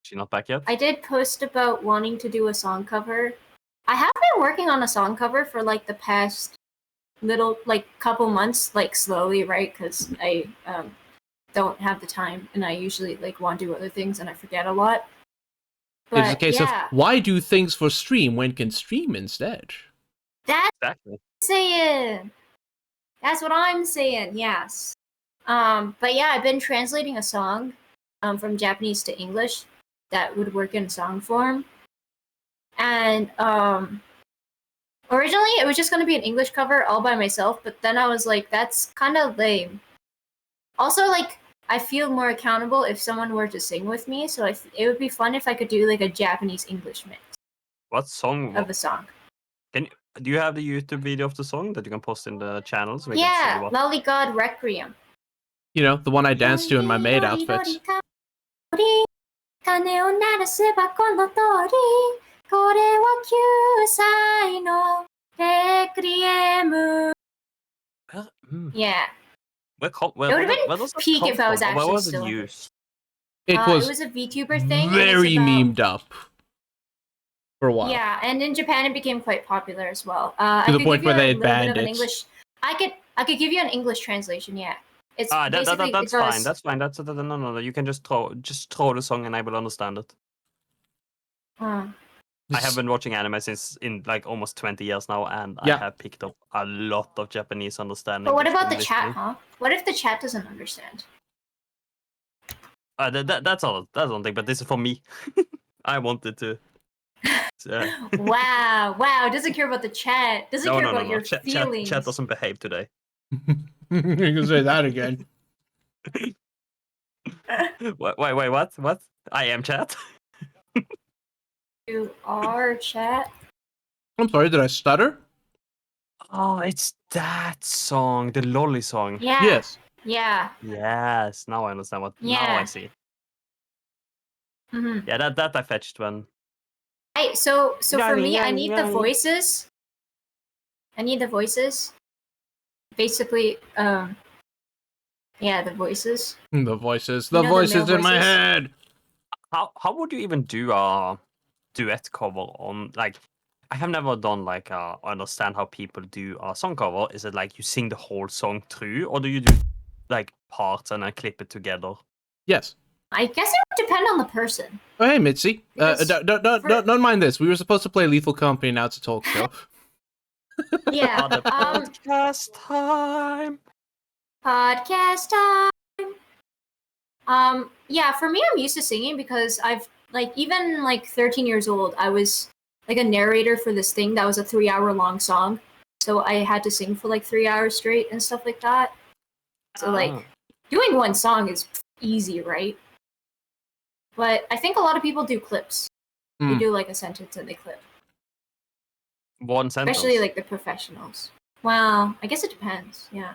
She not back yet? I did post about wanting to do a song cover. I have been working on a song cover for like the past couple months, like slowly, right? Because I don't have the time, and I usually like want to do other things, and I forget a lot. But It's a case of why do things for stream when can stream instead? That's Exactly. saying. That's what I'm saying. Yes. But yeah, I've been translating a song from Japanese to English that would work in song form. And originally it was just going to be an English cover all by myself, but then I was like, that's kind of lame. Also, like, I feel more accountable if someone were to sing with me, so it would be fun if I could do like a Japanese English mix What song? of a song. Do you have the YouTube video of the song that you can post in the channels? We can see Yeah, what... Lolly God Requiem. You know, the one I danced to in my maid outfits. 鐘を鳴らせばこの通りこれは9歳のレクリエム Yeah. Where It would have been peak if I was actually Where was still it in used? It It was was a VTuber thing. very and it's memed up for a while. Yeah, and in Japan it became quite popular as well. To the point where they had banned it. English. I could give you an English translation. Yeah, it's That's basically fine. it goes, That's fine. No. You can just throw the song and I will understand it. I have been watching anime since in like almost 20 years now, and Yeah. I have picked up a lot of Japanese understanding. But what just about from the chat, listening. huh? What if the chat doesn't understand? That's all. That's one thing. But this is for me. I wanted to. Wow, doesn't care about the chat. Doesn't care about your feelings. Chat doesn't behave today. You can say that again. Wait, what? I am chat. You are chat. I'm sorry, did I stutter? Oh, it's that song, the Lolly song. Yeah. Yes. Yeah. Yes, now I understand what. Now Yeah. I see. Mm-hmm. Yeah, that I fetched when. So for me, I need the yeah. voices. I need the voices. Basically, yeah, the voices. The voices. You The know the voices male in my voices? head. how would you even do a duet cover on like? I have never done like understand how people do a song cover. Is it like you sing the whole song through, or do you do like parts and then clip it together? Yes. I guess it would depend on the person. Oh, hey, Mitzi. Because Don't mind this. We were supposed to play Lethal Company, now it's a talk show. Yeah. Other podcast time. Podcast time. Yeah, for me, I'm used to singing because I've like even like 13 years old, I was like a narrator for this thing that was a 3-hour long song. So I had to sing for like 3 hours straight and stuff like that. So like doing one song is easy, right? But I think a lot of people do clips. They do like a sentence and they clip. One sentence. Especially like the professionals. Well, I guess it depends. Yeah.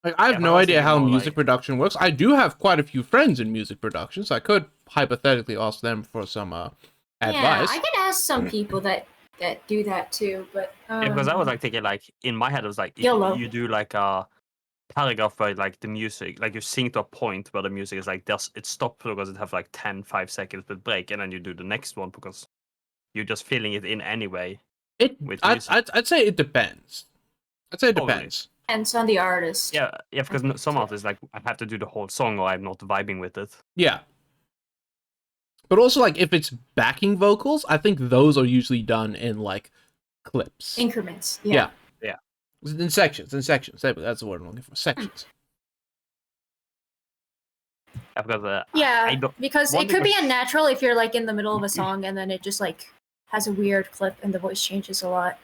Like, I have no idea how music production works. I do have quite a few friends in music production, so I could hypothetically ask them for some advice. Yeah, I can ask some people that do that too, but yeah, because I was like thinking like in my head it was like if you do like a paragraph where like the music, like you sing to a point where the music is like it stops because it have like 5 seconds with break, and then you do the next one because you're just filling it in anyway. I'd say it depends. I'd say it depends. Depends on the artist. Yeah, because some artists like I have to do the whole song or I'm not vibing with it. Yeah. But also like if it's backing vocals, I think those are usually done in like clips. Increments. Yeah. In sections. That's the word I'm looking for. Sections. Because it could be unnatural if you're like in the middle of a song and then it just like has a weird clip and the voice changes a lot.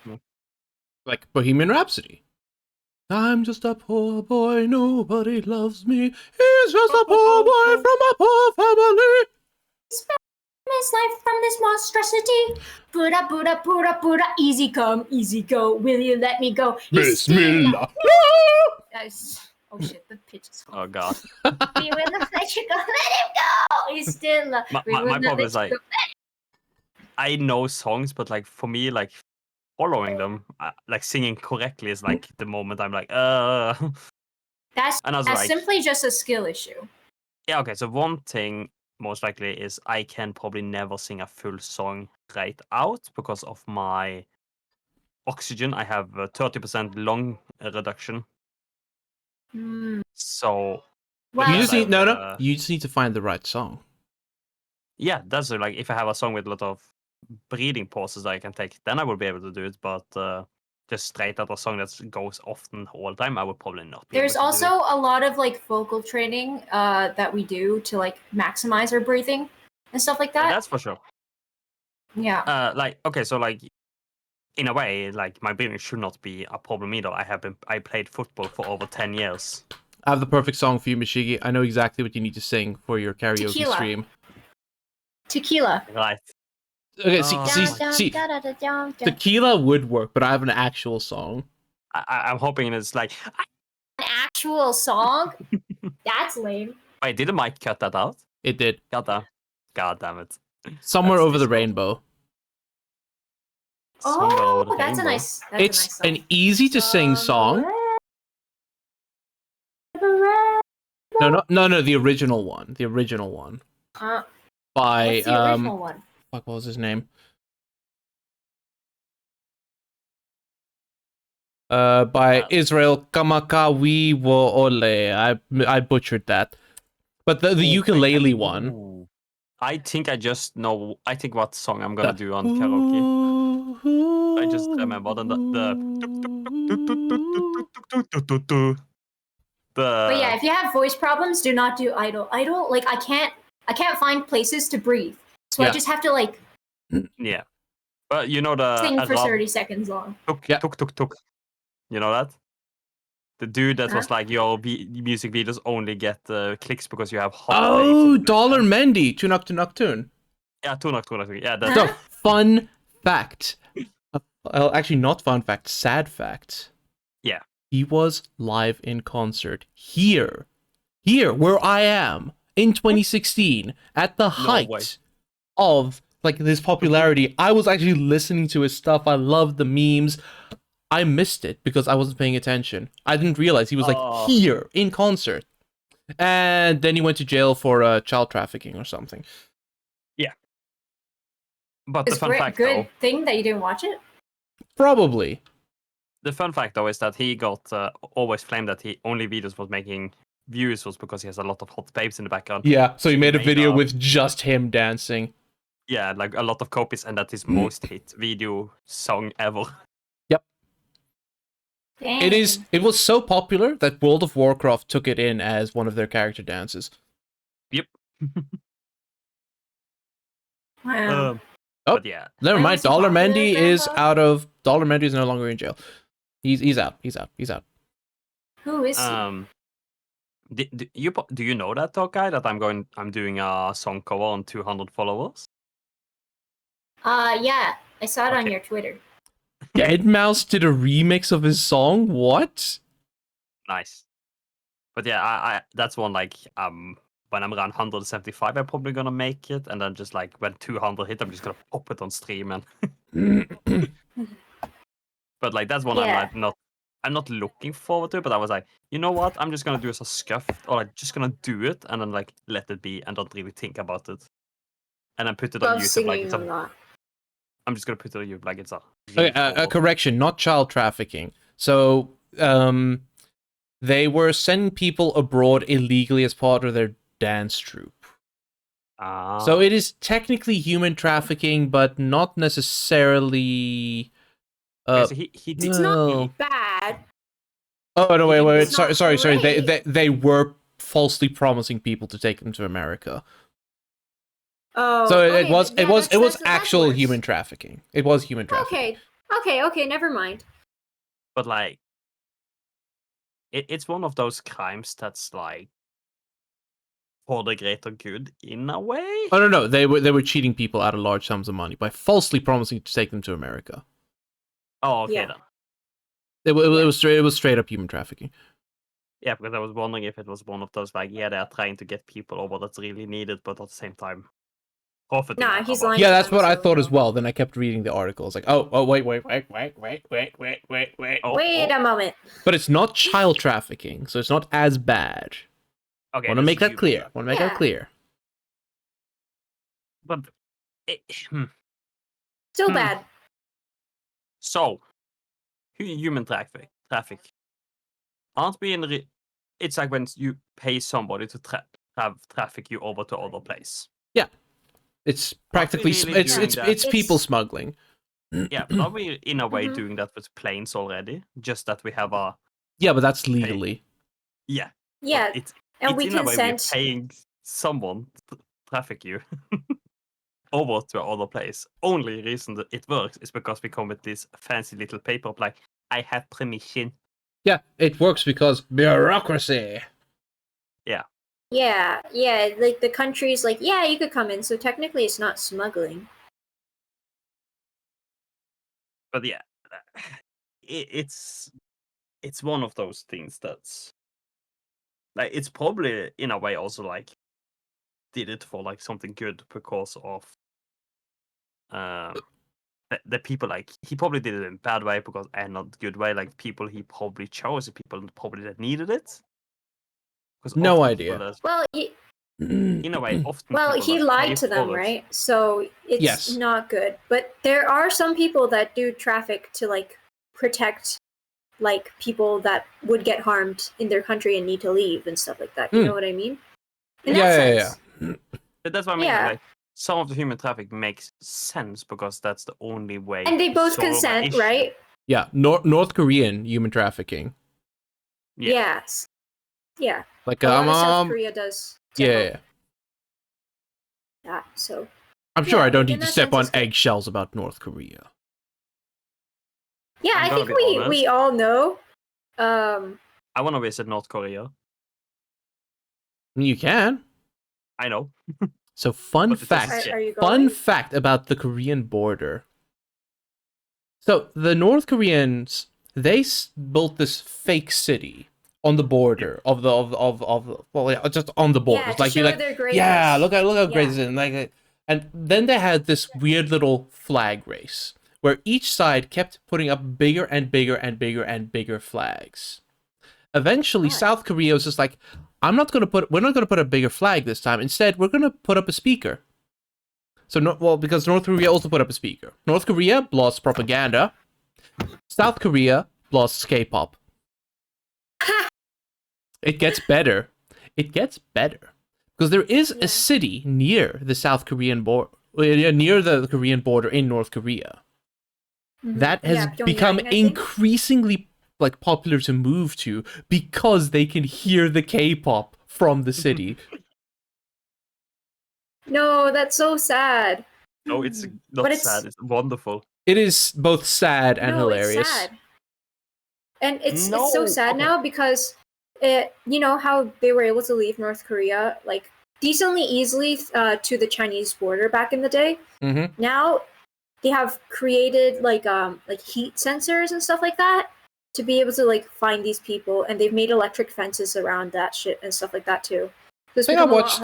Like Bohemian Rhapsody. I'm just a poor boy, nobody loves me. He's just a poor boy from a poor family. Spend his life from this monstrosity. Buddha, easy come, easy go. Will you let me go? Bismillah. Oh shit, the pitch is Oh god. We will not let you go. Let him go. He's still. My problem is like I know songs, but like for me, like following them, like singing correctly is like the moment I'm like, That's like, simply just a skill issue. Yeah, okay. So one thing most likely is I can probably never sing a full song right out because of my oxygen. I have 30% lung reduction. So you just need you just need to find the right song. Yeah, that's like if I have a song with a lot of breathing pauses that I can take, then I will be able to do it. But just straight out a song that goes often all the time, I would probably not be. There's also a lot of like vocal training that we do to like maximize our breathing and stuff like that. Yeah, that's for sure. Yeah. Like okay, so like in a way, like my breathing should not be a problem either. I played football for over 10 years. I have the perfect song for you, Mashigi. I know exactly what you need to sing for your karaoke stream. Tequila. Right. Okay, see, Tequila would work, but I have an actual song. I'm hoping it's like an actual song. That's lame. Wait, did the mic cut that out? It did. God damn it. Somewhere over the rainbow. Oh, that's a nice. It's an easy to sing song. No, the original one. The original one. By what's the original one? Fuck, what was his name? By Israel Kamakawi Wo Ole. I butchered that. But the ukulele one. I think I just know. I think what song I'm gonna do on karaoke. I just remember But yeah, if you have voice problems, do not do idle. Idle, like I can't find places to breathe, so I just have to like. Yeah, but you know the sing for 30 seconds long. Tuk. You know that? The dude that was like your music videos only get clicks because you have hot. Oh, Dollar Mendy, Tune. Yeah, Tune. Yeah, that's so fun fact. Well, actually, not fun fact. Sad fact. Yeah, he was live in concert here, where I am in 2016 at the height of like his popularity. I was actually listening to his stuff. I loved the memes. I missed it because I wasn't paying attention. I didn't realize he was like here in concert. And then he went to jail for child trafficking or something. But the It's fun great, fact, good though, thing that you didn't watch it. Probably. the fun fact though is that he got always claimed that he only videos was making views was because he has a lot of hot babes in the background. Yeah, so he made a made video a- with just him dancing. Yeah, like a lot of copies, and that's his most hit video song ever. Dang. It was so popular that World of Warcraft took it in as one of their character dances. Yep. Wow. Oh, But yeah, never Why mind. was he Dollar popular, Mendy is Grandpa? out of Dollar Mendy is no longer in jail. He's out. He's out. He's out. Who is he? do you know that talk guy that I'm doing a song cover on 200 followers? Yeah, I saw it on Okay. your Twitter. Deadmau5 did a remix of his song? What? Nice. But yeah, I that's one like when I'm around 175, I'm probably gonna make it, and then just like when 200 hit, I'm just gonna pop it on stream and. But like that's one Yeah. I'm not looking forward to, but I was like, you know what? I'm just gonna do as a scuff, or like just gonna do it and then like let it be and don't really think about it. And then put it on Love YouTube like singing it's a a. lot. I'm just gonna put it on YouTube like it's a. Okay, a correction, not child trafficking. So, they were sending people abroad illegally as part of their dance troupe. So it is technically human trafficking, but not necessarily. so he did It's No. not bad. Oh no! Wait! It's not Sorry! great. They were falsely promising people to take them to America. Oh, So okay, it was yeah, that's actual worse. human trafficking. It was human trafficking. Okay, never mind. But like, it's one of those crimes that's like for the greater good in a way. Oh no! They were cheating people out of large sums of money by falsely promising to take them to America. Oh, okay Yeah. then. It was straight up human trafficking. Yeah, because I was wondering if it was one of those like, yeah, they're trying to get people over that's really needed, but at the same time, profiting. Nah, out he's of it. lying. Yeah, to that's them what I so thought as well. well. Then I kept reading the articles, like, oh, wait. Oh, Wait a moment. But it's not child trafficking, so it's not as bad. okay. Want to that's make that human clear. trafficking. Want to make that Yeah. clear. But Still Hmm. bad. so human traffic. Aren't we in? It's like when you pay somebody to traffic you over to other place. It's practically really doing that? it's people smuggling. Yeah, but are we in a way Mhm. doing that with planes already? Just that we have a Yeah, but that's legally. yeah. Yeah, It's and it's we in a way we're consent. paying someone to traffic you over to other place. Only reason that it works is because we come with this fancy little paper like I have permission. Yeah, it works because bureaucracy. Yeah, like the country's like, yeah, you could come in, so technically it's not smuggling. But yeah, it's one of those things that's like it's probably in a way also like did it for like something good because of the people like he probably did it in a bad way because and not good way like people he probably chose the people probably that needed it. Because No often idea. people that- Well, in a way, often well, people he that lied pay to them, for it- right? So it's Yes. not good. But there are some people that do traffic to like protect like people that would get harmed in their country and need to leave and stuff like that. You know what I mean? In that Yeah. sense. But that's what I mean. Yeah. Like, some of the human traffic makes sense because that's the only way. And they to both solve an consent, issue. right? Yeah, North Korean human trafficking. Yeah. Yes. Yeah. Like A lot of South Korea does. to yeah. help that, so I'm sure Yeah, I don't like, in need to that step sense, on it's good. eggshells about North Korea. yeah, I'm I gonna think be we honest. all know. I want to visit North Korea. I mean, you can. I know. So fun But it doesn't fact. Yeah. Are you Fun going? fact about the Korean border. So the North Koreans, they built this fake city on the border of the well, yeah, just on the borders. Yeah, to like you show like, their greatness. yeah, look how great Yeah. this is, and like, and then they had this weird little flag race where each side kept putting up bigger and bigger and bigger and bigger flags. Eventually, Right. South Korea was just like, we're not gonna put a bigger flag this time. Instead, we're gonna put up a speaker. So, because North Korea also put up a speaker. North Korea lost propaganda. South Korea lost K-pop. It gets better. It gets better. Because there is a city near the South Korean border, near the Korean border in North Korea. That has become increasingly like popular to move to because they can hear the K-pop from the city. No, that's so sad. No, it's not sad. It's wonderful. It is both sad and hilarious. It's sad. And it's so sad now because you know how they were able to leave North Korea like decently easily to the Chinese border back in the day. Mm-hmm. Now they have created like heat sensors and stuff like that to be able to like find these people, and they've made electric fences around that shit and stuff like that too. So I think I watched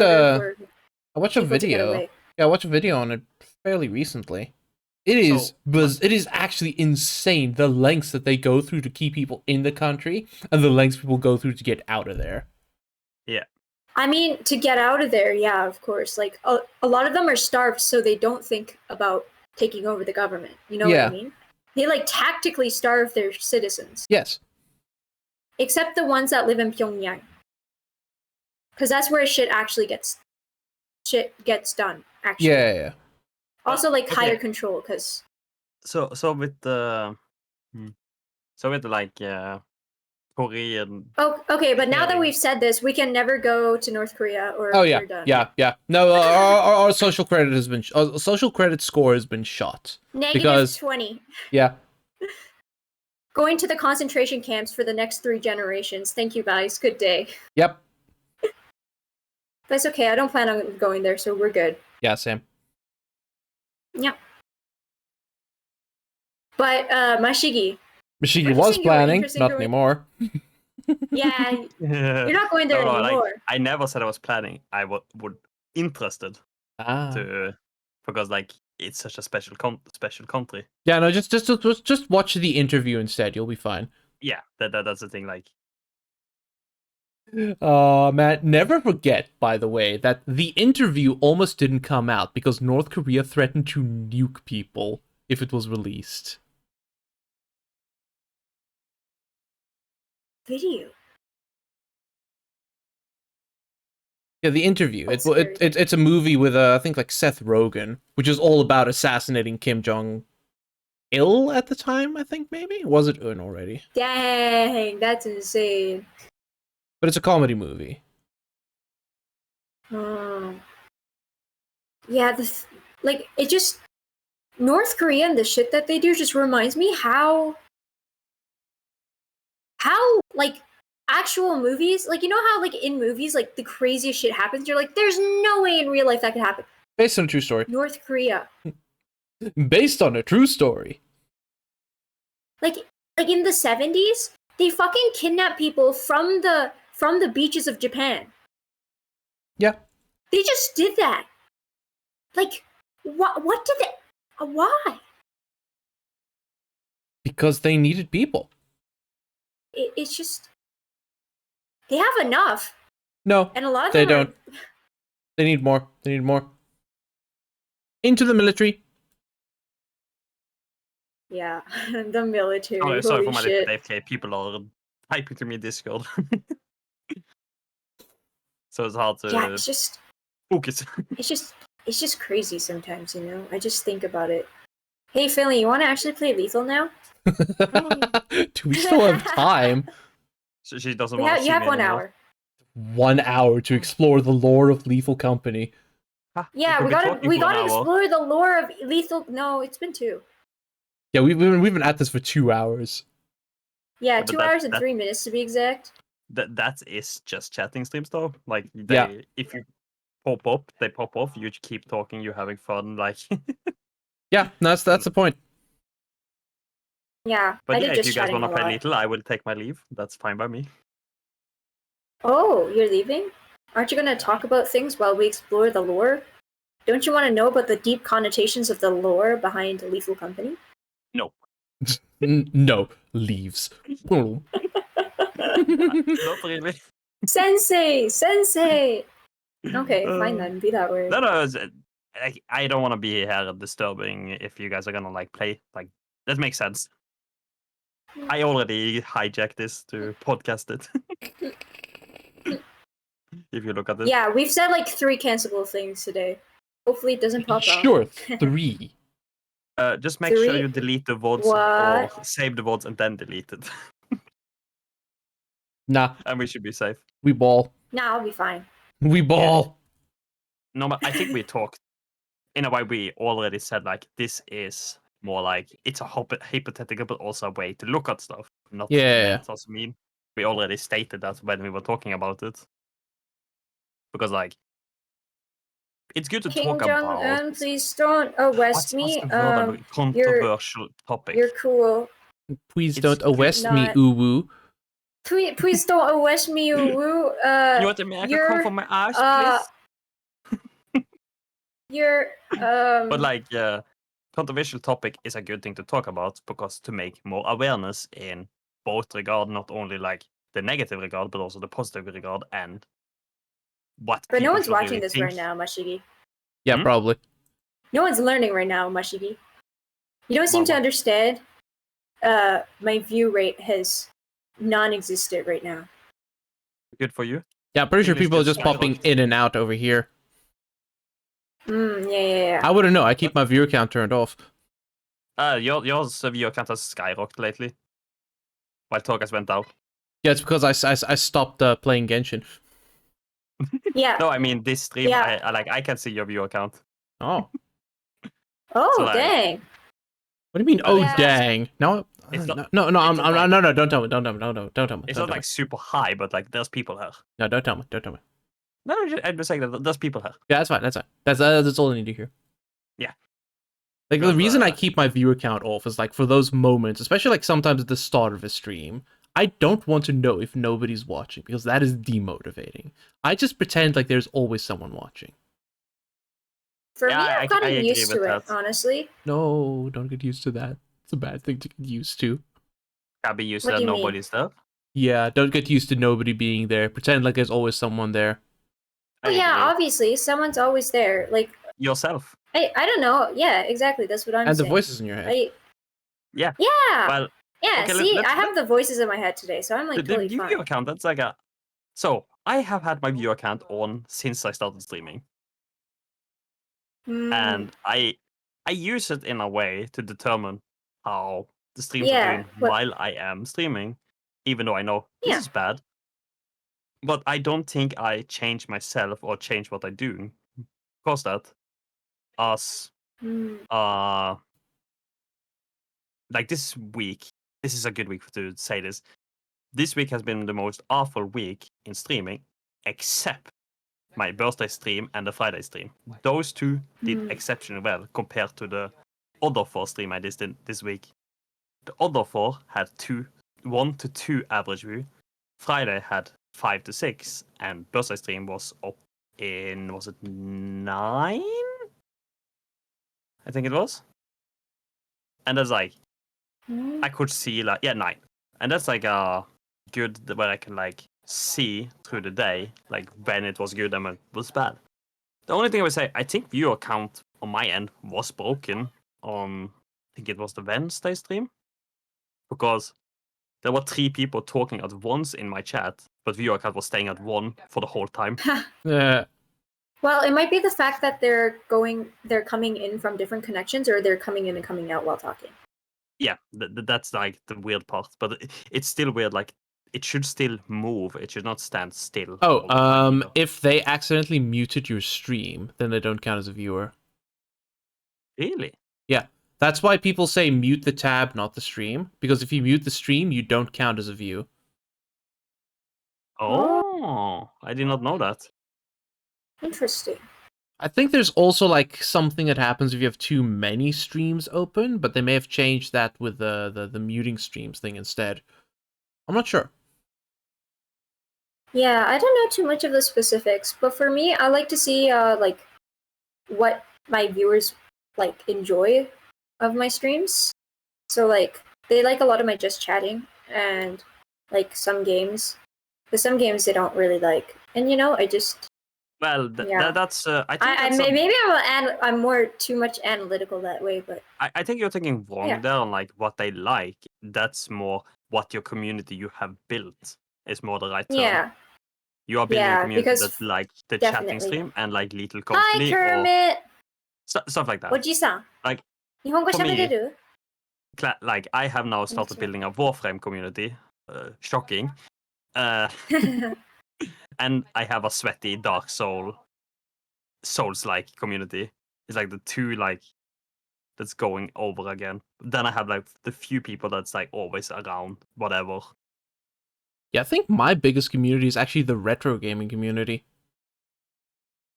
a video. Yeah, I watched a video on it fairly recently. It is actually insane the lengths that they go through to keep people in the country and the lengths people go through to get out of there. Yeah. I mean, to get out of there, yeah, of course. Like a lot of them are starved, so they don't think about taking over the government. You know what I mean? They like tactically starve their citizens. Yes. Except the ones that live in Pyongyang. Because that's where shit gets done, actually. Yeah. Also, like, higher control, because... So with the... So with, like, Korean... Oh, okay, but now that we've said this, we can never go to North Korea, or we're done. Yeah. No, our social credit has been... social credit score has been shot. Negative 20. Yeah. Going to the concentration camps for the next 3 generations. Thank you, guys. Good day. Yep. That's okay. I don't plan on going there, so we're good. Yeah, same. Yep. But Mashigi was planning, not anymore. Yeah, you're not going there anymore. Like, I never said I was planning. I would interested because like it's such a special country. Yeah, no, just watch the interview instead. You'll be fine. Yeah, that's the thing. Like, man, never forget, by the way, that the interview almost didn't come out because North Korea threatened to nuke people if it was released. Video. Yeah, the interview. It's a movie with I think like Seth Rogen, which is all about assassinating Kim Jong-il at the time. I think maybe was it Un already? Dang, that's insane. But it's a comedy movie. Yeah, like it just North Korea and the shit that they do just reminds me how like actual movies, like you know how like in movies like the craziest shit happens, you're like there's no way in real life that could happen. Based on a true story. North Korea. Based on a true story. Like in the 70s, they fucking kidnap people from the beaches of Japan. Yeah. They just did that. Like what did they why? Because they needed people. It's just they have enough. No, and a lot of they them don't. They need more. They need more. Into the military. Yeah, the military. Oh, sorry for my shit. AFK. People are typing to me in Discord. So it's hard to it's just focus. It's just crazy sometimes, you know. I just think about it. Hey, Philly, you want to actually play Lethal now? Do we still have time? So she doesn't want to see you have me 1 anymore. hour. 1 hour to explore the lore of Lethal Company. Yeah, we gotta explore the lore of Lethal. No, it's been 2. Yeah, we've been at this for 2 hours. Yeah, 2 hours and 3 minutes to be exact. That is just chatting streams though. Like if you pop up, they pop off. You keep talking. You're having fun. Like yeah, that's the point. Yeah, but yeah, if you guys want to play Lethal, I will take my leave. That's fine by me. Oh, you're leaving? Aren't you going to talk about things while we explore the lore? Don't you want to know about the deep connotations of the lore behind Lethal Company? No. No, leaves. Not really. Sensei! Okay, fine then. Be that way. No. I don't want to be here disturbing if you guys are gonna like play. Like that makes sense. I already hijacked this to podcast it. If you look at it. Yeah, we've said like 3 cancelable things today. Hopefully it doesn't pop up. Sure, 3. Just make sure 3? you delete the votes What? or save the votes and then delete it. Nah, And we should be safe. we ball. Nah, I'll be fine. We ball. No, but I think we talked in a way. We already said like this is more like it's a hypothetical, but also a way to look at stuff. Not Yeah. meant as mean. We already stated that when we were talking about it, because like it's good to King talk about. Jong-un, please don't arrest me. What's the word I'm looking- controversial topic. You're cool. Please It's don't arrest me, not- uwu. Please don't arrest me, woo. You want America you're, come for my ass, please? You're But like, controversial topic is a good thing to talk about because to make more awareness in both regard, not only like the negative regard, but also the positive regard and what. But no people one's should watching really this think. right now, Mashigi. Yeah, Hmm? probably. No one's learning right now, Mashigi. You don't seem to What? understand. My view rate has non-existent right now. Good for you. Yeah, I'm pretty sure English people are just just popping skyrocketed. in and out over here. Yeah. I wouldn't know. I keep my viewer count turned off. Yours viewer count has skyrocketed lately, while Torgas went out. Yeah, it's because I stopped playing Genshin. Yeah. No, I mean this stream. Yeah. I can see your viewer count. Oh. Oh, So, like- dang. What do you mean, oh Yeah. dang? No, It's not- no, it's not like- no, don't tell me, don't tell me, don't tell me. It's don't not tell like super high, but like there's people here. me. No, don't tell me, don't tell me. No, I'm just saying that there's people here. Yeah, that's fine, that's fine. That's all I need to hear. Yeah. Like, the Because, reason I keep my viewer count off is, like, for those moments, especially, like, sometimes at the start of a stream, I don't want to know if nobody's watching, because that is demotivating. I just pretend like there's always someone watching. For Yeah, me, I I've gotten agree used to with it, that. honestly. No, don't get used to that. It's a bad thing to get used to. Can be used What that do you mean? nobody's there. Yeah, don't get used to nobody being there. Pretend like there's always someone there. Oh yeah, agree. obviously, someone's always there. Like, Yourself. I don't know. Yeah, exactly. That's what I'm And the saying. voices in your head. Yeah. Yeah. Well, Yeah, okay, see, let's- I have the voices in my head today, so I'm like the totally viewer fine. account, that's like a. So I have had my viewer account on since I started streaming, and I use it in a way to determine how the streams Yeah, are doing but- while I am streaming, even though I know this Yeah. is bad. But I don't think I change myself or change what I do because that us like this week. This is a good week to say this. This week has been the most awful week in streaming, except my birthday stream and the Friday stream. Those two did exceptionally well compared to the other 4 stream I did this week. The other 4 had 1 to 2 average view. Friday had 5 to 6, and birthday stream was up in, was it 9? I think it was. And that's like, I could see like, yeah, 9. And that's like a good where I can like see through the day, like when it was good and when it was bad. The only thing I would say, I think viewer count on my end was broken on, I think it was the Wednesday stream, because there were 3 people talking at once in my chat, but viewer count was staying at 1 for the whole time. Yeah. Well, it might be the fact that they're coming in from different connections, or they're coming in and coming out while talking. Yeah, that's like the weird part, but it's still weird. Like it should still move. It should not stand still. all the time either. If they accidentally muted your stream, then they don't count as a viewer. Really? Yeah. That's why people say mute the tab, not the stream. Because if you mute the stream, you don't count as a view. Oh, I did not know that. Interesting. I think there's also like something that happens if you have too many streams open, but they may have changed that with the muting streams thing instead. I'm not sure. Yeah, I don't know too much of the specifics, but for me, I like to see like what my viewers like enjoy of my streams. So like they like a lot of my just chatting and like some games. But some games they don't really like. And you know, I just Well, Yeah. that's I think that's maybe I'm more too much analytical that way, but I think you're thinking wrong Yeah. there on like what they like. That's more what your community you have built is more the right term. yeah. You are building a Yeah, community because that like the chatting definitely. stream and like little Hi, company or Kermit! stuff like that. おじさん。 Like 日本語 for me- 喋れる Like I have now started Konnichiwa. building a Warframe community. Shocking. And I have a sweaty Dark Souls-like community. It's like the two like that's going over again. Then I have like the few people that's like always around, whatever. Yeah, I think my biggest community is actually the retro gaming community.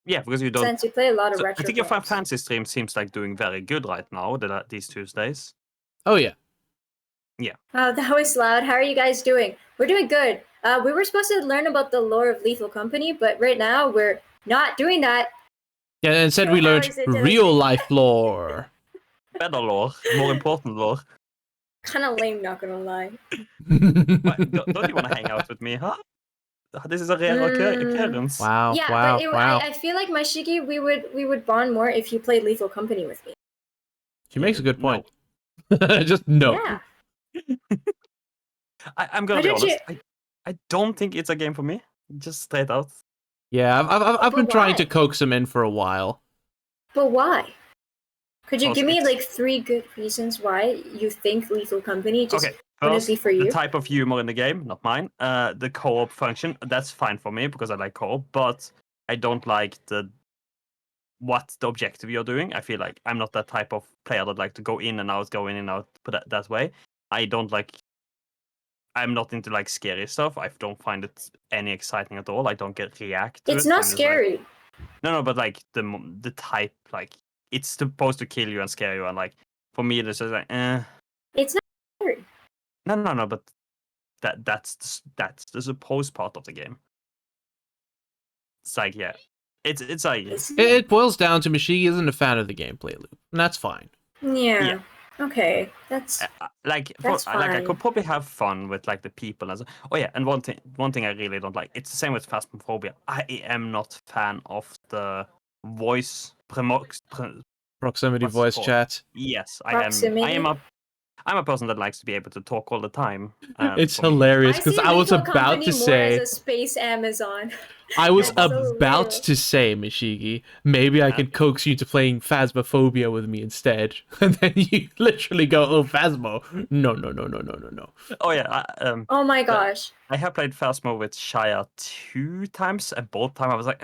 Yeah, because you don't. Since you play a lot of So retro I think your Final games. Fantasy stream seems like doing very good right now. These Tuesdays. Oh yeah. Oh, that was loud. How are you guys doing? We're doing good. We were supposed to learn about the lore of Lethal Company, but right now we're not doing that. Yeah, and instead So we how learned is it today? real life lore. Better lore, more important lore. Kind of lame, not gonna lie. But don't you want to hang out with me, huh? This is a rare occurrence. Wow, Yeah, wow, but wow. I feel like Mashigi, we would bond more if you played Lethal Company with me. She makes a good No. point. Just no. Yeah. I'm gonna Why be don't honest. I don't think it's a game for me. Just straight out. Yeah, I've been But trying to why? coax him in for a while. But why? Could you Because give me it's- like 3 good reasons why you think Lethal Company just Okay, wouldn't first, be for the you? type of humor in the game, not mine. The co-op function, that's fine for me because I like co-op, but I don't like what the objective you're doing. I feel like I'm not that type of player that like to go in and out, put it that way. I'm not into like scary stuff. I don't find it any exciting at all. I don't get react to It's it. not I'm just like- scary. no, but like the type, like it's supposed to kill you and scare you, and like for me, it's just like, It's not scary. no, but that's the supposed part of the game. It's like, yeah, it's like, It boils down to Mashigi isn't a fan of the gameplay loop, and that's fine. Yeah. Okay. That's like That's like I fine. could probably have fun with like the people as. Oh yeah, and one thing I really don't like. It's the same with Phasmophobia. I am not fan of the voice Proximity What's it voice called? chat. Yes, Proximity? I'm a person that likes to be able to talk all the time. It's for me. hilarious I because see I was Lethal about Company to more say, as a space Amazon. I was That's so about real. to say, Mashigi, maybe I can coax you into playing Phasmophobia with me instead, and then you literally go, "Oh, Phasmo, no." Oh yeah, Oh my gosh. I have played Phasmo with Shia 2 times, and both times I was like,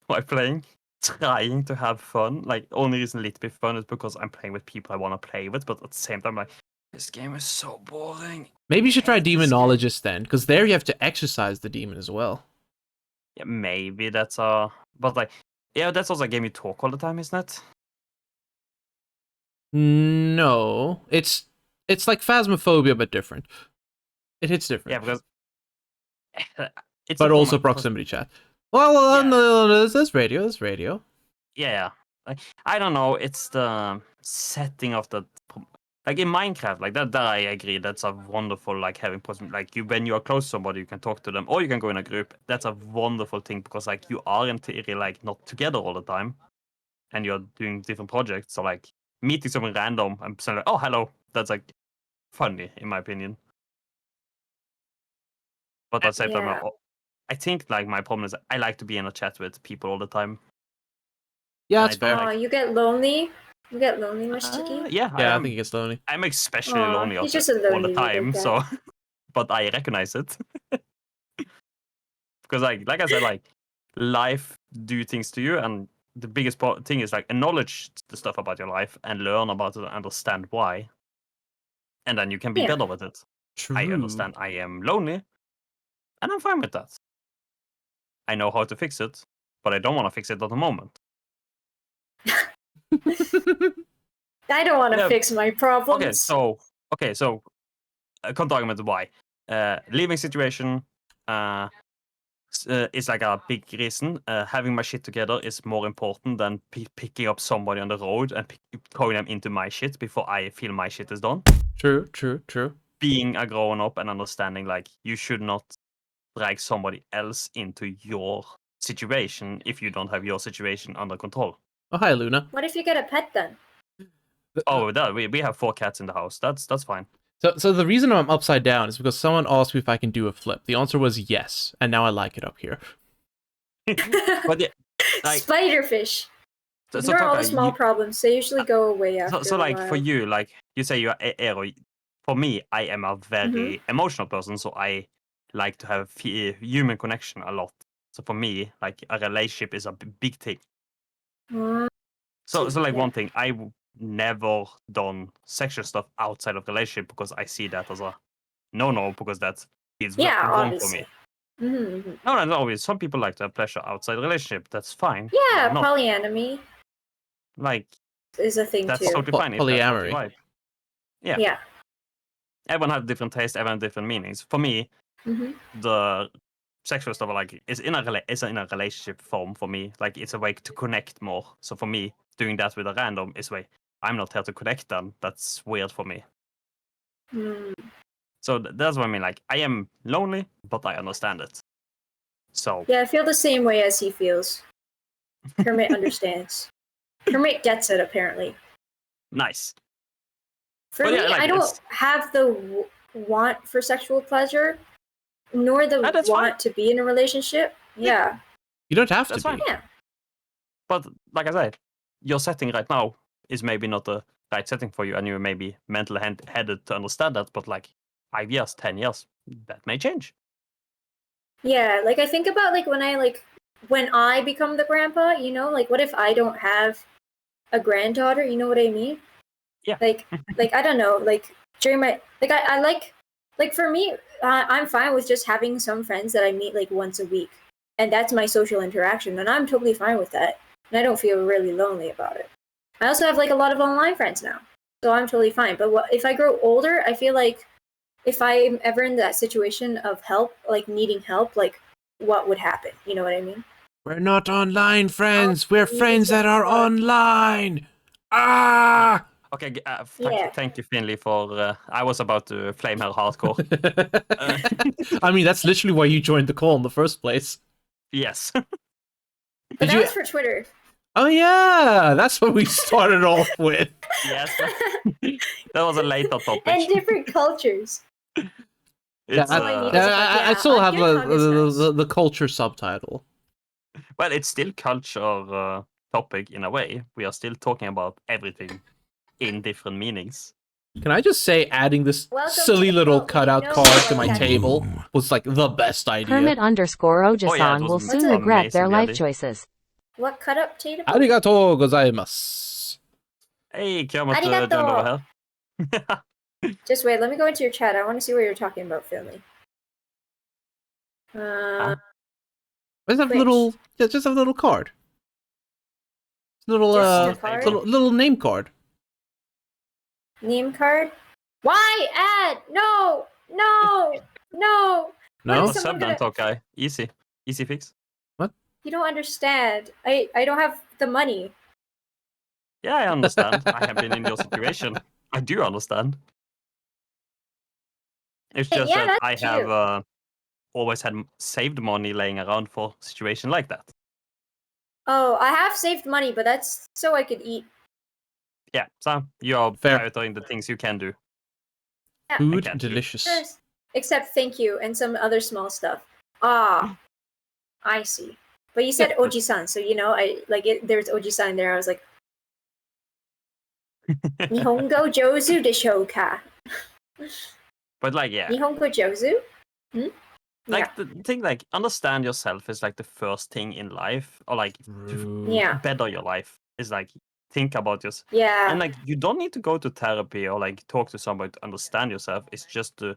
why playing? Trying to have fun. Like, only reason Little Bit Fun is because I'm playing with people I want to play with, but at the same time, like, this game is so boring. Maybe you should try Hate this game. Demonologist then, because there you have to exercise the demon as well. Yeah, maybe that's but like, yeah, that's also a game you talk all the time, isn't it? No, it's like Phasmophobia but different. It hits different. Yeah, because it's but a also format- proximity chat. Well, Yeah. no, that's radio. Yeah, like I don't know. It's the setting of the like in Minecraft, like that. That I agree. That's a wonderful like having like you when you are close to somebody, you can talk to them, or you can go in a group. That's a wonderful thing because like you are in theory like not together all the time, and you're doing different projects. So like meeting someone random and saying like, oh hello, that's like funny in my opinion. But at the same time, Yeah. I think like my problem is I like to be in a chat with people all the time. Yeah, And that's I don't fair. Oh, you get lonely? You get lonely, Mashigi? Yeah, I think it gets lonely. I'm especially Aw, lonely he's just a all the lonely little time, guy. so but I recognize it. Because like I said, like life do things to you, and the biggest thing is like acknowledge the stuff about your life and learn about it and understand why. And then you can be Yeah. better with it. True. I understand I am lonely, and I'm fine with that. I know how to fix it, but I don't want to fix it at the moment. I don't want to Yeah. fix my problems. Okay, so can't argument why. Living situation is like a big reason. Having my shit together is more important than picking up somebody on the road and throwing them into my shit before I feel my shit is done. True. Being a grown up and understanding like you should not drag somebody else into your situation if you don't have your situation under control. Oh, hi, Luna. What if you get a pet then? Oh, that we have 4 cats in the house. That's fine. So the reason I'm upside down is because someone asked me if I can do a flip. The answer was yes, and now I like it up here. But yeah, like Spiderfish. so Ignore all the Taka, small problems. They usually go away after so a like while. for you, like you say you're Aero. For me, I am a very emotional person, so I like to have human connection a lot. So for me, like a relationship is a big thing. Mm, So like yeah. one thing, never done sexual stuff outside of the relationship because I see that as a no because that's Yeah, wrong obviously. for me. Mm-hmm. No, not always. Some people like to have pleasure outside the relationship. That's fine. Yeah, Why not? polyamory Like is a thing that's too. totally fine if that's not Polyamory. your vibe. Yeah. Yeah. Everyone has different tastes. Everyone has different meanings. For me, Mm-hmm. the sexual stuff like is in a relationship form for me. Like it's a way to connect more. So for me, doing that with a random is way I'm not here to connect them. That's weird for me. Mm. So that's what I mean. Like I am lonely, but I understand it. So Yeah, I feel the same way as he feels. Kermit understands. Kermit gets it, apparently. nice. For But me, yeah, like, I don't have the want for sexual pleasure, nor the that's want fine. to be in a relationship. Yeah. You don't have to That's be. fine. Yeah. But like I said, your setting right now is maybe not the right setting for you, and you're maybe mentally headed to understand that. But like 5 years, 10 years, that may change. Yeah, like I think about when I become the grandpa, like what if I don't have a granddaughter, you know what I mean? Yeah. Like I don't know, like during my I like for me, I'm fine with just having some friends that I meet like once a week, and that's my social interaction, and I'm totally fine with that, and I don't feel really lonely about it. I also have like a lot of online friends now, so I'm totally fine. But if I grow older, I feel like if I'm ever in that situation of help, like needing help, like what would happen? You know what I mean? We're not online friends. We're need friends that are support. online. Ah! Okay, Yeah. thank you, Finley, for. I was about to flame her hardcore. I mean, that's literally why you joined the call in the first place. Yes. But Did that you? was for Twitter. Oh yeah, that's what we started off with. yes. That was a later topic. And different cultures. It's, all I need is I still a have good hug is nice. the culture subtitle. well, it's still culture topic in a way. We are still talking about everything in different meanings. Can I just say, adding this Welcome silly to the little cult. cutout We know card what to my that table means. was like the best idea? Kermit_Ojasan it will was soon regret their amazingly life idea. choices. What cut up table? Arigatou gozaimasu. Hey, Kermit joined Arigato. over here. Just wait, let me go into your chat. I want to see what you're talking about, Finley. Just have Which? just have a little card. Little Just a card? little name card. Name card? Why add? No! No! No! No? What is someone gonna... Okay, easy fix. You don't understand. I don't have the money. Yeah, I understand. I have been in your situation. I do understand. It's just Yeah, that that's I true. have always had saved money laying around for a situation like that. Oh, I have saved money, but that's so I could eat. Yeah, so you are Fair. prioritizing the things you can do. Yeah. Food, can't do. delicious. Yes. Except thank you and some other small stuff. Ah, I see. But you said Oji-san, so I like it. There's Oji-san there. I was like, Nihongo Jozu desho ka? But like, yeah, Nihongo Jozu? like the thing, like understand yourself is like the first thing in life, or like to Yeah. better your life is like think about yourself. Yeah. And like you don't need to go to therapy or like talk to somebody to understand yourself. It's just to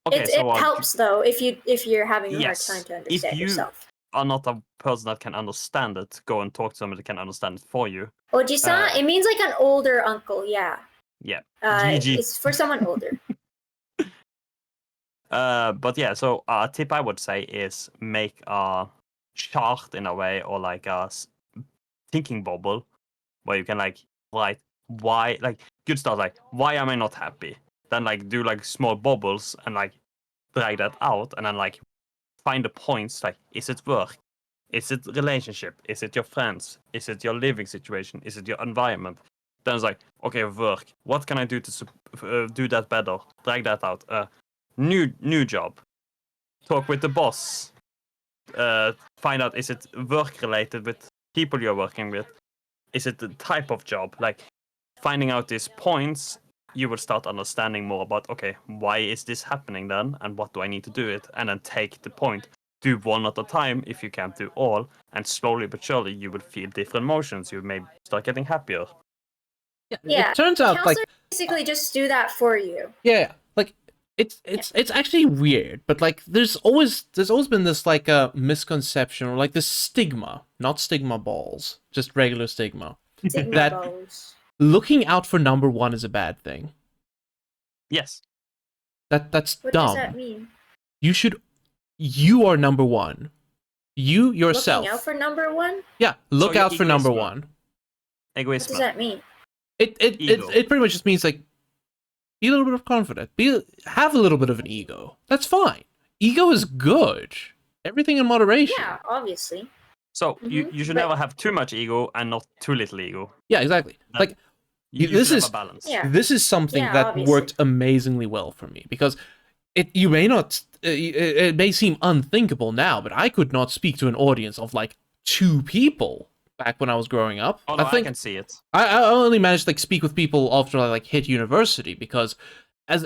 It helps though if you're having a hard Yes. time to If understand you- yourself. are not a person that can understand it, go and talk to somebody that can understand it for you. Oji-san, it means like an older uncle. Yeah. Yeah. GG. It's for someone older. But yeah, so a tip I would say is make a chart in a way, or like a thinking bubble where you can like write why, like good stuff like why am I not happy? Then like do like small bubbles and like drag that out, and then like find the points like is it work? Is it relationship? Is it your friends? Is it your living situation? Is it your environment? Then it's like, okay, work. What can I do to do that better? Drag that out. New job. Talk with the boss. Find out, is it work related with people you're working with? Is it the type of job? Like, finding out these points, you will start understanding more about, okay, why is this happening then? And what do I need to do it? And then take the point. Do one at a time if you can't do all. And slowly but surely, you will feel different emotions. You may start getting happier. Yeah, It turns out like counselors basically just do that for you. yeah, like it's actually weird, but like there's always been this like a misconception or like this stigma, not stigma balls, just regular stigma, Sigma that bows. looking out for number one is a bad thing. Yes. That's What dumb. does that mean? You are number one. You yourself. Looking out for number one? Yeah, look So out for number egoism. one. What Egoism. does that mean? It Ego. pretty much just means like be a little bit of confident. Have a little bit of an ego. That's fine. Ego is good. Everything in moderation. Yeah, obviously. So you should but- never have too much ego and not too little ego. Yeah, exactly. That- Like You This should is- have a balance. Yeah. this is something Yeah, that obviously. worked amazingly well for me because you may not it may seem unthinkable now, but I could not speak to an audience of like 2 people back when I was growing up. Oh, no, I think can see it. I only managed to like speak with people after I like hit university because as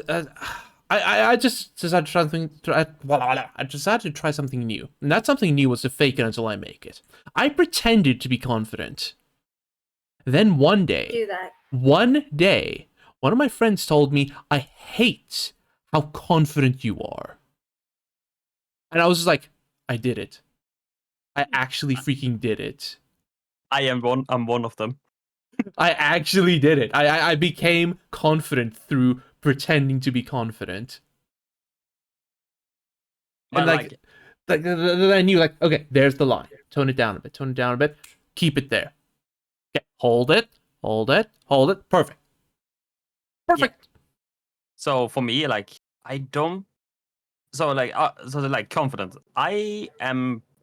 I just decided to try something. I decided to try something new, and that something new was to fake it until I make it. I pretended to be confident. Then one day, Do that. one of my friends told me, "I hate how confident you are," and I was just like, "I did it. I actually freaking did it." I'm one of them. I actually did it. I became confident through pretending to be confident. But And like then I knew like, okay, there's the line. Tone it down a bit. Tone it down a bit. Keep it there. Okay, hold it. Hold it. Hold it. Perfect. Perfect. so for me, like I don't. So like confident. I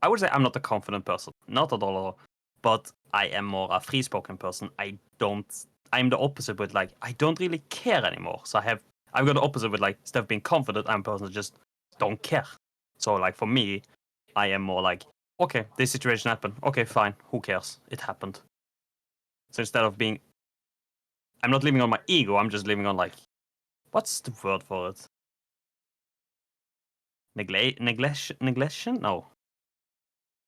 would say I'm not a confident person, not at all. But I am more a free-spoken person. I'm the opposite with like I don't really care anymore. So I've got the opposite with like instead of being confident, I'm a person that just don't care. So like for me, I am more like, okay, this situation happened. Okay, fine. Who cares? It happened. So instead of being, I'm not living on my ego. I'm just living on like, what's the word for it? Neglection? No.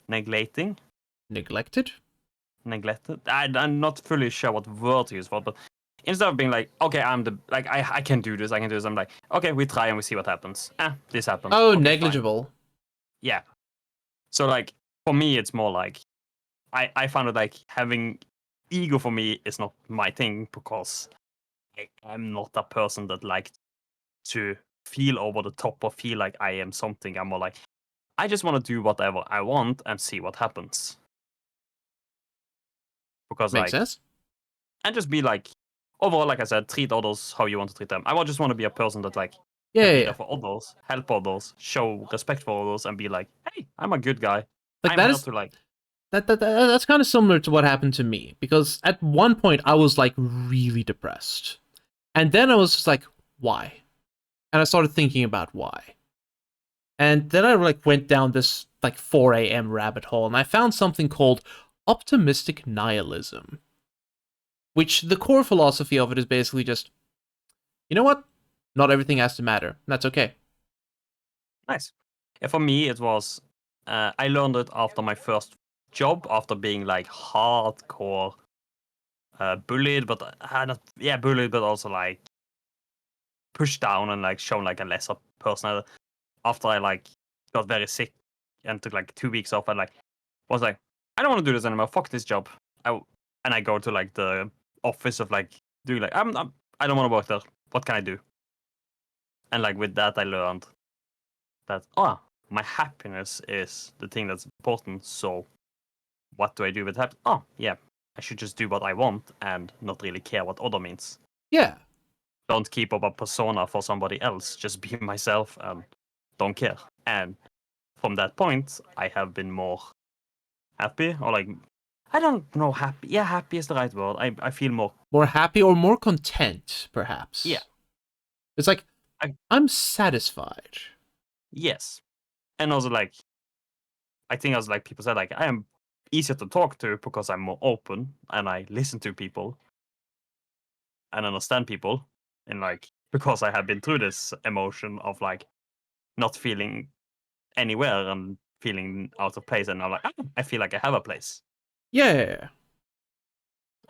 Neglecting? Neglected? Neglected? I'm not fully sure what word to use for it, but instead of being like, okay, I can do this, I'm like, okay, we try and we see what happens. This happened. Oh, Okay, fine. negligible. Yeah. So like, for me, it's more like, I found it like having ego for me is not my thing because I'm not a person that likes to feel over the top or feel like I am something. I'm more like, I just want to do whatever I want and see what happens. Because Makes like, sense. and just be like, overall, like I said, treat others how you want to treat them. I just want to be a person that like Yeah, can yeah, be yeah. there for others, help others, show respect for others, and be like, hey, I'm a good guy. Like I'm that here is to like, that's kind of similar to what happened to me because at one point I was like really depressed, and then I was just like, why? And I started thinking about why. And then I like went down this like 4 a.m. rabbit hole, and I found something called optimistic nihilism, which the core philosophy of it is basically just, you know what? Not everything has to matter. That's okay. nice. Yeah, for me, it was, I learned it after my first job, after being like hardcore bullied, but bullied, but also like pushed down and like shown like a lesser person. After I like got very sick and took like 2 weeks off, and like was like, I don't want to do this anymore. Fuck this job. And I go to like the office of like doing like I don't want to work there. What can I do? And like with that, I learned that my happiness is the thing that's important. So what do I do with happiness? Oh yeah, I should just do what I want and not really care what other means. Yeah. Don't keep up a persona for somebody else. Just be myself and don't care. And from that point, I have been more happy, or like, I don't know, happy. Yeah, happy is the right word. I feel more. More happy or more content, perhaps. Yeah. It's like, I- I'm satisfied. Yes, and also like, I think as like people said, like I am easier to talk to because I'm more open and I listen to people and understand people, and like because I have been through this emotion of like not feeling anywhere and feeling out of place, and now like I feel like I have a place, Yeah.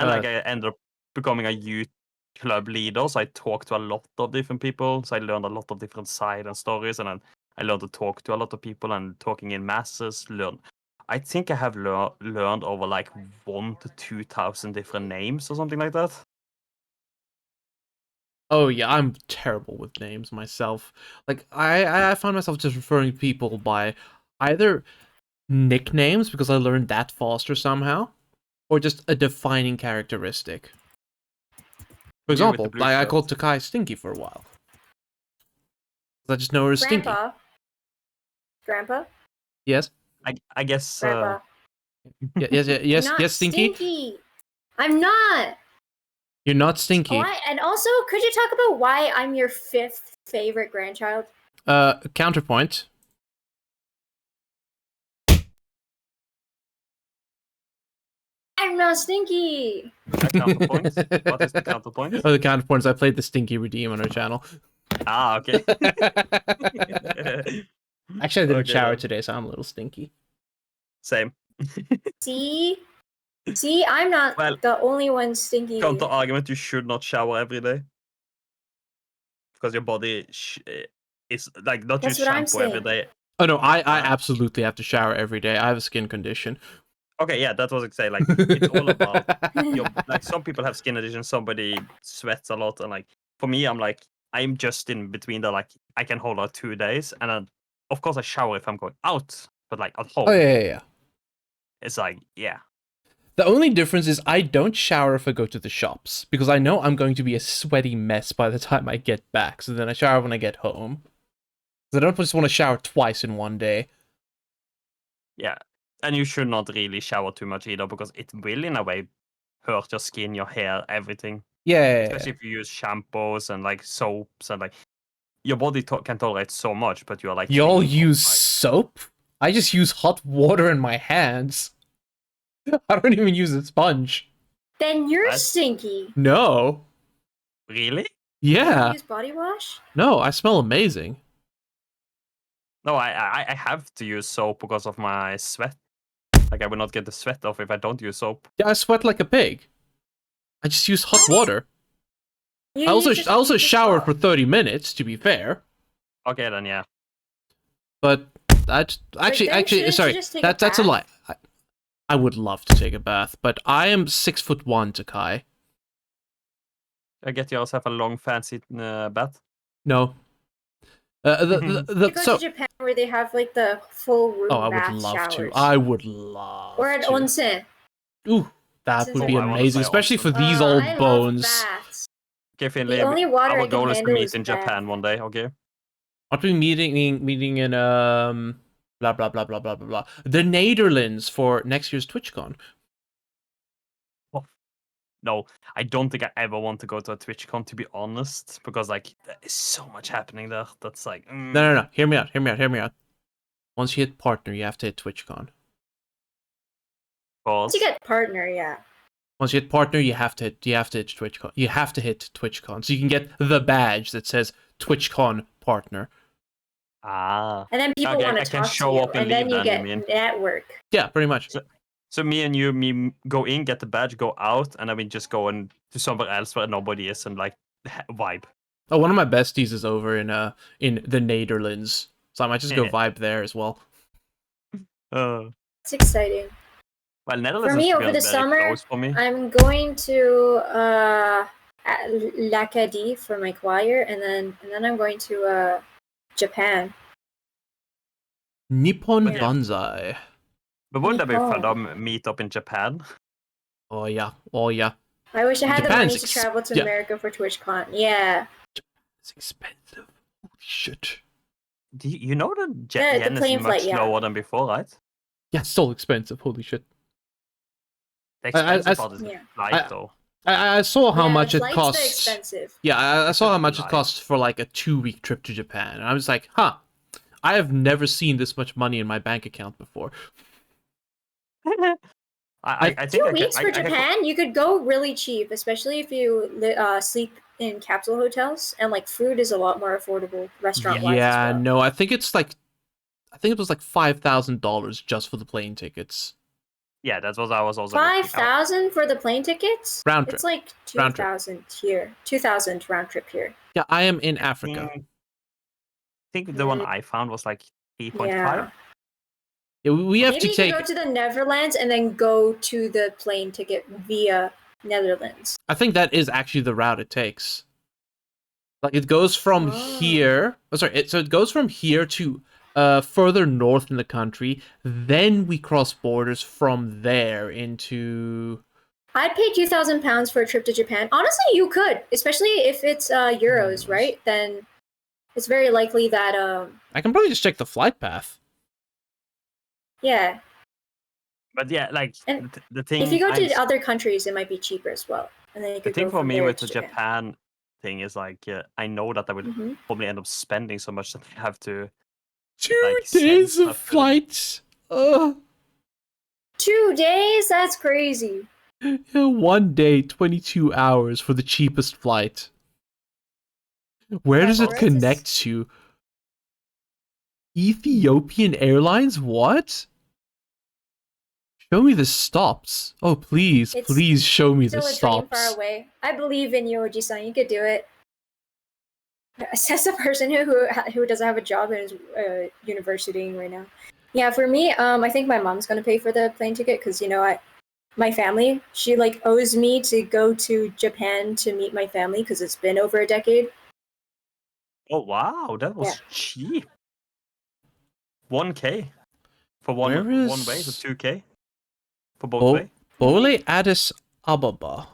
and like I ended up becoming a youth club leader, so I talked to a lot of different people, so I learned a lot of different sides and stories, and I learned to talk to a lot of people, and talking in masses. I think I have learned over like 1,000 to 2,000 different names or something like that. Oh yeah, I'm terrible with names myself. Like I find myself just referring to people by either nicknames because I learned that faster somehow, or just a defining characteristic. For You with the example, blue like I shirt. called Takai Stinky for a while. I just know her as Stinky. Grandpa? Yes. I guess. Grandpa. Yes, Not yes, Stinky. Stinky. I'm not. You're not Stinky. Why? And also, could you talk about why I'm your 5th favorite grandchild? Counterpoint. I'm not Stinky. A counterpoint. What is the counterpoint? Oh, the counterpoint is I played the Stinky Redeem on our channel. Ah, okay. Actually, I didn't Okay, shower then. today, so I'm a little stinky. Same. See, I'm not Well, the only one stinky. Counter argument: you should not shower every day because your body is like not That's use what I'm shampoo every saying. day. Oh no, I absolutely have to shower every day. I have a skin condition. Okay, yeah, that was say like it's all about your like some people have skin condition, somebody sweats a lot, and like for me, I'm just in between the like I can hold out 2 days, and then of course I shower if I'm going out, but like at home, Oh yeah. it's like yeah. The only difference is I don't shower if I go to the shops because I know I'm going to be a sweaty mess by the time I get back. So then I shower when I get home. I don't just want to shower twice in one day. Yeah, and you should not really shower too much either because it will, in a way, hurt your skin, your hair, everything. Yeah. Especially if you use shampoos and like soaps and like your body can tolerate so much, but you're like Y'all cleaning use like, soap? I just use hot water in my hands. I don't even use a sponge. Then you're What? stinky. No. really? You Yeah. use body wash? No, I smell amazing. No, I have to use soap because of my sweat. Like I will not get the sweat off if I don't use soap. Yeah, I sweat like a pig. I just use hot What? water. You I also use showered soap. for 30 minutes, to be fair. Okay, then yeah. But actually, shouldn't you sorry, just take a that's a lie. bath? I would love to take a bath, but I am 6'1" to Kai. I get yourself a long fancy bath. No. You go to Japan where they have like the full room I would bath love showers. to. I would love Or an to. onsen. Ooh, that would be I wanna amazing, say especially for onsen. these I old love bones. baths. Okay, Finley, The only water I our can goal is to handle meet is in bath. Japan one day, okay? Aren't we meeting in blah blah blah blah blah blah blah the Netherlands for next year's TwitchCon? No, I don't think I ever want to go to a TwitchCon, to be honest, because like there is so much happening there. That's like No. Hear me out. Once you hit partner, you have to hit TwitchCon. Once you get partner, yeah. Once you hit partner, you have to hit TwitchCon. You have to hit TwitchCon, so you can get the badge that says TwitchCon partner. Ah. And then people Okay, want I to can talk to show you, up and and then leave you then, get you mean? network. Yeah, pretty much. So me and you go in, get the badge, go out, and then we just go and to somewhere else where nobody is and like vibe. Oh, one of my besties is over in the Netherlands, so I might just go vibe there as well. It's exciting. Well, Netherlands For me, is over the very summer, close for me. I'm going to L'Acadie for my choir, and then I'm going to Japan. Nippon But yeah. Banzai. But wouldn't that be fun Nippon. to meet up in Japan? Oh yeah. I wish I had Japan's the money to travel to yeah. America for TwitchCon. Yeah. It's expensive. Holy shit. You know the The yen plane is much flight, yeah. lower than before, right? Yeah, it's still expensive. Holy shit. The I- expensive part is Yeah. the flight, though. I saw how Yeah, much the it flight's costs. very expensive. Yeah, I saw how much it Nice. costs for like a 2-week trip to Japan. And I was like, huh, I have never seen this much money in my bank account before. I think 2 I can, weeks for I can- Japan, you could go really cheap, especially if you sleep in capsule hotels, and like food is a lot more affordable restaurant-wise as Yeah, well. no, I think it was like $5,000 just for the plane tickets. Yeah, that's what I was also looking at. 5,000 for the plane tickets? Round trip. It's like Round trip. 2,000 here. 2,000 round trip here. Yeah, I am in Africa. I think the one I found was like 3.5. Yeah. Yeah, we have Maybe to you take. could go to the Netherlands and then go to the plane ticket via Netherlands. I think that is actually the route it takes. Like it goes from here. Oh, sorry. So it goes from here to further north in the country. Then we cross borders from there into. I'd pay £2,000 for a trip to Japan. Honestly, you could, especially if it's euros, right? Then it's very likely that I can probably just check the flight path. yeah. But yeah, like And the thing. If you go I'm to other countries, it might be cheaper as well. And then you The could thing go for from me there with to the Japan thing is like I know that I would Mhm. probably end up spending so much that I have to 2 like, send days of stuff to the- flights. Ugh. 2 days? That's crazy. Yeah, 1 day, 22 hours for the cheapest flight. Where does it Where is connect to? Ethiopian Airlines? What? Show me the stops. Oh, please, It's please show me the Still a dream far stops. away. I believe in you, Oji-san. You could do it. Says the person who doesn't have a job and is universitying right now. Yeah, for me, I think my mom's gonna pay for the plane ticket because my family, she like owes me to go to Japan to meet my family because it's been over a decade. Oh wow, that was cheap. 1K for one Where one way, so is- 2K for both Bo- way. Bole Addis Ababa.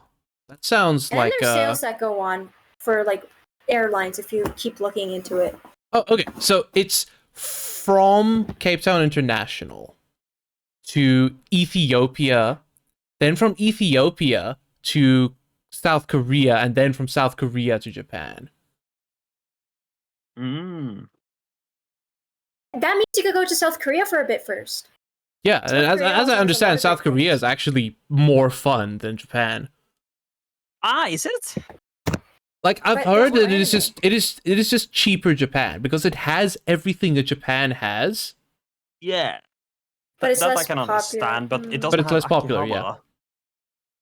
That sounds And like there's sales that go on for like airlines if you keep looking into it. Oh, okay. So it's from Cape Town International to Ethiopia, then from Ethiopia to South Korea, and then from South Korea to Japan. Mm. That means you could go to South Korea for a bit first. Yeah, and South as, Korea as also I has a understand, lot of South great Korea is things. actually more fun than Japan. Ah, is it? Like I've But heard it's that it is more just it is just cheaper Japan because it has everything that Japan has. Yeah. But it's that I less can popular. understand, but it Mm. doesn't But it's have less popular, Akihabara.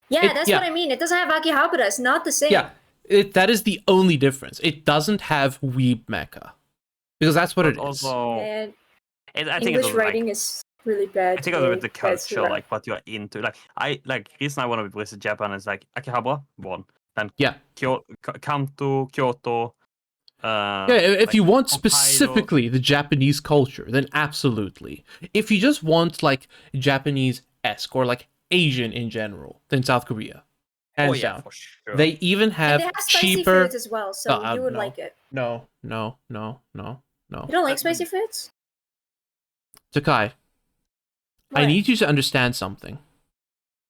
Yeah, It- that's yeah. what I mean. It doesn't have Akihabara. It's not the same. Yeah, that is the only difference. It doesn't have Weeb Mecca because that's what But it is. also, And I think English it's writing is really bad. I think also with the today. That's culture, rough. like what you're into. Like reason I want to visit Japan is like Akihabara, one. Then Yeah. Kanto, Kyoto. Yeah, if like you want Hokkaido. specifically the Japanese culture, then absolutely. If you just want like Japanese-esque or like Asian in general, then South Korea. Hands down. For sure. They even And have they have spicy cheaper. foods as well, so you would no. like it. No. You don't like spicy foods? Takai, I What? need you to understand something.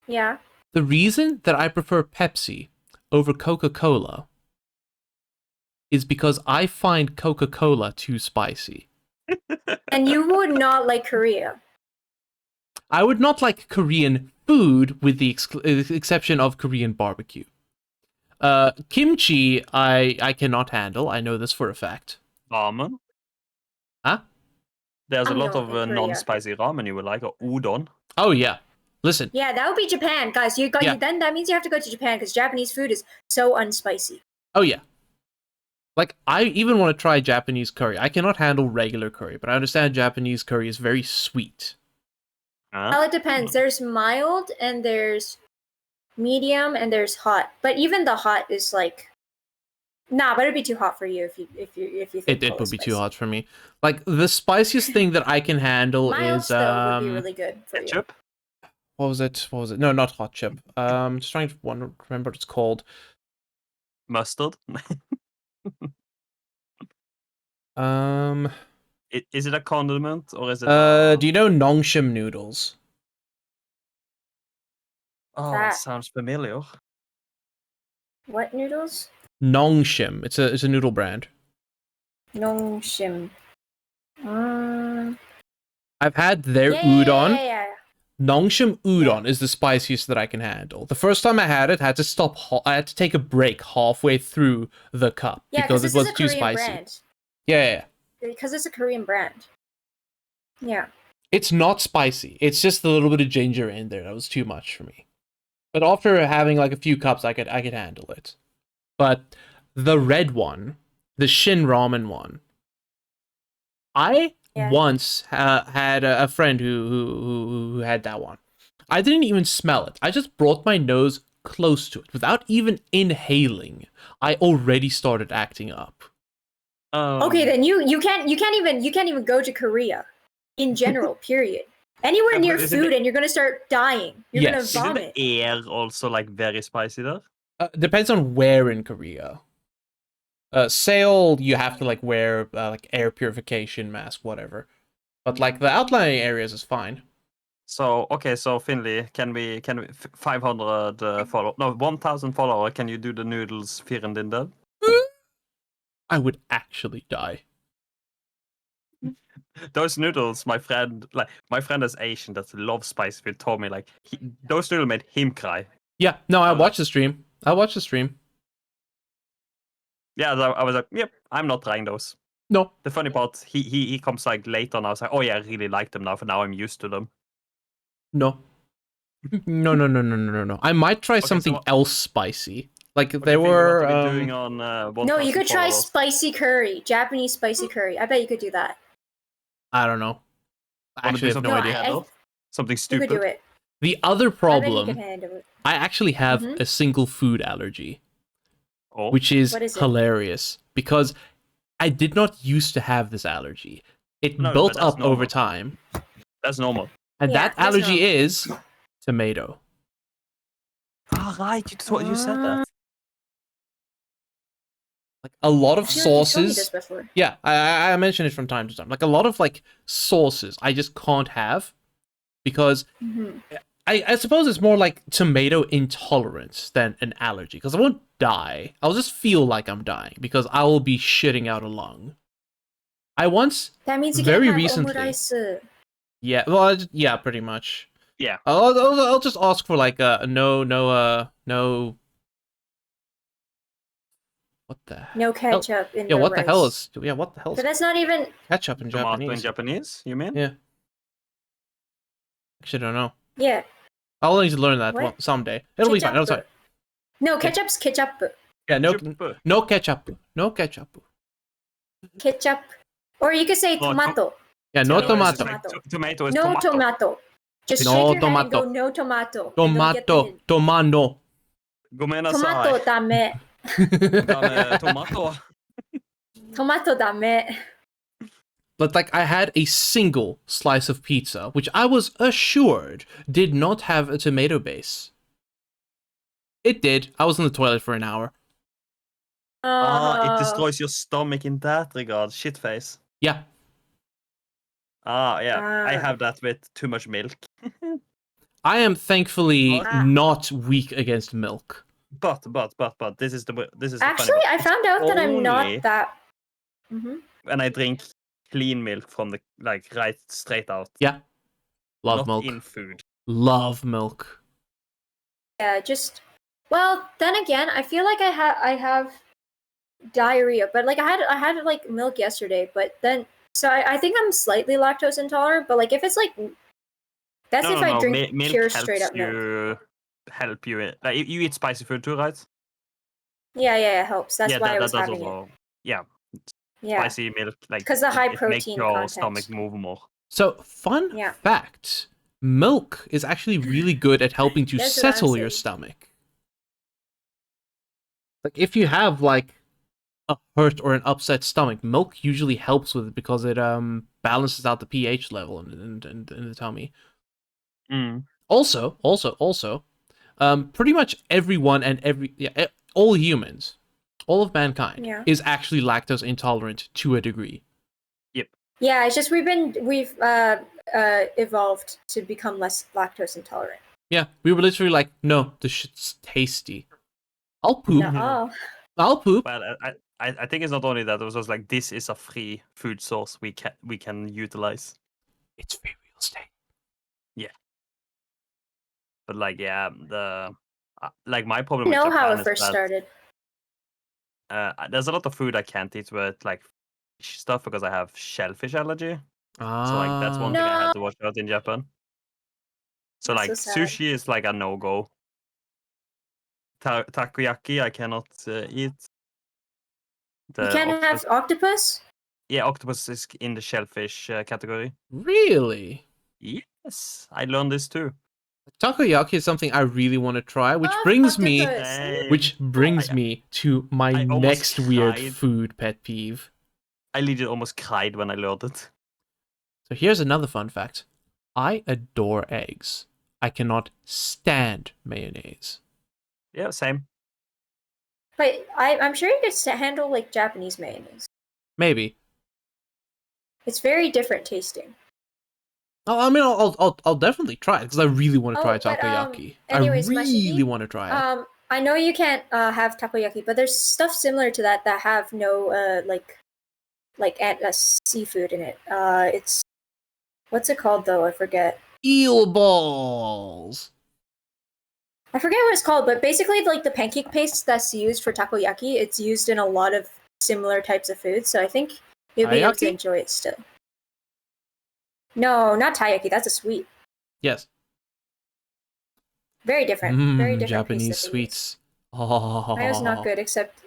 Yeah. The reason that I prefer Pepsi over Coca-Cola is because I find Coca-Cola too spicy. And you would not like Korea. I would not like Korean food with the exception of Korean barbecue. Kimchi, I cannot handle. I know this for a fact. Ramen. Huh? There's a I'm lot not of in Korea. non-spicy ramen you would like, or udon. Oh yeah. Listen. Yeah, that would be Japan, guys. Yeah. Then that means you have to go to Japan because Japanese food is so unspicy. Oh yeah. Like I even want to try Japanese curry. I cannot handle regular curry, but I understand Japanese curry is very sweet. Well, it depends. There's mild and there's medium and there's hot. But even the hot is like, but it'd be too hot for you if you think It cola would be too spicy. hot for me. Like the spiciest thing that I can handle Mild is though would be really good for you. Ketchup. What was it? No, not hot chip. Just trying to remember what it's called. Mustard. Is it a condiment or is it? Do you know Nongshim noodles? Oh, that- sounds familiar. What noodles? Nongshim. It's a noodle brand. Nongshim. I've had their Yeah, udon. yeah. Nongshim udon is the spiciest that I can handle. The first time I had it, I had to stop. I had to take a break halfway through the cup Yeah, because this it was is a too Korean spicy. brand. Yeah. Because it's a Korean brand. Yeah. It's not spicy. It's just a little bit of ginger in there. That was too much for me. But after having like a few cups, I could handle it. But the red one, the Shin Ramen one, I once had a friend who had that one. I didn't even smell it. I just brought my nose close to it without even inhaling. I already started acting up. Okay, then you can't even go to Korea in general. Period. Anywhere Yeah, near but isn't food, and you're gonna start dying. You're Yes. gonna Isn't vomit. the air also like very spicy there? Depends on where in Korea. Seoul, you have to like wear like air purification mask, whatever. But like the outlying areas is fine. So okay, so Finley, can we 500 follow? No, 1,000 follower. Can you do the noodles firendinde? I would actually die. Those noodles, my friend is Asian that loves spicy food. Told me like those noodles made him cry. Yeah, no, I I was watched the stream. I watched the stream. Yeah, so I was like, yep, I'm not trying those. No. The funny part, he comes like later, and I was like, oh yeah, I really like them now. For now, I'm used to them. No. No. I might try something so- else spicy. Like What do there you think we're were about to be doing on No, 1,000 you could try followers? spicy curry, Japanese spicy curry. I bet you could do that. I don't know. I Wanna do actually have something no No, idea. handle? Something You stupid. could do it. The other I bet you problem, could handle it. I actually have Mhm. a single food allergy, Oh, which is, What is it? hilarious because I did not used to have this allergy. It No, built but that's up over normal. time, that's normal. and Yeah, that that's allergy normal. is tomato. Ah, right. You said that. Like a lot of I feel like you told me this sauces. before. Yeah, I mention it from time to time. Like a lot of like sauces, I just can't have because Mhm. I suppose it's more like tomato intolerance than an allergy. Because I won't die. I'll just feel like I'm dying because I will be shitting out a lung. I once, That means you very can't have recently- omurice. yeah, well, yeah, pretty much. Yeah. I'll just ask for like no. What the hell? No ketchup in Yeah, the what rice. the hell is? Yeah, what the hell But is that's not even. ketchup in Tomato Japanese? in Japanese, you mean? Yeah. Actually, I don't know. Yeah. I'll need to learn that What? someday. It'll be fine. It'll be fine. No, ketchup's ketchup. Yeah, no Ketchup. ketchup. No ketchup. Ketchup. Or you could say Oh, tomato. Yeah, no No, it's tomato. just like tomato is No tomato. tomato. Just No shake your head and tomato. go no tomato. and they'll get the Tomato. hint. Tomano. Gomena Tomato dame. Tomato. Tomato dame. But like I had a single slice of pizza, which I was assured did not have a tomato base. It did. I was in the toilet for an hour. It destroys your stomach in that regard. Shit face. Yeah. Yeah. I Ah. have that with too much milk. I am thankfully Ah. not weak against milk. But this is the funny Actually, part. I found out that I'm Only not that. Mhm. when I drink clean milk from the like right straight out. Yeah. Love not milk. in food. Love milk. Yeah, just. Well, then again, I feel like I have diarrhea, but like I had like milk yesterday, but then so I think I'm slightly lactose intolerant, but like if it's like that's if I drink milk pure helps straight up milk. you. Help you. Like you eat spicy food too, right? Yeah, it helps. That's yeah, why I was that does having it. also. Yeah, Yeah. spicy milk like 'Cause the high it makes protein your content. stomach move more. So, fun Yeah. fact. Milk is actually really good at helping to That's what I'm settle your saying. stomach. Like if you have like a hurt or an upset stomach, milk usually helps with it because it balances out the pH level in the tummy. Also, pretty much everyone and all humans, all of mankind Yeah. is actually lactose intolerant to a degree. Yep. Yeah, it's just we've evolved to become less lactose intolerant. Yeah, we were literally like, no, this shit's tasty. I'll poop. No. I'll poop. Well, I think it's not only that. It was just like this is a free food source we can utilize. It's free real estate. But like, yeah, the like my problem I with know Japan how it is first that, started. there's a lot of food I can't eat with like fish stuff because I have shellfish allergy. So like that's one thing I had to watch out in Japan. So That's like so sad. sushi is like a no-go. Takoyaki I cannot eat. You can't have octopus? Yeah, octopus is in the shellfish category. Really? Yes, I learned this too. Takoyaki is something I really want to try, which Love brings me octopus. to my I almost next weird cried. food pet peeve. I literally almost cried when I learned it. So here's another fun fact. I adore eggs. I cannot stand mayonnaise. Yeah, same. But I'm sure you could handle like Japanese mayonnaise. Maybe. It's very different tasting. Oh, I mean, I'll definitely try it because I really want to try Oh, but, takoyaki. anyways, I really Mashigi, want to try it. I know you can't have takoyaki, but there's stuff similar to that have no seafood in it. It's what's it called though? I forget. Eel balls. I forget what it's called, but basically like the pancake paste that's used for takoyaki, it's used in a lot of similar types of foods. So I think you'll be able to Taiyaki? enjoy it still. No, not taiyaki. That's a sweet. Yes. Very different. Very different. Japanese paste that they use. sweets. Oh. Mayo's not good, except.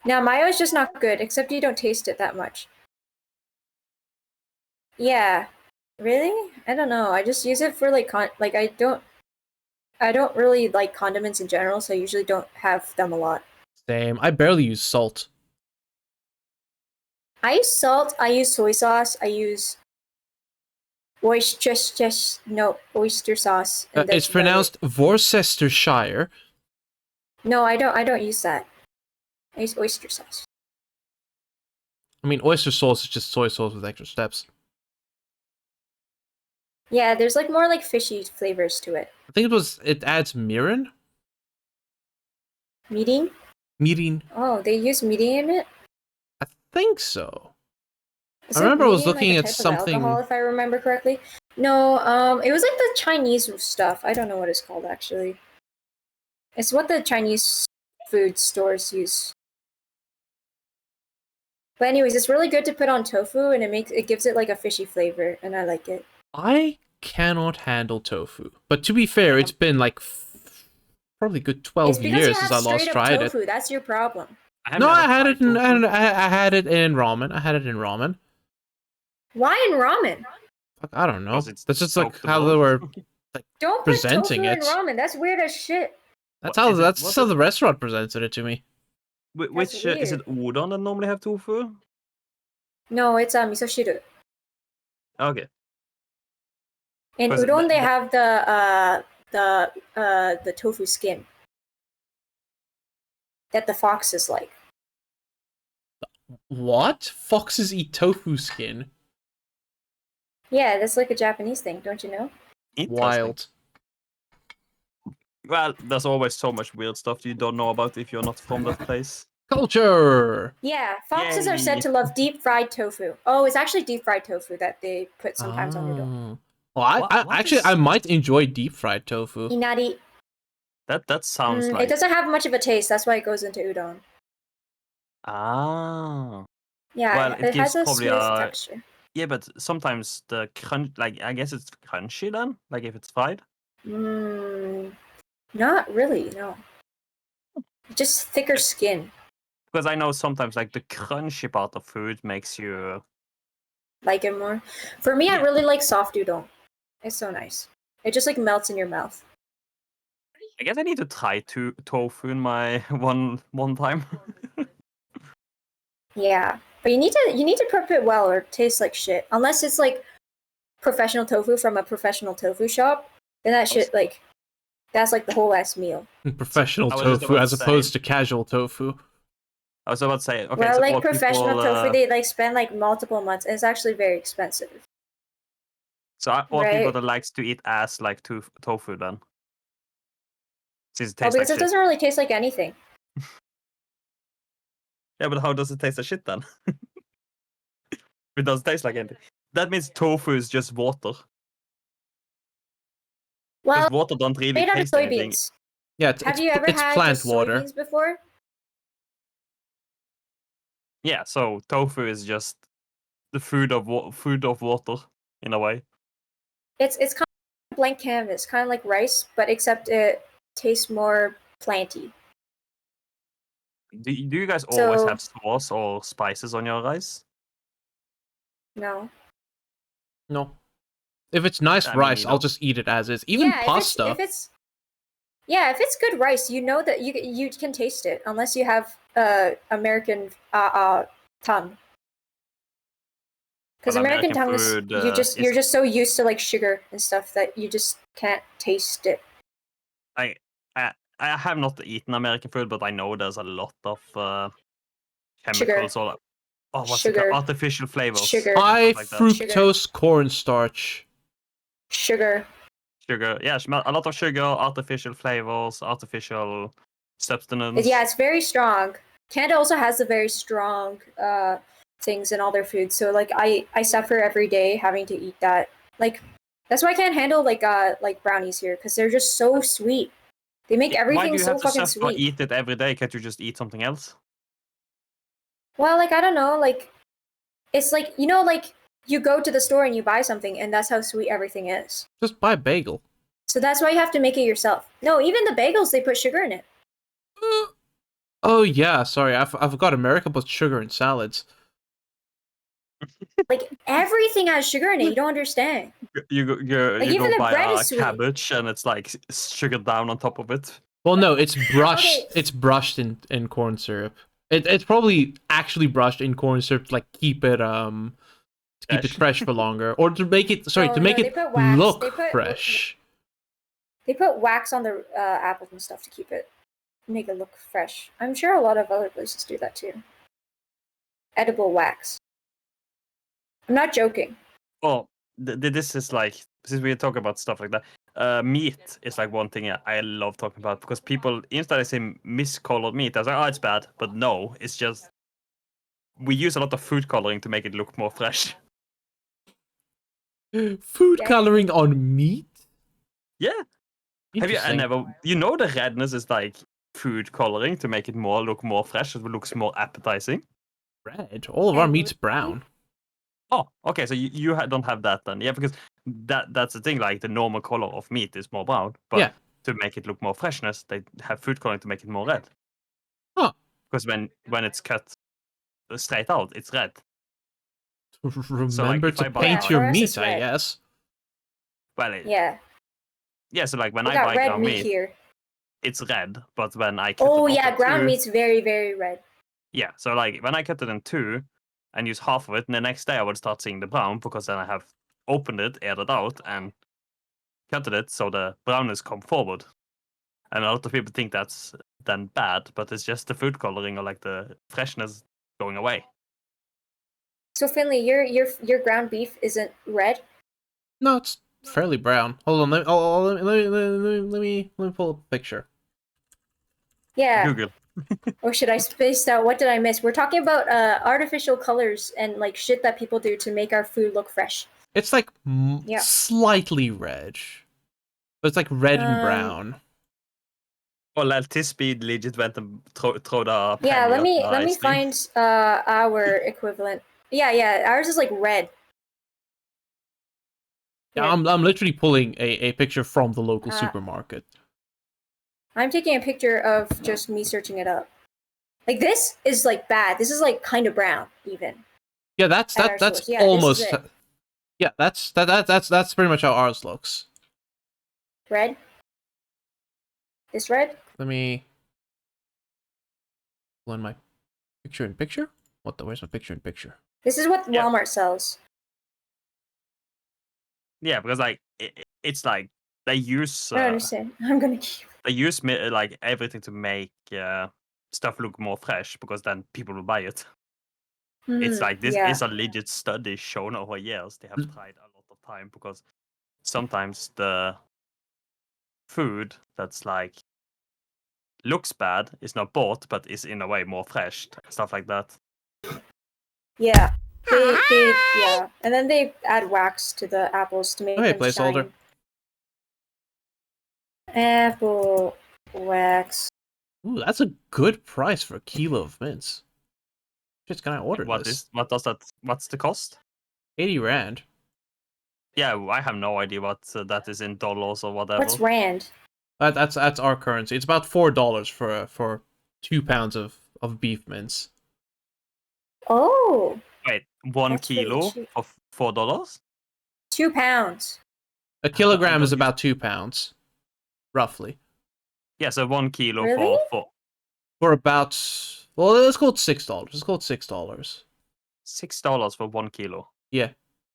No, mayo is just not good, except you don't taste it that much. Yeah. Really? I don't know. I just use it for like I don't really like condiments in general, so I usually don't have them a lot. Same. I barely use salt. I use salt, I use soy sauce, I use oyster sauce. And It's pronounced Worcestershire. No, I don't use that. I use oyster sauce. I mean, oyster sauce is just soy sauce with extra steps. Yeah, there's like more like fishy flavors to it. I think it adds mirin? Mirin? Mirin. Oh, they use mirin in it? I think so. Is I remember I was mirin, looking like, at a type of something. alcohol, if I remember correctly. No, it was like the Chinese stuff. I don't know what it's called actually. It's what the Chinese food stores use. But anyways, it's really good to put on tofu, and it gives it like a fishy flavor, and I like it. I cannot handle tofu. But to be fair, it's been like probably good 12 years since I last tried tofu. it. That's your problem. No, I had it in ramen. I had it in ramen. Why in ramen? Fuck, I don't know. That's just like soaked how above. they were Don't put presenting tofu it. in ramen. That's weird as shit. That's What, how the restaurant presented it to me. Which is it udon that normally have tofu? No, it's miso shiru. Okay. In Was it udon, the- they have the tofu skin that the foxes like. What? Foxes eat tofu skin? Yeah, that's like a Japanese thing, don't you know? Interesting. Wild. Well, there's always so much weird stuff you don't know about if you're not from that place. Culture! Yeah, foxes are said Yay. to love deep fried tofu. Oh, it's actually deep fried tofu that they put sometimes on udon. Well, I might enjoy deep fried tofu. Inari. That sounds like It doesn't have much of a taste. That's why it goes into udon. ah. Yeah, Well, it gives has a probably smooth texture. Yeah, but sometimes the crunch, like I guess it's crunchy then, like if it's fried. Not really, no. Just thicker skin. Because I know sometimes like the crunchy part of food makes you. Like it more. For me, I Yeah. really like soft udon. It's so nice. It just like melts in your mouth. I guess I need to try tofu in my one time. Yeah, but you need to prep it well, or it tastes like shit. Unless it's like professional tofu from a professional tofu shop, then that shit like that's like the whole ass meal. Professional I was just tofu about as to say. opposed to casual tofu. I was about to say, okay, well, so like all professional people, tofu, they like spend like multiple months, and it's actually very expensive. so all people right? that likes to eat ass like tofu then, since it Well, tastes like because it shit. doesn't really taste like anything. Yeah, but how does it taste like shit then? It doesn't taste like anything. That means tofu is just water. Well, Because water don't really made out of taste anything. soybeans. Yeah, Have you ever it's had plant just water. soybeans before? Yeah, so tofu is just the food of water in a way. It's kind of blank canvas, kind of like rice, but except it tastes more planty. Do you guys always So- have sauce or spices on your rice? No. No. If it's nice I mean, rice, you I'll know. just eat it as is. Even yeah, pasta. if it's good rice, you know that you can taste it unless you have American tongue. Because Well, American tongue is food, you're just so used to like sugar and stuff that you just can't taste it. I have not eaten American food, but I know there's a lot of chemicals or what's it Sugar. called? Artificial flavors. Sugar. High Like that. fructose cornstarch. Sugar. Sugar, yeah, a lot of sugar, artificial flavors, artificial substance. Yeah, it's very strong. Canada also has a very strong things in all their food. So like I suffer every day having to eat that. Like that's why I can't handle like brownies here because they're just so sweet. They make Why do everything you so have to fucking suffer sweet. eat it every day? Can't you just eat something else? Well, like I don't know, like it's like like you go to the store and you buy something and that's how sweet everything is. Just buy a bagel. So that's why you have to make it yourself. No, even the bagels they put sugar in it. Oh yeah, sorry, I forgot America puts sugar in salads. Like everything has sugar in it. You don't understand. You Like, go even the buy bread a is sweet. cabbage and it's like sugar down on top of it. Well, no, it's brushed. Okay. It's brushed in corn syrup. It's probably actually brushed in corn syrup to like keep it fresh for longer, or to make it to make they it put wax. look They put fresh. They put wax on the apples and stuff to keep it make it look fresh. I'm sure a lot of other places do that too. Edible wax. I'm not joking. Oh, this is like, since we talk about stuff like that, meat is like one thing I love talking about because people instead of saying miscolored meat, I was like, oh, it's bad, but no, it's just we use a lot of food coloring to make it look more fresh. Food Yeah. coloring on meat. Yeah. Have you? I Interesting. never. You know, the redness is like food coloring to make it look more fresh. It looks more appetizing. Red. All of our meat's brown. Oh, okay. So you don't have that then, yeah? Because that's the thing. Like the normal color of meat is more brown, but Yeah. to make it look more freshness, they have food coloring to make it more red. Huh. Because when it's cut straight out, it's red. Remember if I to buy paint a- your For us, meat, it's I red. guess. Well, Yeah. So like when We I got buy red ground meat meat, here. it's red. But when I cut Oh it up yeah, in ground two, meat's very, very red. yeah. So like when I cut it in two and use half of it, and the next day I would start seeing the brown because then I have opened it, aired it out, and cut it so the brownness come forward. And a lot of people think that's then bad, but it's just the food coloring or like the freshness going away. So Finley, your ground beef isn't red? No, it's fairly brown. Hold on, let me pull up a picture. Yeah. Google. Or should I space out? What did I miss? We're talking about artificial colors and like shit that people do to make our food look fresh. It's like Yeah. slightly red, but it's like red and brown. Well, Tisby legit went and throw the Yeah, penny let up me the let me ice cream. find our equivalent. Yeah, ours is like red. Yeah, Here. I'm literally pulling a picture from the local Uh, supermarket. I'm taking a picture of just me searching it up. Like this is like bad. This is like kind of brown even. Yeah, that's at our that's source. Yeah, this is almost. it. Yeah, that's pretty much how ours looks. Red. This red? Let me pull in my picture in picture. What the? Where's my picture in picture? This is what Yeah. Walmart sells. Yeah, because like it's like they use I don't understand. I'm gonna keep. they use like everything to make stuff look more fresh because then people will buy it. It's like this is a legit study shown over years. They have tried a lot of time because sometimes the food that's like looks bad is not bought but is in a way more fresh, stuff like that. Yeah. Yeah. And then they add wax to the apples to make them placeholder. shine. Apple wax. Ooh, that's a good price for a kilo of mints. Just can I order this? What's the cost? 80 rand. Yeah, I have no idea what that is in dollars or whatever. What's rand? That's our currency. It's about $4 for 2 pounds of beef mince. Oh. Wait, 1 That's really kilo cheap. for $4? 2 pounds. A kilogram is about 2 pounds, roughly. Yeah, so 1 kilo Really? For about, well, let's call it $6. Let's call it $6. $6 for 1 kilo. Yeah.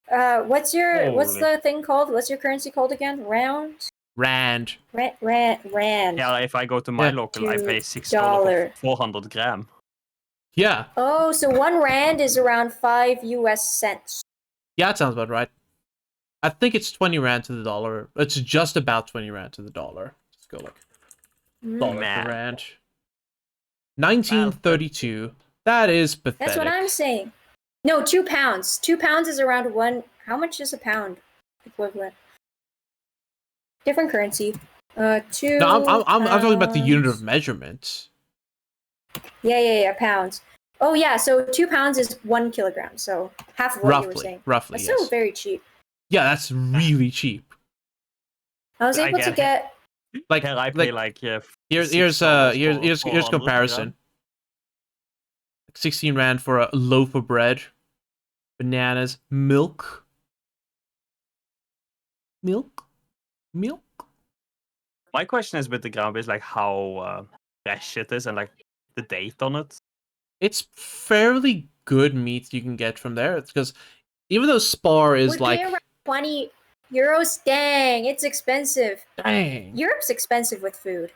What's Holy. the thing called? What's your currency called again? Rand. Rand. Rand. Yeah, if I go to my Yeah. local, I pay $6 $2. for 400 gram. Yeah. Oh, so 1 rand is around 5 US cents. Yeah, that sounds about right. I think it's 20 rand to the dollar. It's just about 20 rand to the dollar. Let's go like dollar Man. per rand. 1932. That is pathetic. That's what I'm saying. No, 2 pounds. 2 pounds is around 1. How much is a pound equivalent? Different currency. 2. No, I'm talking about the unit pounds. of measurement. Yeah, pounds. Oh yeah, so 2 pounds is 1 kilogram. So half of what you were saying. Roughly, That's yes. still very cheap. Yeah, that's really cheap. I was I able to get it. get. Like, Here I pay here's $6 for 400 comparison. gram. 16 rand for a loaf of bread, bananas, milk. My question is with the ground is like how fresh it is and like the date on it. It's fairly good meat you can get from there. It's because even though Spar is We're like, paying around 20 euros. Dang, it's expensive. dang. Europe's expensive with food.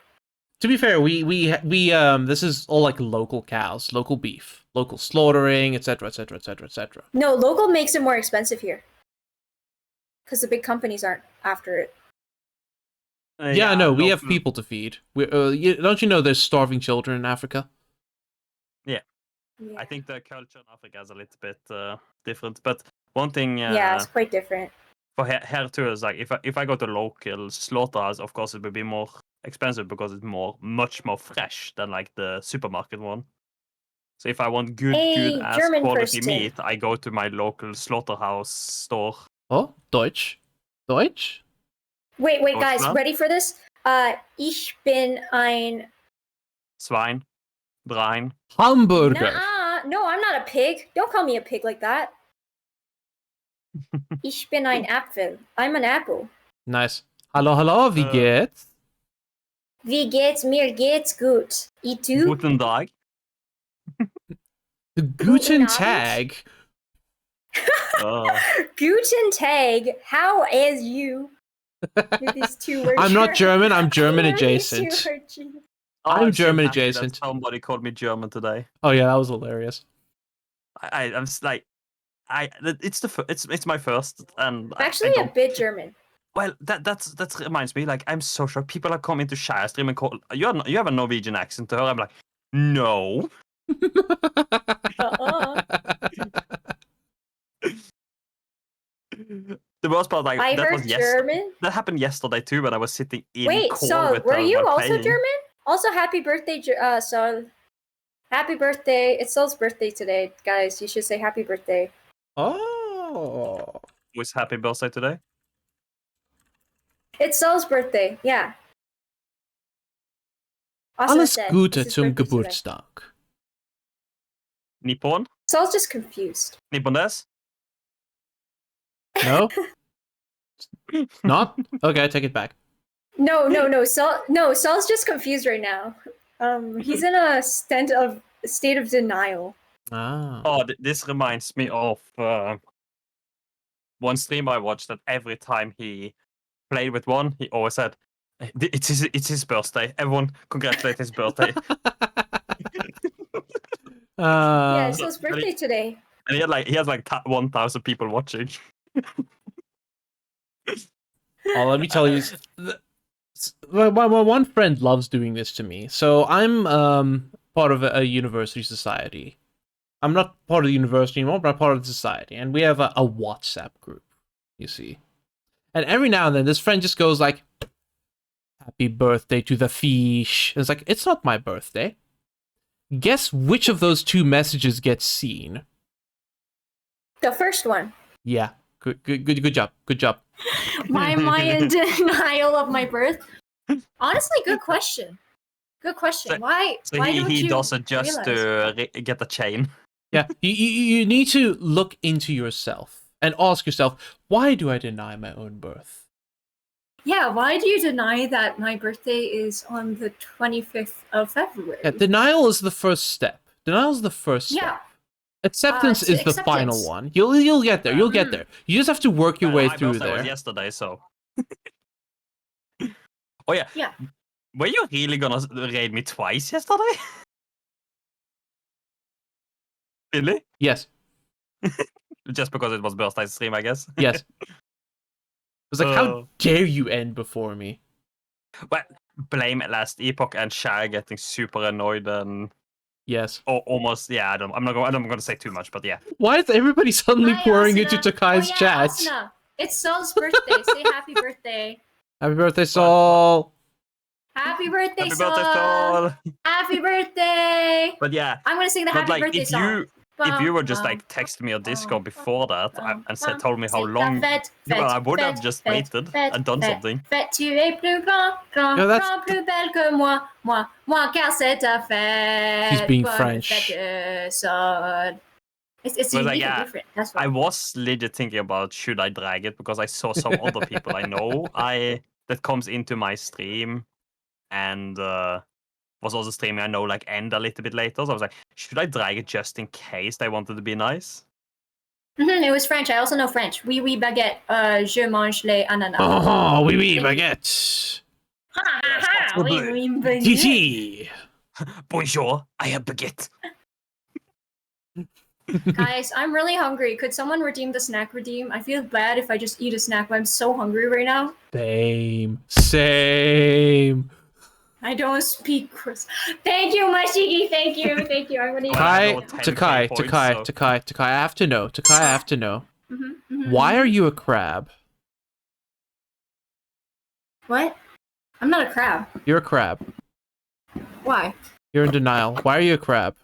To be fair, we this is all like local cows, local beef, local slaughtering, etc., etc., etc., etc. No, local makes it more expensive here. Because the big companies aren't after it. Yeah, no, we have local- people to feed. Don't you know there's starving children in Africa? Yeah. I think the culture in Africa is a little bit different, but one thing Yeah, it's quite different. for here too is like if I go to local slaughterhouse, of course it will be more expensive because it's much more fresh than like the supermarket one. So if I want good ass German quality person. meat, I go to my local slaughterhouse store. Oh, Deutsch. Wait, guys, Deutschland? ready for this? Ich bin ein. Swine, Brein. Hamburger. Nuh-uh. No, I'm not a pig. Don't call me a pig like that. Ich bin ein Apfel. I'm an apple. Nice. Hallo, wie geht's? Wie geht's? Mir geht's gut. Und du? Guten Tag. Guten Abend. Tag. Guten Tag. How is you? These two words. I'm not German, I'm German These two adjacent. words. I'm so German happy that adjacent. Somebody called me German today. Oh yeah, that was hilarious. I'm just like, it's my first, and I'm actually a bit German. Well, that reminds me. Like, I'm so sure people are coming to Skärstream and call you have a Norwegian accent to her. I'm like, no. The worst part, like I that heard was yesterday. German. That happened yesterday too, when I was sitting in Wait, call so with were her you while also playing. German? Also, happy birthday, Sol. Happy birthday! It's Sol's birthday today, guys. You should say happy birthday. Oh. Was happy birthday today? It's Sol's birthday. Yeah. Alles said, Gute it's his zum birthday today. Geburtstag. Nippon? Sol's just confused. Nippones? No? Not? Okay, I take it back. No. Sol's just confused right now. He's in a state of denial. Ah. Oh, this reminds me of one stream I watched that every time he played with one, he always said, it's his birthday. Everyone congratulate his birthday. Yeah, it's his birthday today. And he has like 1,000 people watching. Oh, let me tell you, my one friend loves doing this to me. So I'm part of a university society. I'm not part of the university anymore, but I'm part of the society, and we have a WhatsApp group. You see, and every now and then, this friend just goes like, "Happy birthday to the fish." And it's like, it's not my birthday. Guess which of those two messages gets seen? The first one. Yeah, good job, good job. Why am I in denial of my birth? Honestly, good question. Good question. Why? So why don't he you does it just realize? to get the chain. Yeah, you need to look into yourself and ask yourself, why do I deny my own birth? Yeah, why do you deny that my birthday is on the 25th of February? Yeah, denial is the first step. Denial is the first step. Yeah. Acceptance is the final acceptance. one. You'll get there. You'll get there. You just have to work your way My through birthday was there. yesterday, so. Oh yeah. Yeah. Were you really gonna raid me twice yesterday? Really? Yes. Just because it was birthday stream, I guess. Yes. It was like, how dare you end before me? Well, blame Last Epoch and Shai getting super annoyed and Yes. almost. Yeah, I'm not gonna say too much, but yeah. Why is everybody suddenly Hi, pouring Asuna. into Takai's chat? Asuna. It's Sol's birthday. Say happy birthday. Happy birthday, Sol! Happy birthday, Happy Sol. birthday, Sol! Happy birthday. But yeah, I'm gonna sing the but happy like birthday if song. you were just like texting me on Discord before that and told me how long, well, I would have just waited and done something. Fête, tu es plus grand, grand, No, that's- grand, plus belle que moi, moi, car c'est ta fête. She's being Bonne French. fête, Sol. It's But, like, unique yeah, and different. That's why. I was legit thinking about should I drag it because I saw some other people I know that comes into my stream and was also streaming I know like end a little bit later. So I was like, should I drag it just in case they wanted to be nice? It was French. I also know French. Oui, oui, baguette. Je mange les ananas. Oh, oui, oui, baguette. Ha, ha, ha, oui, oui, baguette. Titi. Bonjour, I have baguette. Guys, I'm really hungry. Could someone redeem the snack redeem? I feel bad if I just eat a snack, but I'm so hungry right now. Same. I don't speak Chris. Thank you, Mashigi. Thank you. Thank you. I'm gonna eat Takai, I have to know. I have to know. Why are you a crab? What? I'm not a crab. You're a crab. Why? You're in denial. Why are you a crab?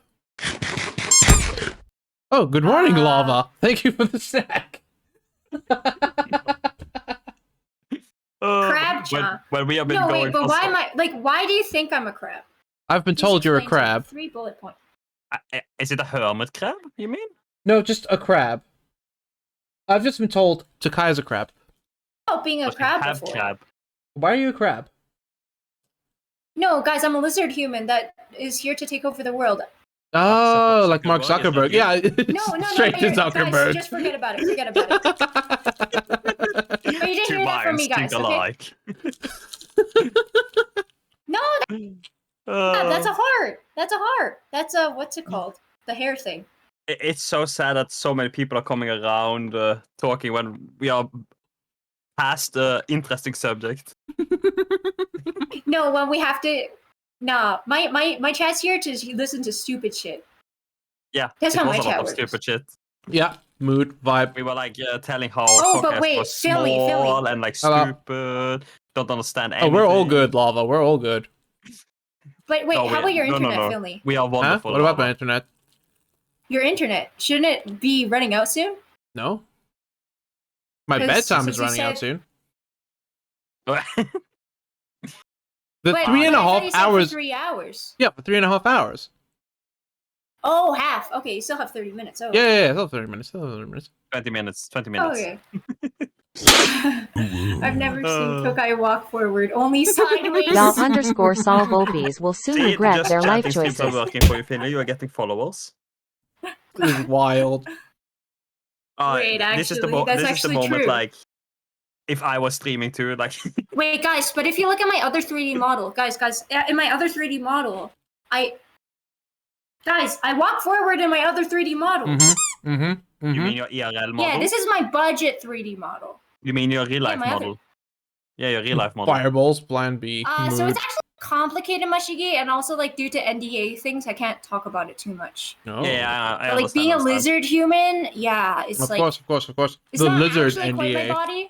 Oh, good morning, Lava. Thank you for the snack. Crab-chan. When we have been No, going wait, but for why am I like? Why do you think I'm a crab? I've been told you're a crab. 3 bullet points. Is it a hermit crab, you mean? No, just a crab. I've just been told Takai is a crab. Oh, being a crab Have before. crab. Why are you a crab? No, guys, I'm a lizard human that is here to take over the world. Oh, like Mark Zuckerberg. Zuckerberg, Yeah, No, straight to guys, Zuckerberg. just forget about it. Forget about it. But you didn't Two hear that from minds me, guys. think Okay? alike. No, that's a heart. That's a heart. That's a what's it called? The hair thing. It's so sad that so many people are coming around talking when we are past the interesting subject. No, when we have to. Nah, my chat's here to listen to stupid shit. Yeah, That's it how was my a lot chat of works. stupid shit. Yeah, mood, vibe. We were like telling how Oh, but podcasts wait, was Philly. small and like Hello. stupid, don't understand Oh, anything. we're all good, Lava. We're all good. But wait, No, how about your no, internet, no. Philly? We are Huh? wonderful. What about my Lava. internet? Your internet shouldn't it be running out soon? No. My 'Cause bedtime is since you running out said- soon. The But 3.5 I thought you said hours. For 3 hours. Yeah, for 3.5 hours. Oh, half. Okay, you still have 30 minutes. Oh. Yeah, still 30 minutes. Still 30 minutes. 20 minutes. 20 Oh, minutes. okay. I've never seen Tokai walk forward, only sideways. Y'all_solvolpies will soon See, regret just their life chatting seems to be choices. working for you, Finley. You are getting followers. This is wild. Wait, this is the, actually, that's this is the actually moment, true. like, if I was streaming too, like, Wait, guys, but if you look at my other 3D model, guys, in my other 3D model, Guys, I walk forward in my other 3D model. You mean your IRL model? Yeah, this is my budget 3D model. You mean your real life my model? Yeah, your real life model. Fireballs, plan B. So it's actually complicated, Mashigi, and also like due to NDA things, I can't talk about it too much. No. Yeah, I But, like being a lizard human, yeah, it's Of like course. it's The not lizard actually quite my NDA. body.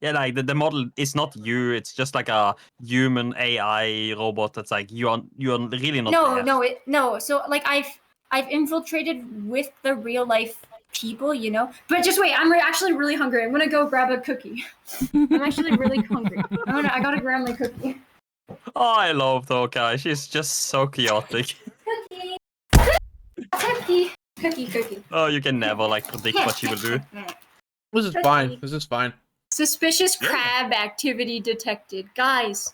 Yeah, like the model is not you. It's just like a human AI robot that's like you're really not. No. So like I've infiltrated with the real life people, you know. But just wait, I'm actually really hungry. I'm gonna go grab a cookie. I'm actually really hungry. I gotta grab my cookie. Oh, I love Tokai. She's just so chaotic. Cookie. Oh, you can never like predict what she will do. This is fine. This is fine. Suspicious crab activity detected, guys.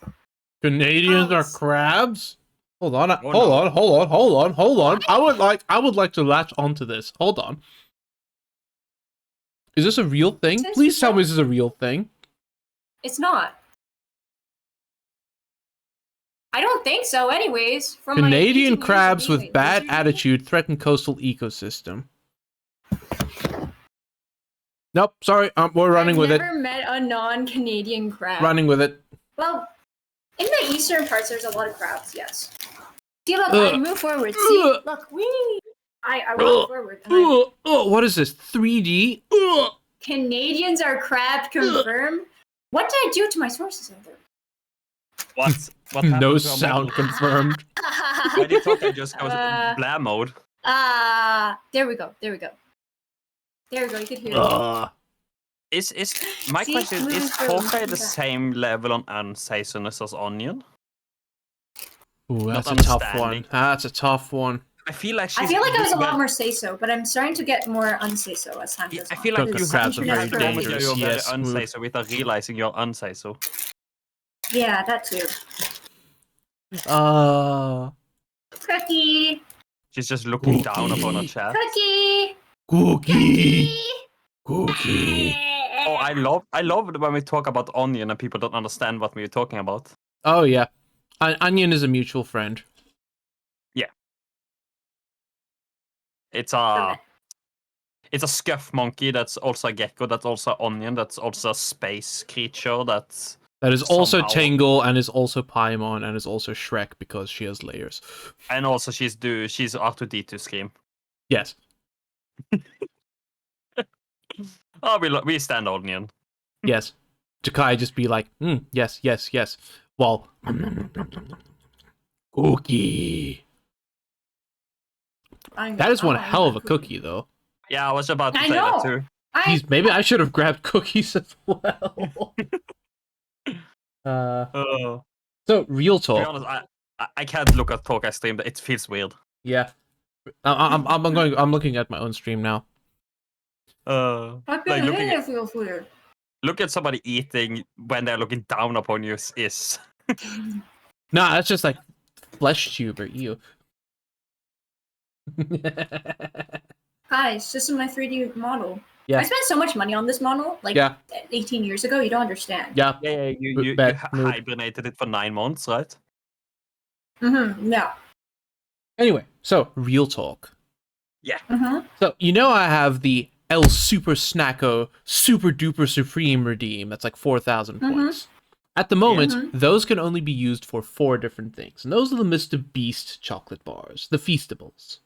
Canadians are crabs. Hold on. Hold on. I would like to latch onto this. Hold on. Is this a real thing? Please tell me this is a real thing. It's not. I don't think so, anyways. From Canadian crabs anyway. with bad attitude threaten coastal ecosystem. Nope, sorry. We're running with it. I've never met a non-Canadian crab. Running with it. Well, in the eastern parts, there's a lot of crabs. Yes. See, look, I move forward. See, look, I walk forward. What is this? 3D? Canadians are crab confirmed. What did I do to my sources over there? What No happened to our sound model? confirmed. Why did Tokai just go blah mode? There we go. You can hear it. Is my See, question moving is forward. Tokai the same level on unsaisoness as Onion? Ooh, that's a Not tough understanding. one. That's a tough one. I feel like I she's feel like I was a lot well, more say-so, but I'm starting to get more unsay-so as time goes I on. feel like Tokai you crabs have are very to moment where dangerous, you're very yes, move. unsay-so without realizing you're unsay-so. Yeah, that too. Cookie! She's just looking down upon her chat. Cookie! Cookie. Oh, I love when we talk about Onion and people don't understand what we're talking about. Oh, yeah. Onion is a mutual friend. It's a scuff monkey that's also a gecko, that's also Onion, that's also a space creature that's That is also somehow- Tingle, and is also Paimon, and is also Shrek because she has layers. and also she's R2D2 Scream. Yes. Oh, we stand Onion. Yes. Takai just be like, yes. Well, cookie. That is one hell of a cookie, though. Yeah, I was about to I say that know. too. Jeez, maybe I should have grabbed cookies as well. So, real To be talk. honest, I can't look at Tokai stream. It feels weird. Yeah. I'm looking at my own stream now. Like look at somebody eating when they're looking down upon you is Nah, that's just like flesh tuber, ew. Guys, this is my 3D model. Yeah. I spent so much money on this model, like Yeah. 18 years ago. You don't understand. Yeah. yeah. You Mood. hibernated it for 9 months, right? Yeah. Anyway, so real talk. Mm-hmm. So you know I have the El Super Snacko Super Duper Supreme redeem. That's like 4,000 points. At the moment, those can only be used for 4 different things, and those are the Mr. Beast chocolate bars, the Feastables.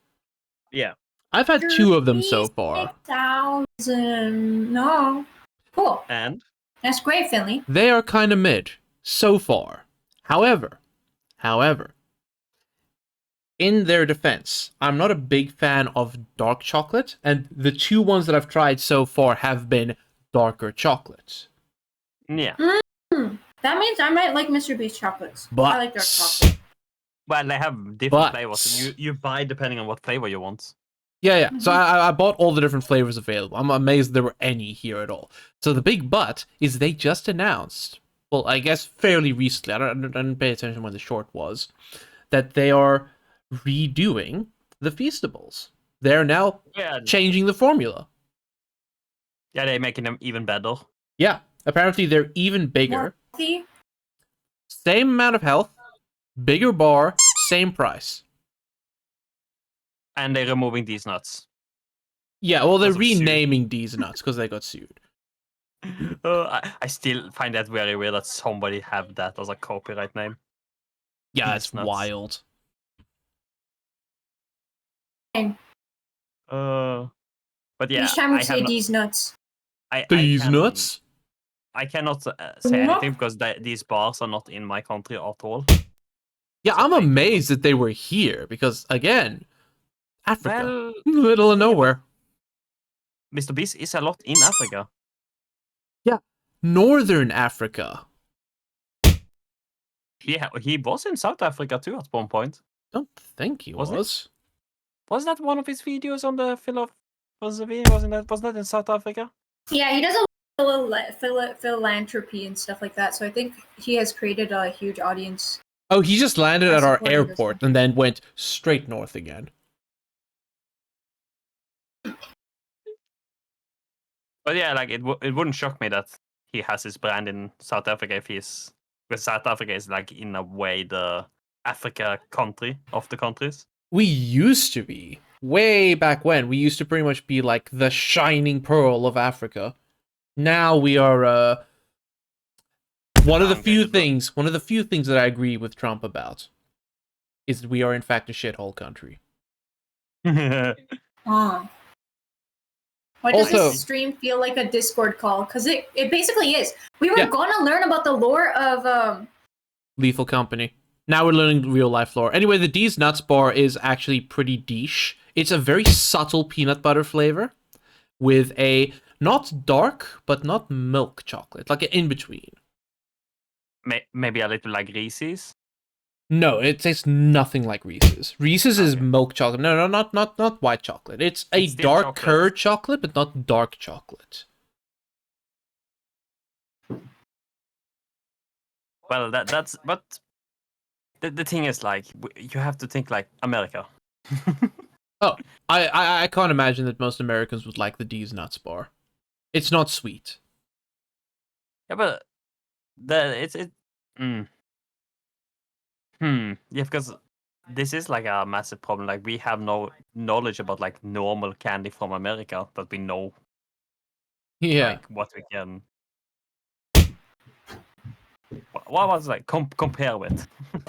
Yeah. I've had 2 of them so far. 6,000. No. Cool. And That's great, Finley. They are kind of mid so far. However, in their defense, I'm not a big fan of dark chocolate, and the 2 ones that I've tried so far have been darker chocolate. yeah. That means I might like Mr. Beast chocolates. But I like dark chocolate. Well, they have different But- flavors. You buy depending on what flavor you want. Yeah. So I bought all the different flavors available. I'm amazed there were any here at all. So the big but is they just announced, well, I guess fairly recently, I didn't pay attention when the short was, that they are redoing the Feastables. They're now Yeah. changing the formula. Yeah, they're making them even better. Yeah, apparently they're even bigger. More healthy. Same amount of health, bigger bar, same price. And they're removing these nuts. Yeah, well, they're Because of sued. renaming these nuts because they got sued. I still find that very weird that somebody have that as a copyright name. Yeah, These it's nuts. wild. But yeah, Each time we I say have not- these nuts. These can- nuts? I cannot say anything because these bars are not in my country at all. Yeah, So I'm I don't know. amazed that they were here because, again, Africa, Well, middle of nowhere. Mr. Beast is a lot in Africa. Northern Africa. He was in South Africa too at one point. Don't think he Was it? was. Was that one of his videos on the philosophy? Wasn't that in South Africa? Yeah, he does a little philanthropy and stuff like that. So I think he has created a huge audience. Oh, he just landed I at our supported this airport one. and then went straight north again. But yeah, like it wouldn't shock me that he has his brand in South Africa if he's because South Africa is like in a way the Africa country of the countries. We used to be. Way back when, we used to pretty much be like the shining pearl of Africa. Now we are one of the few things that I agree with Trump about is that we are in fact a shithole country. Oh. Why does Also- this stream feel like a Discord call? Because it basically is. We were Yeah. going to learn about the lore of Lethal Company. Now we're learning real life lore. Anyway, the D's Nuts bar is actually pretty niche. It's a very subtle peanut butter flavor with a not dark but not milk chocolate, like an in between. Maybe a little like Reese's. No, it tastes nothing like Reese's. Reese's is Okay. milk chocolate. No, not white chocolate. It's a It's still darker chocolate, but not dark chocolate. Well, that's but the thing is like you have to think like America. I can't imagine that most Americans would like the D's Nuts bar. It's not sweet. Yeah, but yeah, because this is like a massive problem. Like we have no knowledge about like normal candy from America that we know Yeah. like what we can. What was like compare with?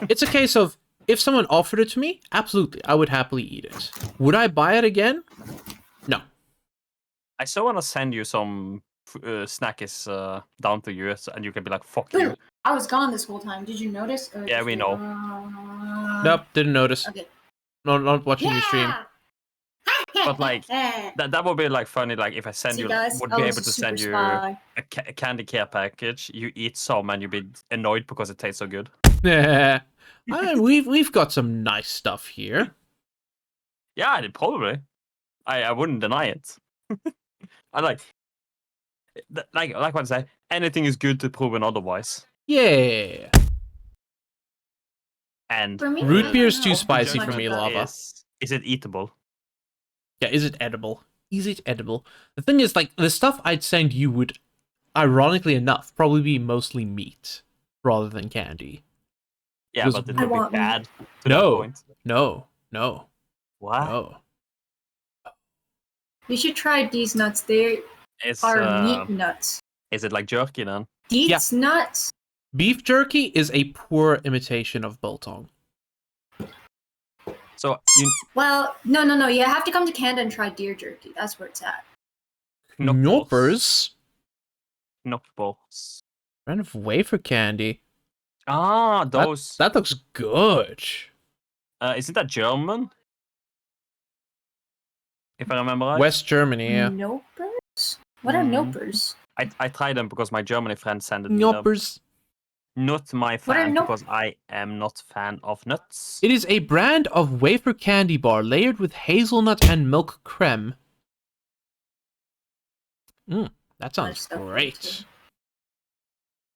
It's a case of if someone offered it to me, absolutely, I would happily eat it. Would I buy it again? No. I so want to send you some snackies down to you, and you can be like, "Fuck you." I was gone this whole time. Did you notice? Or Yeah, we know. Nope, didn't notice. Okay. Not watching your stream. But, like, That would be like funny. Like if I send See, you, guys, would I be was able a to send super you spy. a candy care package. You eat some, and you be annoyed because it tastes so good. Yeah. We've got some nice stuff here. Yeah, I did probably. I wouldn't deny it. I like what I say. Anything is good to proven otherwise. Yeah. And For me, Root I beer's don't too know. spicy Much for me, of that. Lava. Is it eatable? Yeah, is it edible? Is it edible? The thing is, like, the stuff I'd send you would, ironically enough, probably be mostly meat rather than candy. Yeah, Because but it I would be want meat. bad to that No. point. No. What? You should try these nuts. They It's are meat nuts. is it like jerky then? These nuts. Beef jerky is a poor imitation of biltong. So you Well, no. You have to come to Canada and try deer jerky. That's where it's at. Knoppers? Knockballs. Brand of wafer candy. Ah, those. That looks good. Isn't that German? If I remember right. West Germany, yeah. Nopers? What are Mm. nopers? I tried them because my Germany friend sent me them. Knoppers. Not my What are fan nop- because I am not fan of nuts. It is a brand of wafer candy bar layered with hazelnut and milk creme. That sounds stuff like great. too.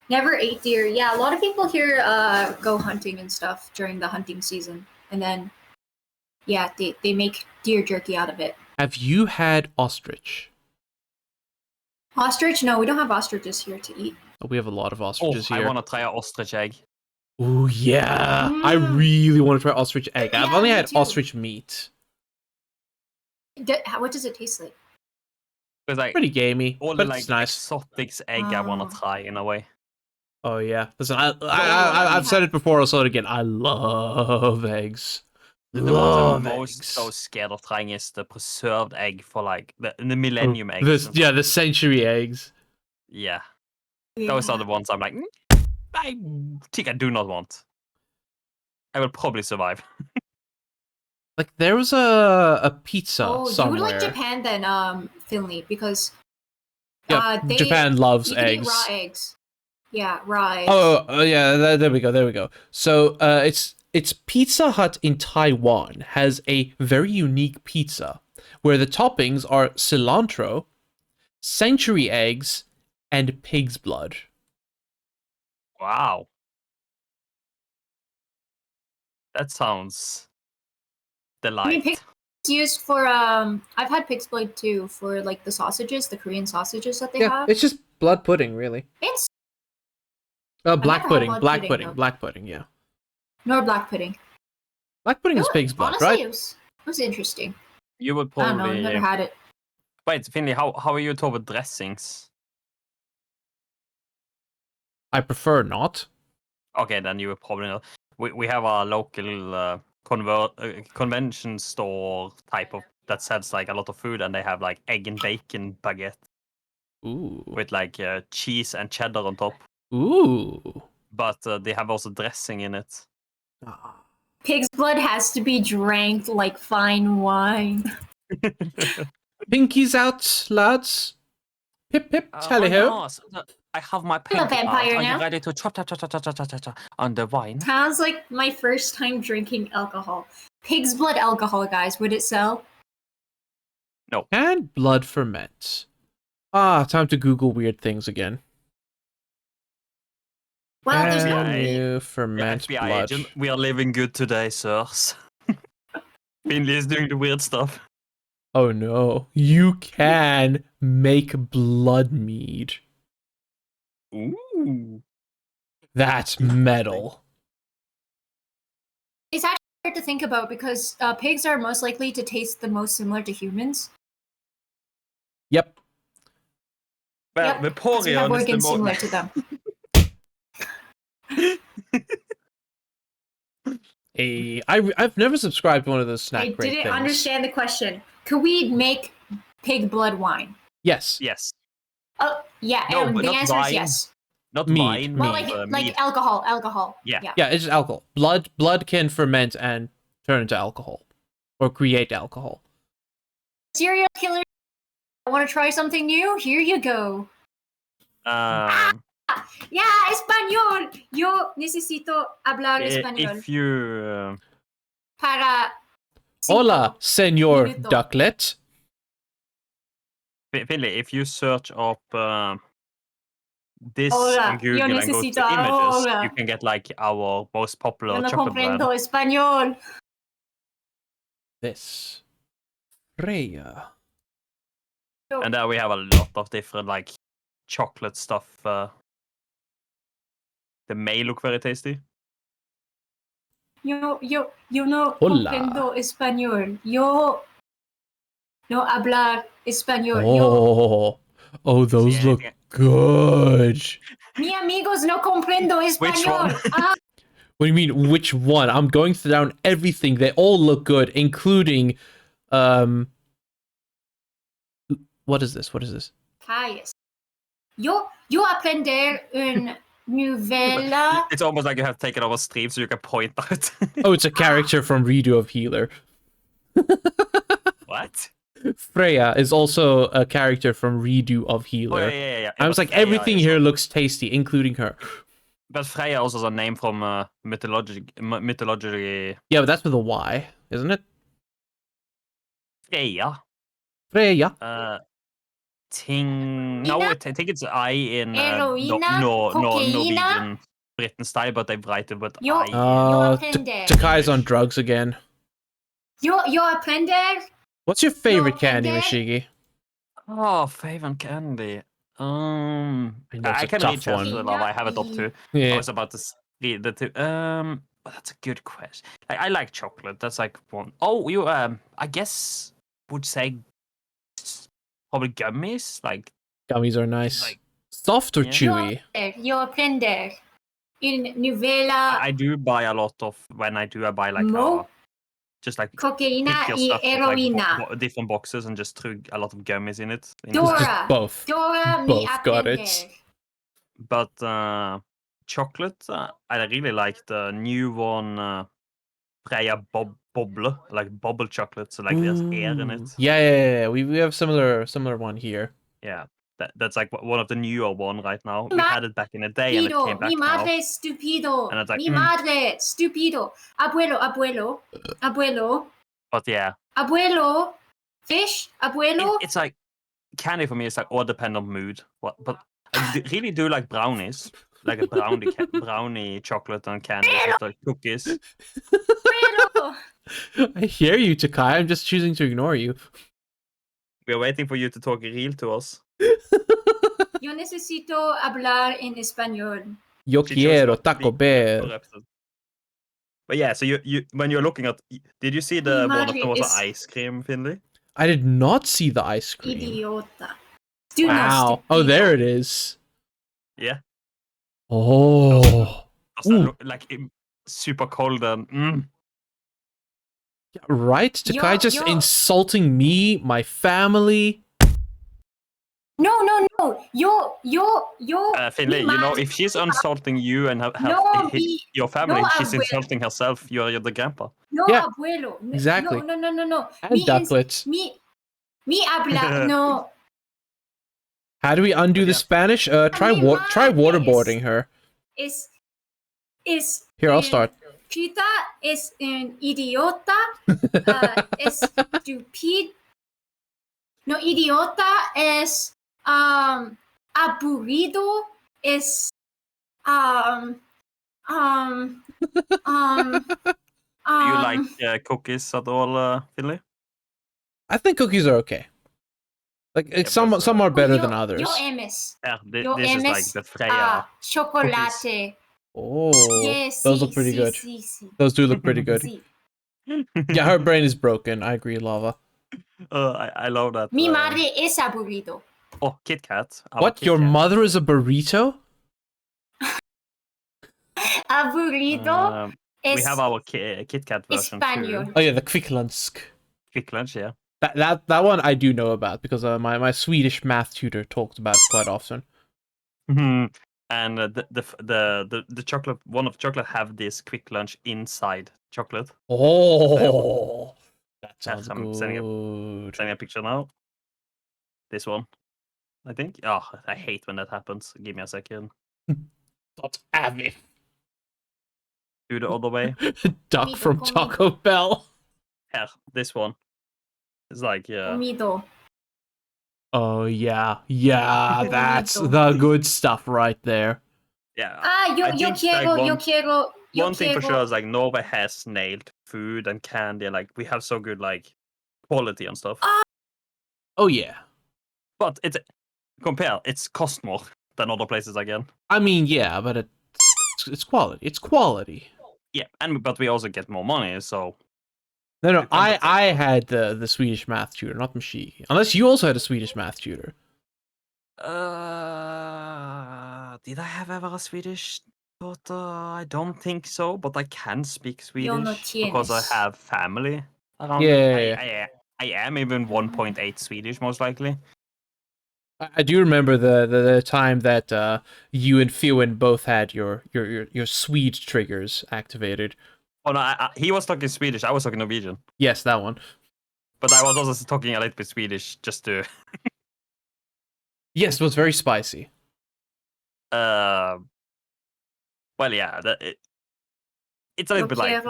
Never ate deer. Yeah, a lot of people here go hunting and stuff during the hunting season. And then, yeah, they make deer jerky out of it. Have you had ostrich? Ostrich? No, we don't have ostriches here to eat. Oh, we have a lot of Oh, ostriches I here. want to try an ostrich egg. Oh, yeah. I Mm. really want to try ostrich egg. I've Yeah, only me had too. ostrich meat. What does it taste like? It's like Pretty gamey, all but the it's like nice. exotics egg I wanna Oh. try in a way. Oh yeah, listen, I've have- said it before. I'll say it again. I love eggs. The ones Love I'm most eggs. so scared of trying is the preserved egg for like the Oh, millennium eggs. this, and yeah, stuff. the century eggs. Yeah. Those are the ones I'm like, I think I do not want. I will probably survive. Like there was a pizza Oh, you somewhere. would like Japan then, Finley, because Yeah, they Japan loves you can eat eggs. raw eggs. Yeah, raw eggs. Oh yeah, there we go. So it's Pizza Hut in Taiwan has a very unique pizza where the toppings are cilantro, century eggs, and pig's blood. Wow. That sounds I mean, delight. pig's used for I've had pig's blood too for like the sausages, the Korean sausages that they Yeah, have. it's just blood pudding, really. It's Black never had pudding, blood black pudding, pudding, though. black pudding. Yeah, nor black pudding. black pudding is It was- pig's blood, honestly, right? it was interesting. You would I don't know, probably I've never had it. wait, Finley, how are you toward dressings? I prefer not. Okay, then you would probably not. We have a local convention store type of that sells like a lot of food, and they have like egg and bacon baguette Ooh, with like cheese and cheddar on top. ooh. But they have also dressing in it. Ah. Pig's blood has to be drank like fine wine. Pinkies out, lads. Pip pip, tally ho. no, so I have my I'm a pinky out. vampire Are now. you ready to chop on the wine? Sounds like my first time drinking alcohol. Pig's blood alcohol, guys. Would it sell? Can blood ferment? Ah, time to Google weird things again. Well, there's no Can meat. you The ferment FBI blood? agent, we are living good today, sirs. Finley is doing the weird stuff. Oh no. You can make blood mead. Ooh. That's metal. It's actually hard to think about because pigs are most likely to taste the most similar to humans. Yep. Well, Yep, the because we have Porion is the organs similar most. to them. I've never subscribed to one of those snack I crate didn't things. understand the question. Could we make pig blood wine? Yes. Yes. Oh, yeah, No, and but the not answer wine. is yes. Not Mead, wine. Well, mead. like mead. alcohol. Yeah. Yeah, it's just alcohol. Blood can ferment and turn into alcohol. Or create alcohol. Serial killer, want to try something new? Here you go. Yeah, español. Yo necesito hablar español If you para. Hola, Senor Minuto. Ducklet. Finley, if you search up this Hola, on Google yo and go to necesito images, ahora. you can get like our most Yo popular no chocolate comprendo brand. español. This. Freya. And there we have a lot of different like chocolate stuff. They may look very tasty. Yo no Hola. comprendo español. Yo no hablar español. Oh, those See look anything- good. Mi amigos no comprendo Which one? español. Ah, What do you mean, which one? I'm going down everything. They all look good, including, what is this? calles. Yo aprender un novela. It's almost like you have taken over stream so you can point out. Oh, it's a character from Redo of Healer. What? Freya is also a character from Redo of Oh, Healer. yeah. I was But like, Freya everything is here al- looks tasty, including her. But Freya also is a name from mythology. Yeah, but that's with a Y, isn't it? Freya. Freya. No, I think it's I in Heroina, cocaína. Norwegian Britain style, but they write it with Yo- I. aprender. Takai's on drugs again. Yo aprender. What's your favorite No, candy, and then- Mashigi? Oh, favorite candy. I know it's I a can tough read Chester one. Love. I have it up to. I Yeah. was about to read the two. That's a good question. I like chocolate. That's like one. Oh, you I guess would say probably gummies. Like Gummies are nice. Like- Soft or Yeah. chewy? Yo aprender. In Nuvela, I do buy a lot of when I buy like Mo? just like cocaína pick your y stuff with, like, heroína. different boxes and just threw a lot of gummies in it. Dora. Both. Dora mi Both got aprender. it. But chocolate, I really like the new one, Freya Bobble, like bubble chocolate. So like there's air in Ooh. it. Yeah. We have similar one here. Yeah, that's like one of the newer one right now. We had it back in the day and it came back Mi now. madre stupido. And it's like, Mi madre stupido. Abuelo. But yeah, Abuelo. Fish. Abuelo. it's like candy for me. It's like all depend on mood. But I really do like brownies, like a brownie chocolate and candy with like cookies. Abuelo. I hear you, Takai. I'm just choosing to ignore you. We're waiting for you to talk real to us. Yo necesito hablar en español. Yo She chose quiero not to Taco be Bell. corrupted. But yeah, so you when you're looking at, did you see the Mi one of them was madre an ice cream, Finley? I did not see the ice cream. Idiota. Wow. Oh, there it is. Yeah, Oh. does that Ooh. look like super cold and Right? Takai just Yo. insulting me, my family. No. Yo. Finley, mi you know, madre- if she's insulting you and No, your family, no, she's abuelo. insulting herself. You're the grandpa. No, Yeah, abuelo. exactly. No. And Ducklet. Mi habla. No. How do we undo But the yeah. Spanish? Try Mi waterboarding her. Es. Here, I'll start. Chita es un idiota. Estúpido. No, idiota es aburrido. Es Do you like cookies at all, Finley? I think cookies are okay. Like it's but, some are better yo, than others. Yo emes. Yeah, Yo this is like emes, the Freya. chocolate. Oh, Yes, those look pretty good. Sí. Those do look pretty good. Sí. Yeah, her brain is broken. I agree, Lava. I love that. Mi madre es aburrido. Oh, Kit Kat. What? Your mother is a burrito? Aburrido es we have our Kit Kat version español. too. Oh yeah, the quick lunch. Quick lunch, yeah. That one I do know about because my Swedish math tutor talked about it quite often. And the chocolate, one of chocolate have this quick lunch inside chocolate. Oh, that sounds I'm good. sending a picture now. This one, I think. Oh, I hate when that happens. Give me a second. Not have it. Do the other way. Duck from Taco Bell. Yeah, this one. It's like, yeah. Comido. Oh yeah, that's the good stuff right there. Yeah. Yo think, quiero. One thing for sure is like Norway has nailed food and candy, and like we have so good like quality and stuff. Oh yeah. But it's cost more than other places again. I mean, yeah, but it's quality. It's quality. Yeah, but we also get more money, so. No, I had the Swedish math tutor, not Mashigi. Unless you also had a Swedish math tutor. Did I have ever a Swedish tutor? I don't think so, but I can speak Swedish because I have family around. Yeah. I am even 1.8 Swedish, most likely. I do remember the time that you and Fiwin both had your Swede triggers activated. Oh no, he was talking Swedish. I was talking Norwegian. Yes, that one. But I was also talking a little bit Swedish just to. Yes, it was very spicy. Well, yeah, it's a little bit like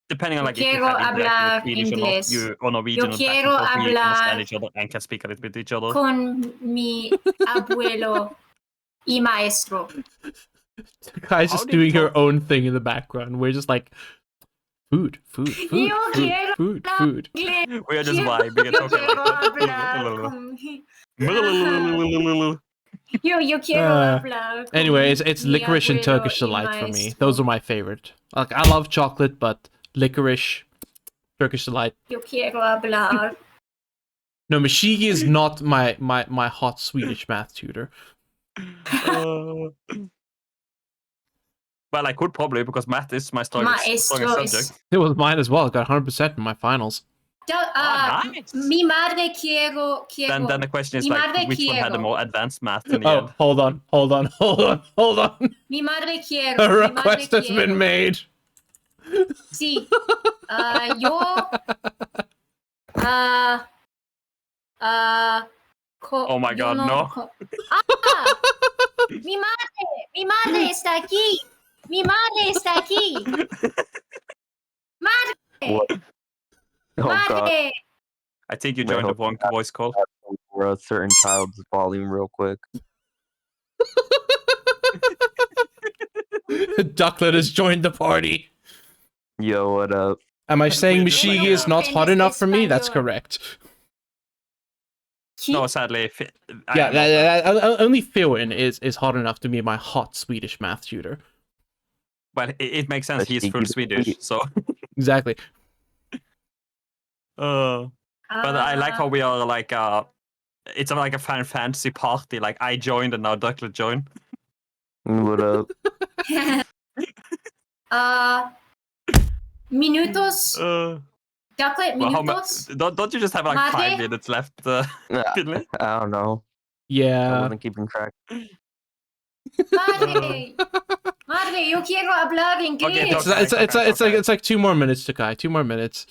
depending on like if you have interacted with Swedish or not, you or Norwegian or back and forth, we understand each other and can speak a little bit to each other. Con mi abuelo y maestro. The guy's just doing her own thing in the background. We're just like, food. Yo quiero We are just vibing and talking about Yo quiero hablar. Anyway, it's licorice and Turkish delight for me. Those are my favorite. Like I love chocolate, but licorice, Turkish delight. Yo quiero hablar. No, Mashigi is not my hot Swedish math tutor. Well, I could probably, because math is my strongest subject. It was mine as well. I got 100% in my finals. Nice. Mi madre quiero. Then the question is like, which one had the more advanced math in the Oh, end? hold on. Mi madre quiero. A request has been made. Sí. Yo. Oh my god, no. Mi madre está aquí. Mi madre está aquí. Madre. What? Oh god. Madre. I think you joined the wrong voice call. For a certain child's volume real quick. Ducklet has joined the party. Yo, what up? Am I saying Mashigi is not hot enough for me? That's correct. No, sadly. Only Philin is hot enough to be my hot Swedish math tutor. Well, it makes sense. He's full Swedish, so. Exactly. But I like how we are like it's like a Final Fantasy party. Like I joined and now Ducklet joined. What up? Minutos. Ducklet, minutos. Don't you just have like 5 minutes left, Finley? I don't know. I Yeah. wasn't keeping track. Madre, yo quiero hablar inglés. It's like 2 more minutes, Takai. 2 more minutes.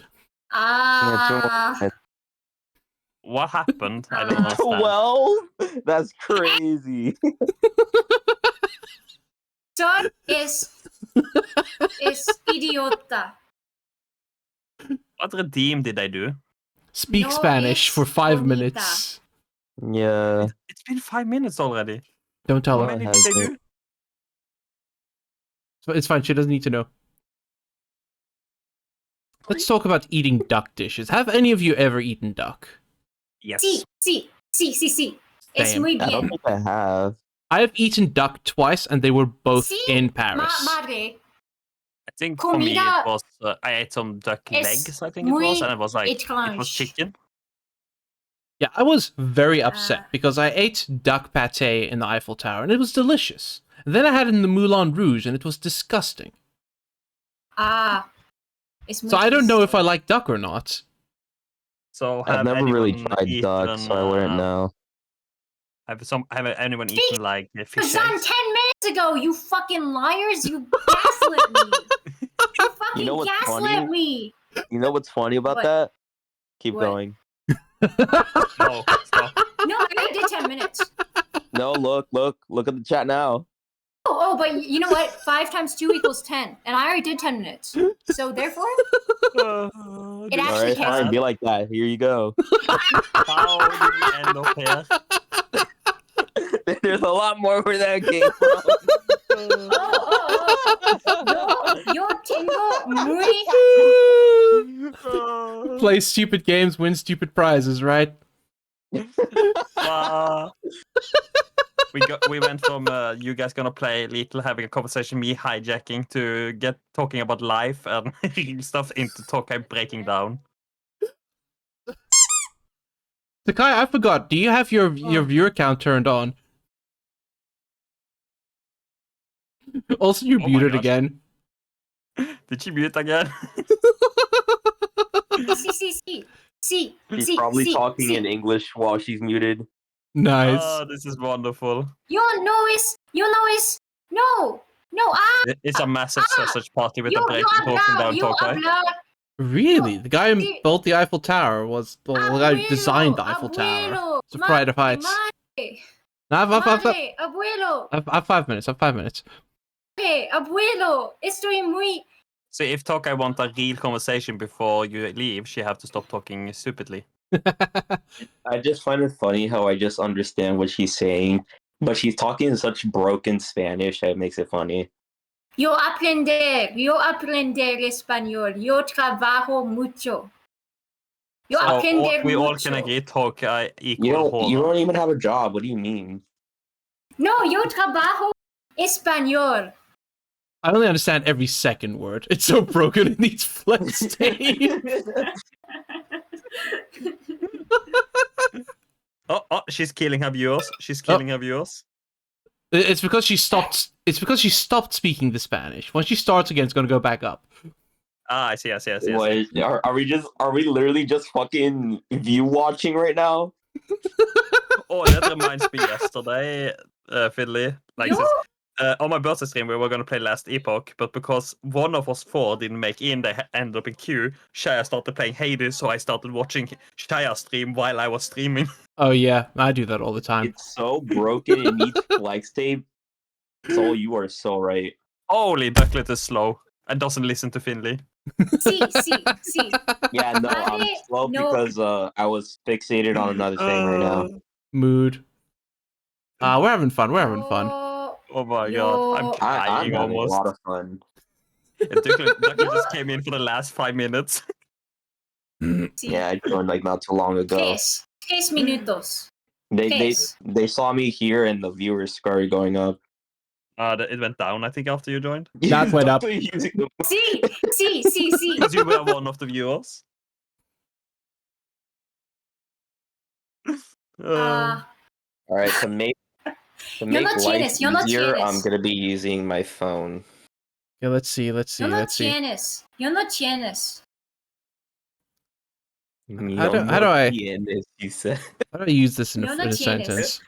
What happened? I don't understand. 12? That's crazy. Son es idiota. What redeem did I do? Speak No Spanish es for 5 bonita. minutes. Yeah. It's been 5 minutes already. Don't tell How her. many it did I hasn't. do? It's fine. She doesn't need to know. Let's talk about eating duck dishes. Have any of you ever eaten duck? Yes. Sí. Es Damn. muy I don't bien. think I have. I have eaten duck twice, and they were both Sí, in Paris. Madre. I think for me it Comida was I ate some duck es legs. I think it muy was, and it was like it was étrange. chicken. Yeah, I was very upset because I ate duck pate in the Eiffel Tower, and it was delicious. And then I had it in the Moulin Rouge, and it was disgusting. Es muy So I don't know if I triste. like duck or not. So I've never really anyone tried eaten, duck, so I wouldn't know. Have anyone eaten like It fish was on 10 eggs? minutes ago, you fucking liars! You gaslit me! You fucking know what's gaslit funny? me! You know what's funny about What? that? Keep What? going. No, stop. No, I already did 10 minutes. No, look at the chat now. Oh, but you know what? 5 times 2 equals 10. And I already did 10 minutes. So therefore, it actually Alright, counts. fine, be like that. Here you go. How did we end up here? There's a lot more where that came from. Yo tengo muy... Play stupid games, win stupid prizes, right? We went from you guys gonna play little, having a conversation, me hijacking, to get talking about life and real stuff, into Tokai breaking down. Takai, I forgot. Do you have your viewer count turned on? Also, you're Oh my muted gosh. again. Did she mute again? Sí. She's probably talking in English while she's muted. Nice. Oh, this is wonderful. Yo no It's a massive sausage party with yo a broken down Tokai. hablar. Really? The guy who Sí. built the Eiffel Tower was the guy who designed the Eiffel Tower. Abuelo, It's a pride of heights. Madre, No, madre, abuelo, I've 5 minutes. 5 minutes. abuelo, estoy muy... So if Tokai want a real conversation before you leave, she have to stop talking stupidly. I just find it funny how I just understand what she's saying, but she's talking in such broken Spanish that makes it funny. Yo aprender español. Yo trabajo mucho. Yo aprender we all mucho. can agree Tokai You equal don't even have a job. What do you mean? No, yo trabajo español. I only understand every second word. It's so broken it needs flex tape. Oh, she's killing her viewers. She's killing her viewers. It's because she stopped. It's because she stopped speaking the Spanish. Once she starts again, it's gonna go back up. Ah, I see. Wait, are we literally just fucking view watching right now? Oh, that reminds me yesterday, Finley. Like, on my birthday stream, we were gonna play Last Epoch, but because one of us four didn't make in, they ended up in queue. Shaya started playing Hades, so I started watching Shaya stream while I was streaming. Oh yeah, I do that all the time. It's so broken. It needs flex tape. So you are so right. Holy, DUCKLETT is slow and doesn't listen to Finley. See. Yeah, no, I'm slow because I was fixated on another thing right now. Mood. We're having fun. We're having fun. Oh my god, I'm I'm dying having almost. a lot of fun. DUCKLETT just came in for the last 5 minutes. Yeah, I joined like not too long ago. 10 minutos. They saw me here and the viewers started going up. It went down, I think, after you joined. That went up. See. Because you were one of the viewers. All right, to make Yo no life tienes, yo no easier, tienes. I'm gonna be using my phone. Yeah, let's see. Yo no tienes. How do I- Tienes, you said. How do I use this in Yo no a tienes. sentence?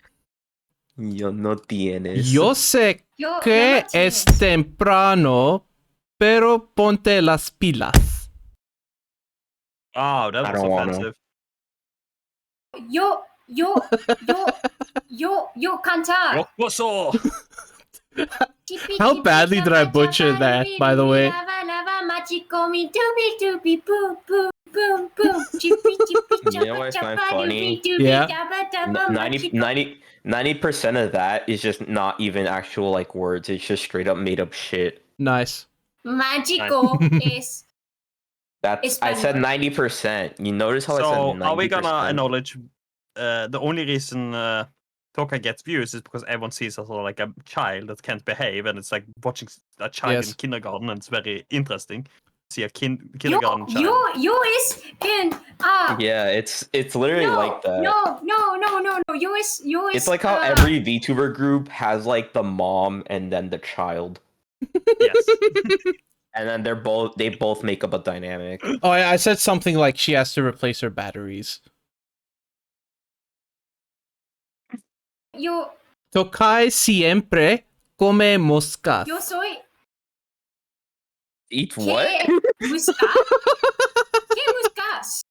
Yo no tienes. Yo sé Yo que no es tienes. temprano, pero ponte las pilas. Oh, that I was don't wanna. offensive. Yo cantar. Rocoso! How badly did I butcher that, by the way? You know what I find funny? Yeah. 90% of that is just not even actual like words. It's just straight up made up shit. Nice. Mágico es. I said 90%. You notice how I said So, 90%? are we gonna acknowledge the only reason Toka gets views is because everyone sees us as like a child that can't behave, and it's like watching a child in kindergarten, and it's very interesting to see a kindergarten child. Yo is in. Yeah, it's literally like that. No. Yo is. It's like how every VTuber group has like the mom and then the child. Yes. And then they both make up a dynamic. Oh, I said something like she has to replace her batteries. Yo Tokai siempre come moscas. Yo soy. Eat what? ¿Muscat? ¿Qué muscas?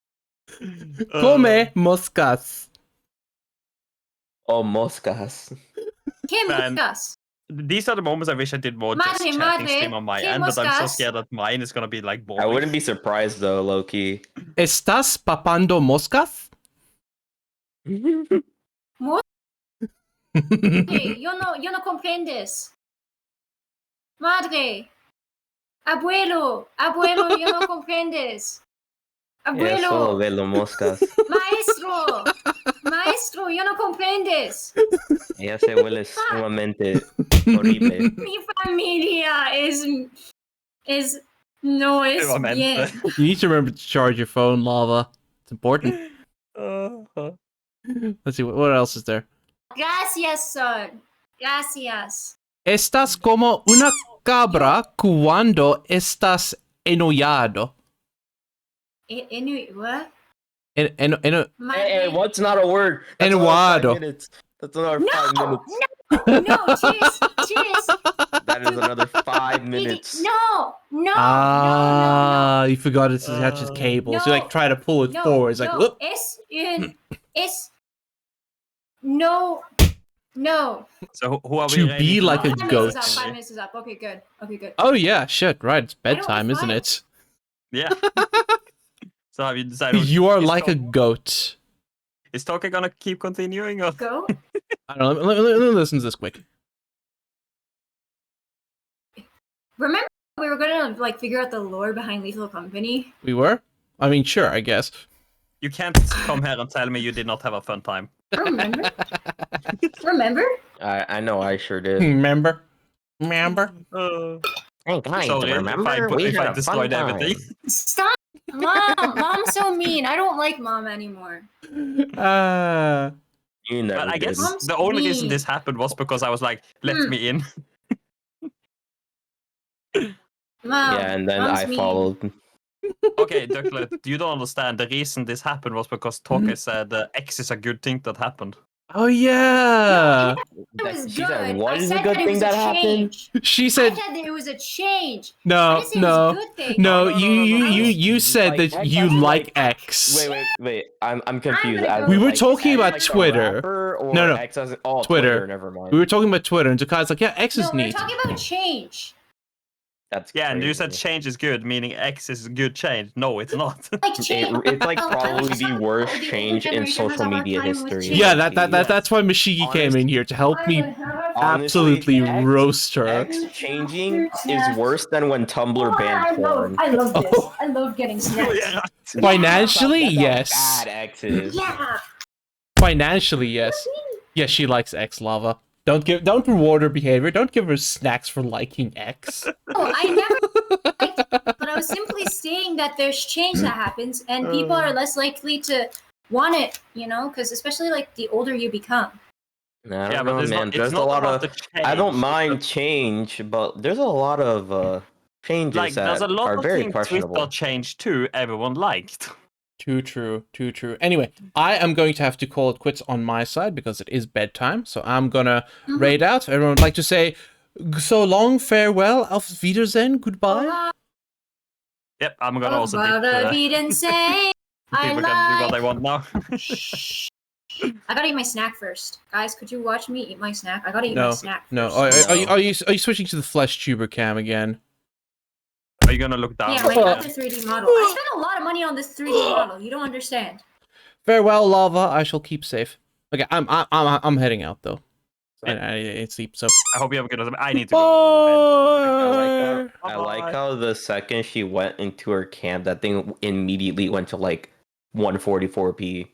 Come moscas. Oh, moscas. ¿Qué Man. muscas? These are the moments I wish I did more just chatting stream on my end, but I'm so scared that mine is gonna be like boring. I wouldn't be surprised though, Loki. ¿Estás papando moscas? Hey, yo no comprendes. Madre. Abuelo, yo no comprendes. Yeah, solo Abuelo, ve los moscas. maestro, yo no comprendes. Ella se huele sumamente horrible. Mi familia no es bien. You need to remember to charge your phone, Lava. It's important. Let's see, what else is there? Gracias, son. Gracias. Estás como una cabra cuando estás enojado. What? Hey, what's not a word? That's Enojado. 5 minutes. That's another 5 minutes. No, cheers. That is another 5 minutes. No. You forgot it attaches cable. So you like try to pull it forward. It's like, whoop. No. So who are we? To be like a 5 goat. minutes is up. 5 minutes is up. Okay, good. Oh yeah, shit, right. It's bedtime, isn't it? Yeah. So have you decided? You are like a goat. Is Toka gonna keep continuing or? Go. I don't know. Let me listen to this quick. Remember we were gonna like figure out the lore behind Lethal Company? We were? I mean, sure, I guess. You can't come here and tell me you did not have a fun time. Remember? I know, I sure did. Remember? Hey guys, Sorry, if I destroyed everything. Stop! Mom's so mean. I don't like Mom anymore. You You never But I guess did. the only reason this happened was because I was like, let me in. Yeah, and then I followed. Okay, Ducklet, you don't understand. The reason this happened was because Toke said X is a good thing that happened. Oh yeah. It was She good. said, "What I is said a good that it thing was that a happened?" change. She I said said that it was a change. I no, didn't say it was a no, good thing. no. No, You said Like, that X you as in, like like- X. Wait. I'm confused. gonna As go We in, were like, talking X about like the Twitter. rapper, or No. X as in, oh, Twitter. Never mind. We were talking about Twitter, and Jakai's like, yeah, X is No, we were neat. talking about change. That's Yeah, and you said crazy. change is good, meaning X is a good change. No, it's not. Like change. It's like I probably just the found worst the older change in generation has social a hard media time with history. change. Yeah, Yes. that's why Mashigi came in here to help me absolutely X- roast her. X changing is worse than when Tumblr banned porn. I love this. Oh. I love getting Oh, snacks. yeah. Financially, That's how yes. bad X is. Yeah. Financially, yes. Yes, she likes X Lava. Don't reward her behavior. Don't give her snacks for liking X. Oh, I never liked it, but I was simply stating that there's change that happens, and people are less likely to want it, because especially like the older you become. I Yeah, don't but know, it's man. not, There's it's a not lot about of. the change. I don't mind change, but there's a lot of changes Like, there's that a lot are of very things questionable. Twitter changed too, everyone liked. Too true. Anyway, I am going to have to call it quits on my side because it is bedtime. So I'm gonna raid out. Everyone would like to say so long, farewell, auf Wiedersehen, goodbye. Yep, I'm gonna also dip. Wiedersehen, say, I People can do what like. they want now. I gotta eat my snack first, guys. Could you watch me eat my snack? I gotta eat my snack. No. First. Are you switching to the flesh tuber cam again? Are you gonna look down? Yeah, my other 3D model. I spent a lot of money on this 3D model. You don't understand. Farewell, Lava. I shall keep safe. Okay, I'm heading out though. And I sleep. So I hope you have a good. I need to go. bye. I like how the second she went into her cam, that thing immediately went to like 144p.